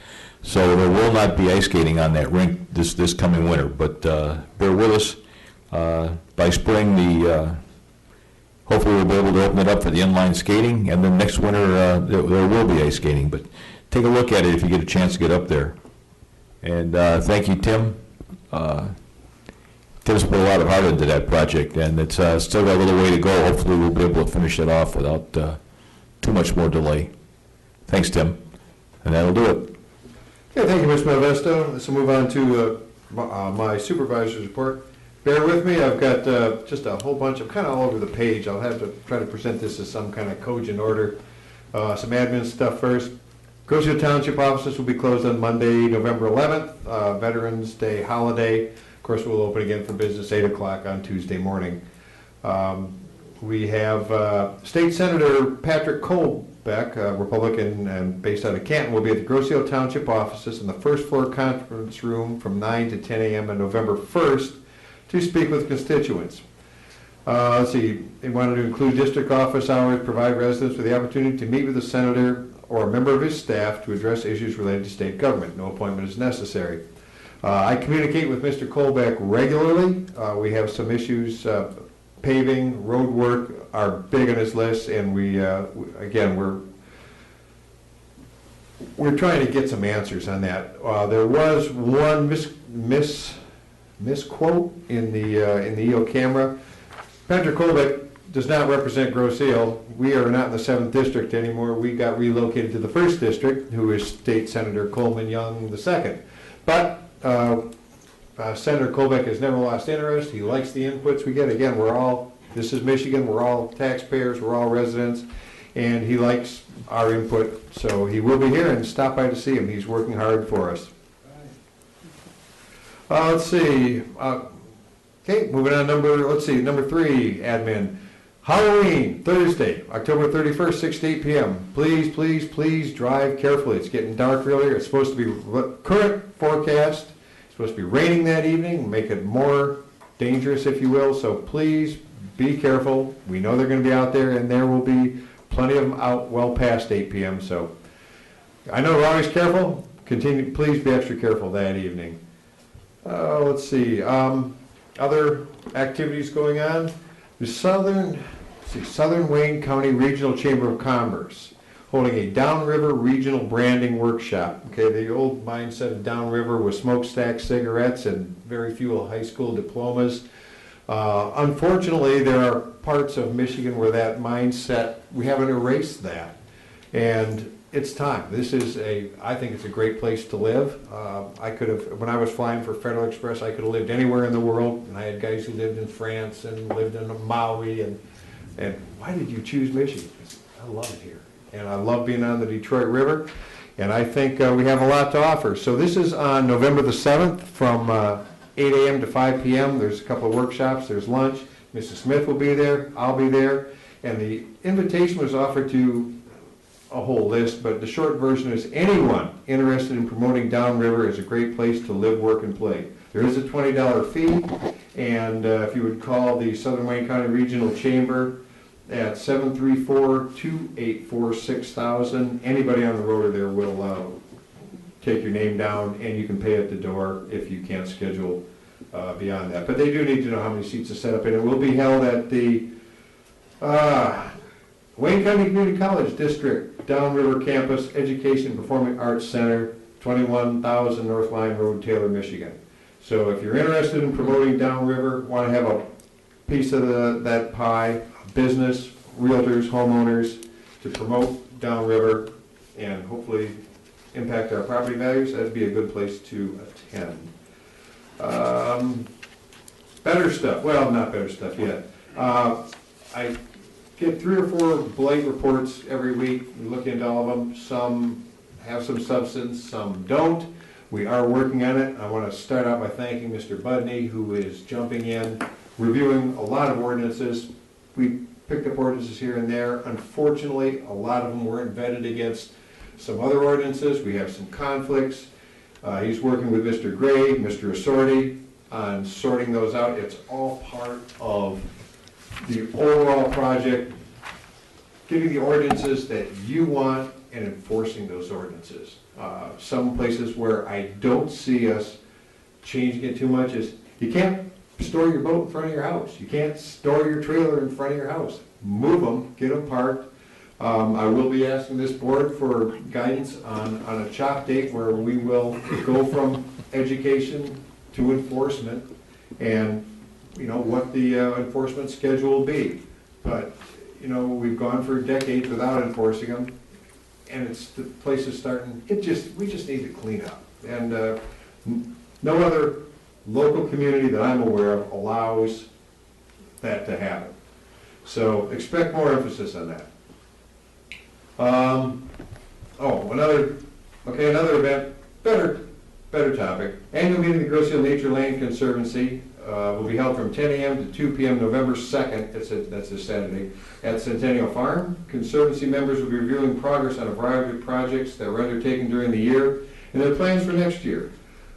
So there will not be ice skating on that rink this coming winter. But bear with us. By spring, hopefully we'll be able to open it up for the inline skating, and then next winter there will be ice skating. But take a look at it if you get a chance to get up there. And thank you, Tim. Tim's put a lot of heart into that project, and it's still got a little way to go. Hopefully we'll be able to finish it off without too much more delay. Thanks, Tim. And that'll do it. Okay, thank you, Mr. Modesto. Let's move on to my supervisor's report. Bear with me, I've got just a whole bunch of, kind of all over the page. I'll have to try to present this as some kind of cogent order. Some admin stuff first. Grosvenor Township offices will be closed on Monday, November 11th, Veterans Day holiday. Of course, we'll open again for business 8 o'clock on Tuesday morning. We have State Senator Patrick Cole Beck, Republican and based out of Canton, will be at the Grosse Township offices in the first floor conference room from 9 to 10 a.m. on November 1st to speak with constituents. Let's see, they wanted to include district office hours, provide residents with the opportunity to meet with a senator or a member of his staff to address issues related to state government. No appointment is necessary. I communicate with Mr. Colbeck regularly. We have some issues, paving, road work are big on his list, and again, we're trying to get some answers on that. There was one misquote in the EO camera. Patrick Colbeck does not represent Grosse Ile. We are not in the 7th district anymore. We got relocated to the 1st district, who is State Senator Coleman Young II. But Senator Colbeck has never lost interest. He likes the inputs we get. Again, this is Michigan, we're all taxpayers, we're all residents, and he likes our input. So he will be here, and stop by to see him. He's working hard for us. Let's see. Okay, moving on number 3, admin. Halloween, Thursday, October 31st, 6 to 8 p.m. Please, please, please drive carefully. It's getting dark earlier. It's supposed to be current forecast. It's supposed to be raining that evening, make it more dangerous, if you will. So please be careful. We know they're going to be out there, and there will be plenty of them out well past 8 p.m. So I know we're always careful. Please be extra careful that evening. Let's see. Other activities going on. The Southern Wayne County Regional Chamber of Commerce holding a Downriver Regional Branding Workshop. Okay, the old mindset of Downriver was smokestack cigarettes and very few high school diplomas. Unfortunately, there are parts of Michigan where that mindset, we haven't erased that. And it's time. I think it's a great place to live. When I was flying for Federal Express, I could have lived anywhere in the world, and I had guys who lived in France and lived in Maui, and why did you choose Michigan? I love it here, and I love being on the Detroit River, and I think we have a lot to offer. So this is on November the 7th from 8 a.m. to 5 p.m. There's a couple of workshops, there's lunch. Mrs. Smith will be there, I'll be there, and the invitation was offered to a whole list, but the short version is anyone interested in promoting Downriver is a great place to live, work, and play. There is a $20 fee, and if you would call the Southern Wayne County Regional Chamber at 734-284-6000, anybody on the rotor there will take your name down, and you can pay at the door if you can't schedule beyond that. But they do need to know how many seats are set up, and it will be held at the Wayne County Community College District Downriver Campus Education and Performing Arts Center, 21,000 North Line Road, Taylor, Michigan. So if you're interested in promoting Downriver, want to have a piece of that pie, business, realtors, homeowners, to promote Downriver and hopefully impact our property values, that'd be a good place to attend. Better stuff, well, not better stuff yet. I get 3 or 4 blight reports every week. We look into all of them. Some have some substance, some don't. We are working on it. I want to start out by thanking Mr. Budney, who is jumping in, reviewing a lot of ordinances. We picked up ordinances here and there. Unfortunately, a lot of them weren't vetted against some other ordinances. We have some conflicts. He's working with Mr. Gray, Mr. Assorti on sorting those out. It's all part of the overall project, getting the ordinances that you want and enforcing those ordinances. Some places where I don't see us changing it too much is you can't store your boat in front of your house. You can't store your trailer in front of your house. Move them, get them parked. I will be asking this board for guidance on a chop date where we will go from education to enforcement and what the enforcement schedule will be. But, we've gone for decades without enforcing them, and the place is starting, we just need to clean up. And no other local community that I'm aware of allows that to happen. So expect more emphasis on that. Another event, better topic. Annual meeting of the Grosse Ile Nature Land Conservancy will be held from 10 a.m. to 2 p.m. November 2nd, that's a Saturday, at Centennial Farm. Conservancy members will be reviewing progress on a variety of projects that were undertaken during the year and their plans for next year.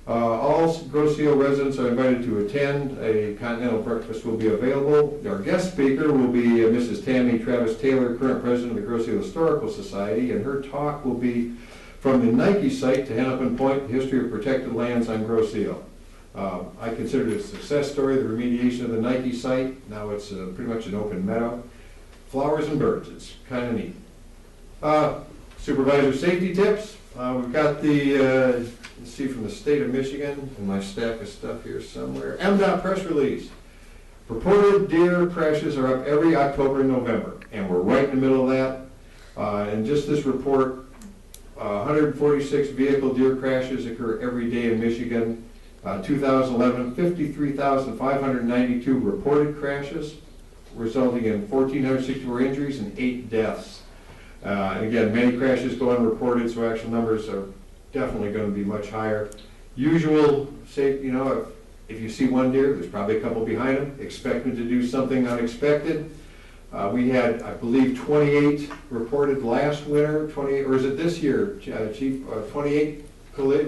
All Grosse Ile residents are invited to attend. A continental breakfast will be available. Our guest speaker will be Mrs. Tammy Travis Taylor, current president of the Grosse Ile Historical Society, and her talk will be from the Nike site to Hennepin Point, the history of protected lands on Grosse Ile. I consider it a success story, the remediation of the Nike site. Now it's pretty much an open meadow. Flowers and birds, it's kind of neat. Supervisor safety tips. We've got the, let's see, from the state of Michigan, and my stack of stuff here somewhere. MDOT press release. Reported deer crashes are up every October and November, and we're right in the middle of that. And just this report, 146 vehicle deer crashes occur every day in Michigan. 2011, 53,592 reported crashes, resulting in 1,464 injuries and 8 deaths. And again, many crashes go unreported, so actual numbers are definitely going to be much higher. Usual, say, you know, if you see one deer, there's probably a couple behind them, expect them to do something unexpected. We had, I believe, 28 reported last winter, 28, or is it this year, Chief? 28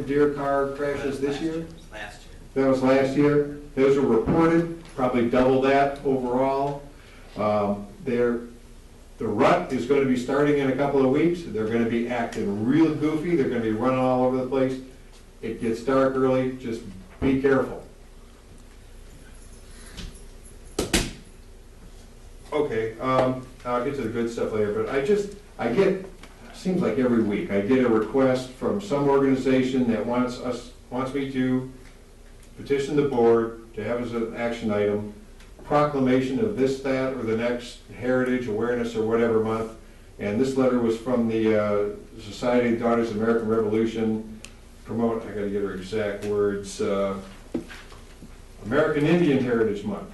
deer car crashes this year? Last year. That was last year. Those were reported, probably double that overall. The rut is going to be starting in a couple of weeks. They're going to be acting real goofy. They're going to be running all over the place. It gets dark early. Just be careful. Okay, I'll get to the good stuff later, but I get, seems like every week, I get a request from some organization that wants me to petition the board to have as an action item proclamation of this, that, or the next Heritage, Awareness, or whatever month. And this letter was from the Society of Daughters of the American Revolution, promote, I gotta get her exact words, American Indian Heritage Month.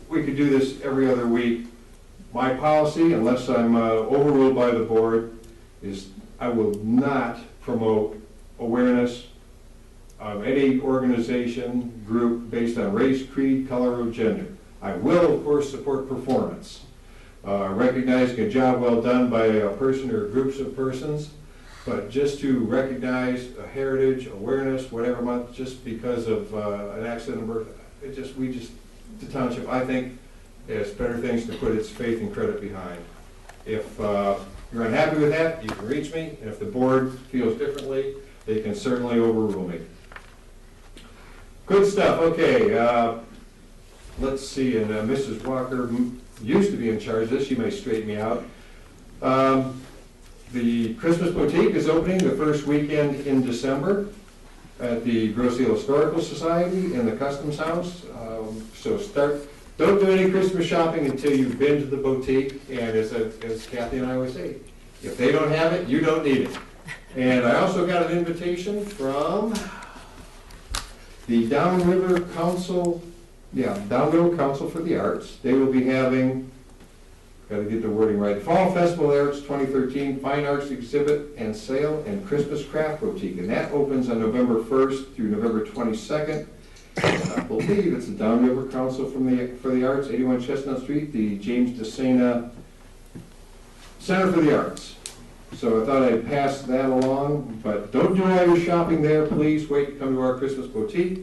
We could do this every other week. My policy, unless I'm overruled by the board, is I will not promote awareness of any organization, group based on race, creed, color, or gender. I will, of course, support performance, recognizing a job well done by a person or groups of persons, but just to recognize a heritage, awareness, whatever month, just because of an accident or birth, the township, I think, has better things to put its faith and credit behind. If you're unhappy with that, you can reach me, and if the board feels differently, they can certainly overrule me. Good stuff. Okay, let's see, and Mrs. Walker used to be in charge of this. She may straighten me out. The Christmas Boutique is opening the first weekend in December at the Grosse Ile Historical Society in the Customs House. Don't do any Christmas shopping until you've been to the boutique, and as Kathy and I always say, if they don't have it, you don't need it. And I also got an invitation from the Downriver Council for the Arts. They will be having, got to get the wording right, Fall Festival of Arts 2013, Fine Arts Exhibit and Sale, and Christmas Craft Boutique. And that opens on November 1st through November 22nd. I believe it's the Downriver Council for the Arts, 81 Chestnut Street, the James DeSena Center for the Arts. So I thought I'd pass that along, but don't do all your shopping there. Please wait to come to our Christmas Boutique.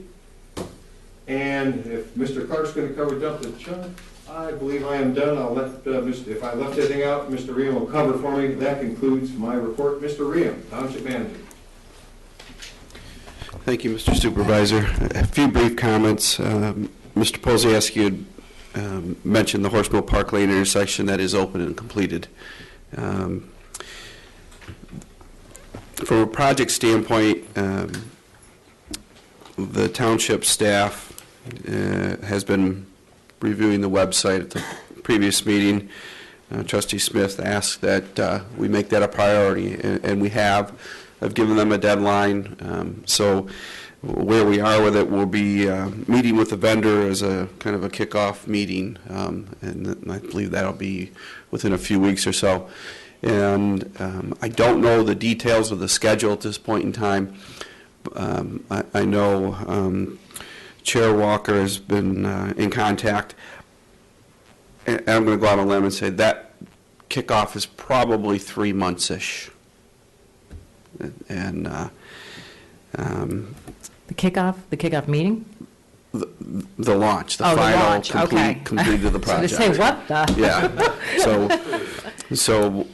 And if Mr. Clark's going to cover dump the chunk, I believe I am done. I'll let, if I left anything out, Mr. Ream will cover for me. That concludes my report. Mr. Ream, Township Manager. Thank you, Mr. Supervisor. A few brief comments. Mr. Pozieski had mentioned the Horsemill Park Lane intersection that is open and completed. From a project standpoint, the township staff has been reviewing the website at the previous meeting. Trustee Smith asked that we make that a priority, and we have. I've given them a deadline. So where we are with it, we'll be meeting with the vendor as a kind of a kickoff meeting, and I believe that'll be within a few weeks or so. And I don't know the details of the schedule at this point in time. I know Chair Walker has been in contact. And I'm going to go out on a limb and say that kickoff is probably 3 months-ish. And The kickoff meeting? the launch, the Oh, the final launch, okay. complete of the So to project. say, what the? Yeah. So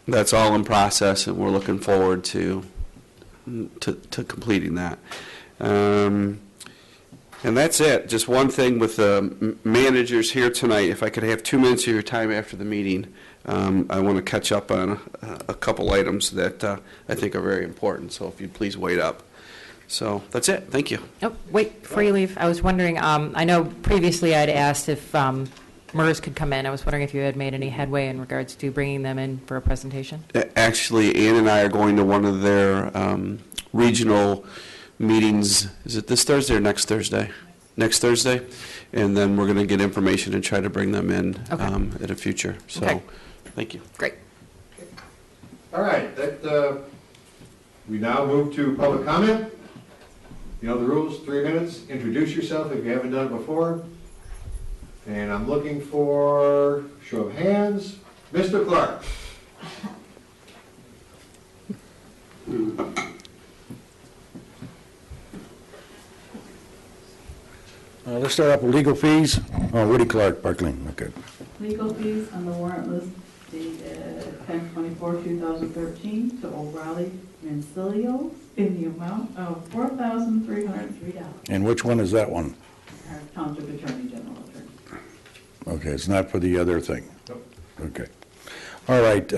that's all in process, and we're looking forward to completing that. And that's it. Just one thing with the managers here tonight. If I could have 2 minutes of your time after the meeting, I want to catch up on a couple items that I think are very important. So if you'd please wait up. So that's it. Thank you. Oh, wait, before you leave, I was wondering, I know previously I'd asked if MERS could come in. I was wondering if you had made any headway in regards to bringing them in for a presentation? Actually, Ann and I are going to one of their regional meetings. Is it this Thursday or next Thursday? Next Thursday. And then we're going to get information and try to bring them in at a future. So, Okay. Thank you. Great. All right, that, we now move to public comment. You know the rules, 3 minutes. Introduce yourself if you haven't done it before. And I'm looking for show of hands. Mr. Clark. Let's start up with legal fees. Oh, Woody Clark, Parkland, okay. Legal fees on the warrant list dated 10/24/2013 to O'Reilly Mancilio in the amount of $4,303. And which one is that one? Our Township Attorney General Attorney. Okay, it's not for the other thing? Okay. All right.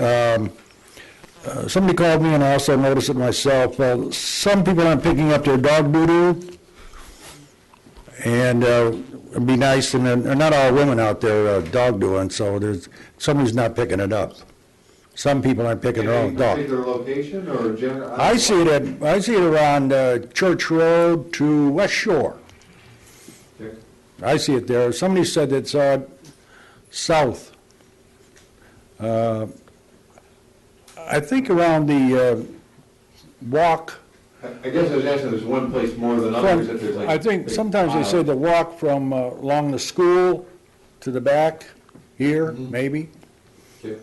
Somebody called me, and I also noticed it myself. Some people aren't picking up their dog doo-doo, and it'd be nice, and there are not all women out there dog doing, so somebody's not picking it up. Some people aren't picking their own dog. Particular location or general? I see it around Church Road to West Shore. Okay. I see it there. Somebody said it's south. I think around the walk. I guess I was asking, there's one place more than others if there's like. I think sometimes they say the walk from along the school to the back here, maybe. Okay.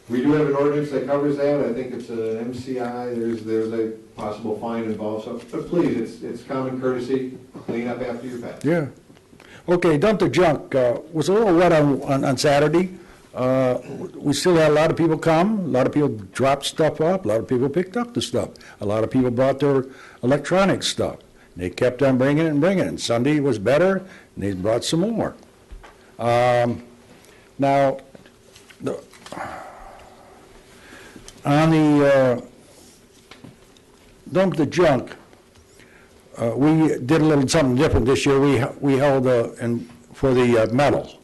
We do have an ordinance that covers that. I think it's a MCI. There's a possible fine involved. So, but please, it's common courtesy. Clean up after your pet. Yeah. Okay, dump the junk. Was a little wet on Saturday. We still had a lot of people come. A lot of people dropped stuff up. A lot of people picked up the stuff. A lot of people brought their electronic stuff. They kept on bringing it and bringing it. And Sunday was better, and they brought some more. Now, on the dump the junk, we did a little something different this year. We held for the metal,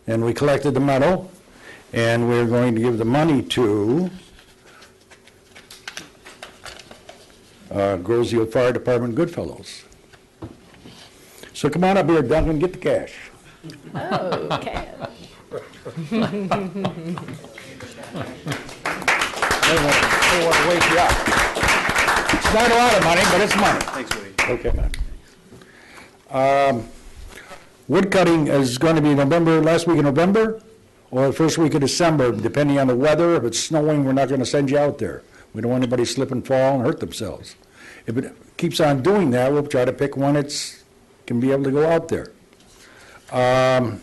and we collected the metal, and we're going to give the money to Groseville Fire Department Goodfellows. So come on up here, Duncan, get the cash. Oh, cash. They want to wake you up. It's not a lot of money, but it's money. Thanks, Woody. Okay, man. Wood cutting is going to be last week of November, or the first week of December, depending on the weather. If it's snowing, we're not going to send you out there. We don't want anybody slip and fall and hurt themselves. If it keeps on doing that, we'll try to pick one that can be able to go out there. I'd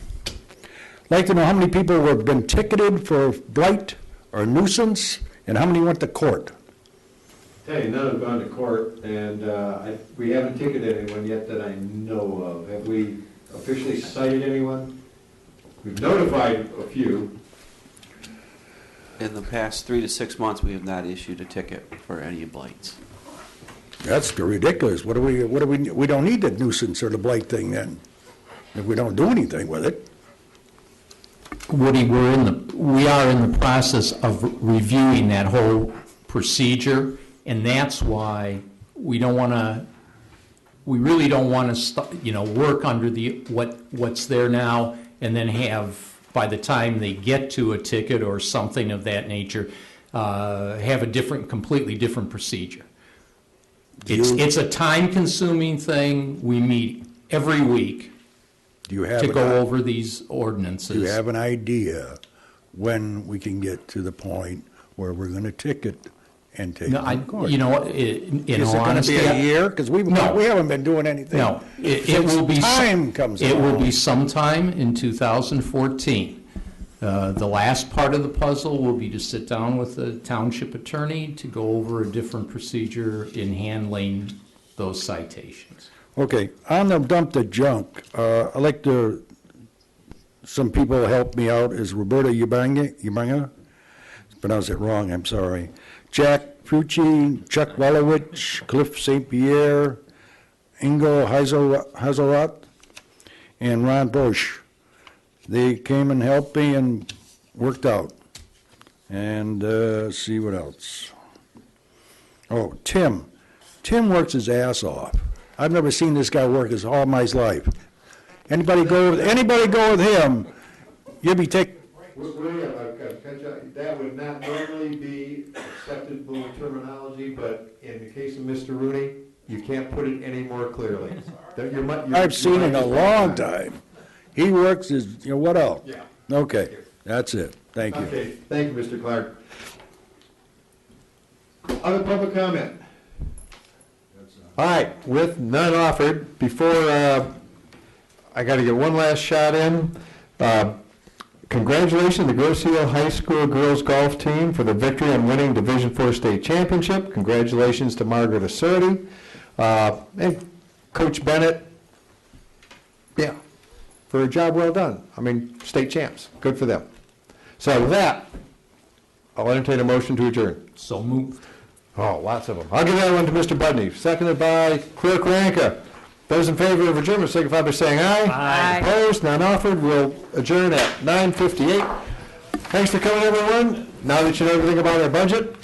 like to know how many people have been ticketed for blight or nuisance, and how many went to court. Hey, none have gone to court, and we haven't ticketed anyone yet that I know of. Have we officially cited anyone? We've notified a few. In the past 3 to 6 months, we have not issued a ticket for any blights. That's ridiculous. We don't need the nuisance or the blight thing then, if we don't do anything with it. Woody, we are in the process of reviewing that whole procedure, and that's why we really don't want to work under what's there now, and then have, by the time they get to a ticket or something of that nature, have a completely different procedure. It's a time-consuming thing. We meet every week Do you have to an go i- over these ordinances. Do you have an idea when we can get to the point where we're going to ticket and take No, them to court? you know, in Is all it going to honesty, be a year? Because we No. haven't been doing anything. No, it since will be. time comes It will along. be sometime in 2014. The last part of the puzzle will be to sit down with the township attorney to go over a different procedure in handling those citations. Okay, on the dump the junk, I'd like to, some people help me out, is Roberta Ubanga? Pronounced it wrong, I'm sorry. Jack Fucci, Chuck Walowich, Cliff St. Pierre, Ingo Hazelrott, and Ron Bush. They came and helped me and worked out. And, see what else. Oh, Tim. Tim works his ass off. I've never seen this guy work his all my life. Anybody go with him, you'll be taking. William, I've got to cut you out. That would not normally be acceptable terminology, but in the case of Mr. Rooney, you can't put it any more clearly. I've seen it a long time. He works his, what else? Yeah. Okay, that's it. Thank you. Okay, thank you, Mr. Clark. Other public comment? All right, with none offered, before, I got to get one last shot in. Congratulations to the Grosse Ile High School girls golf team for the victory on winning Division IV state championship. Congratulations to Margaret Asserti. And Coach Bennett, yeah, for a job well done. I mean, state champs, good for them. So with that, I'll entertain a motion to adjourn. So moved. Oh, lots of them. I'll give that one to Mr. Budney, seconded by Clerk Ranka. Those in favor of adjournment signify by saying aye. Aye. Opposed, none offered. We'll adjourn at 9:58. Thanks for coming, everyone. Now that you know everything about our budget,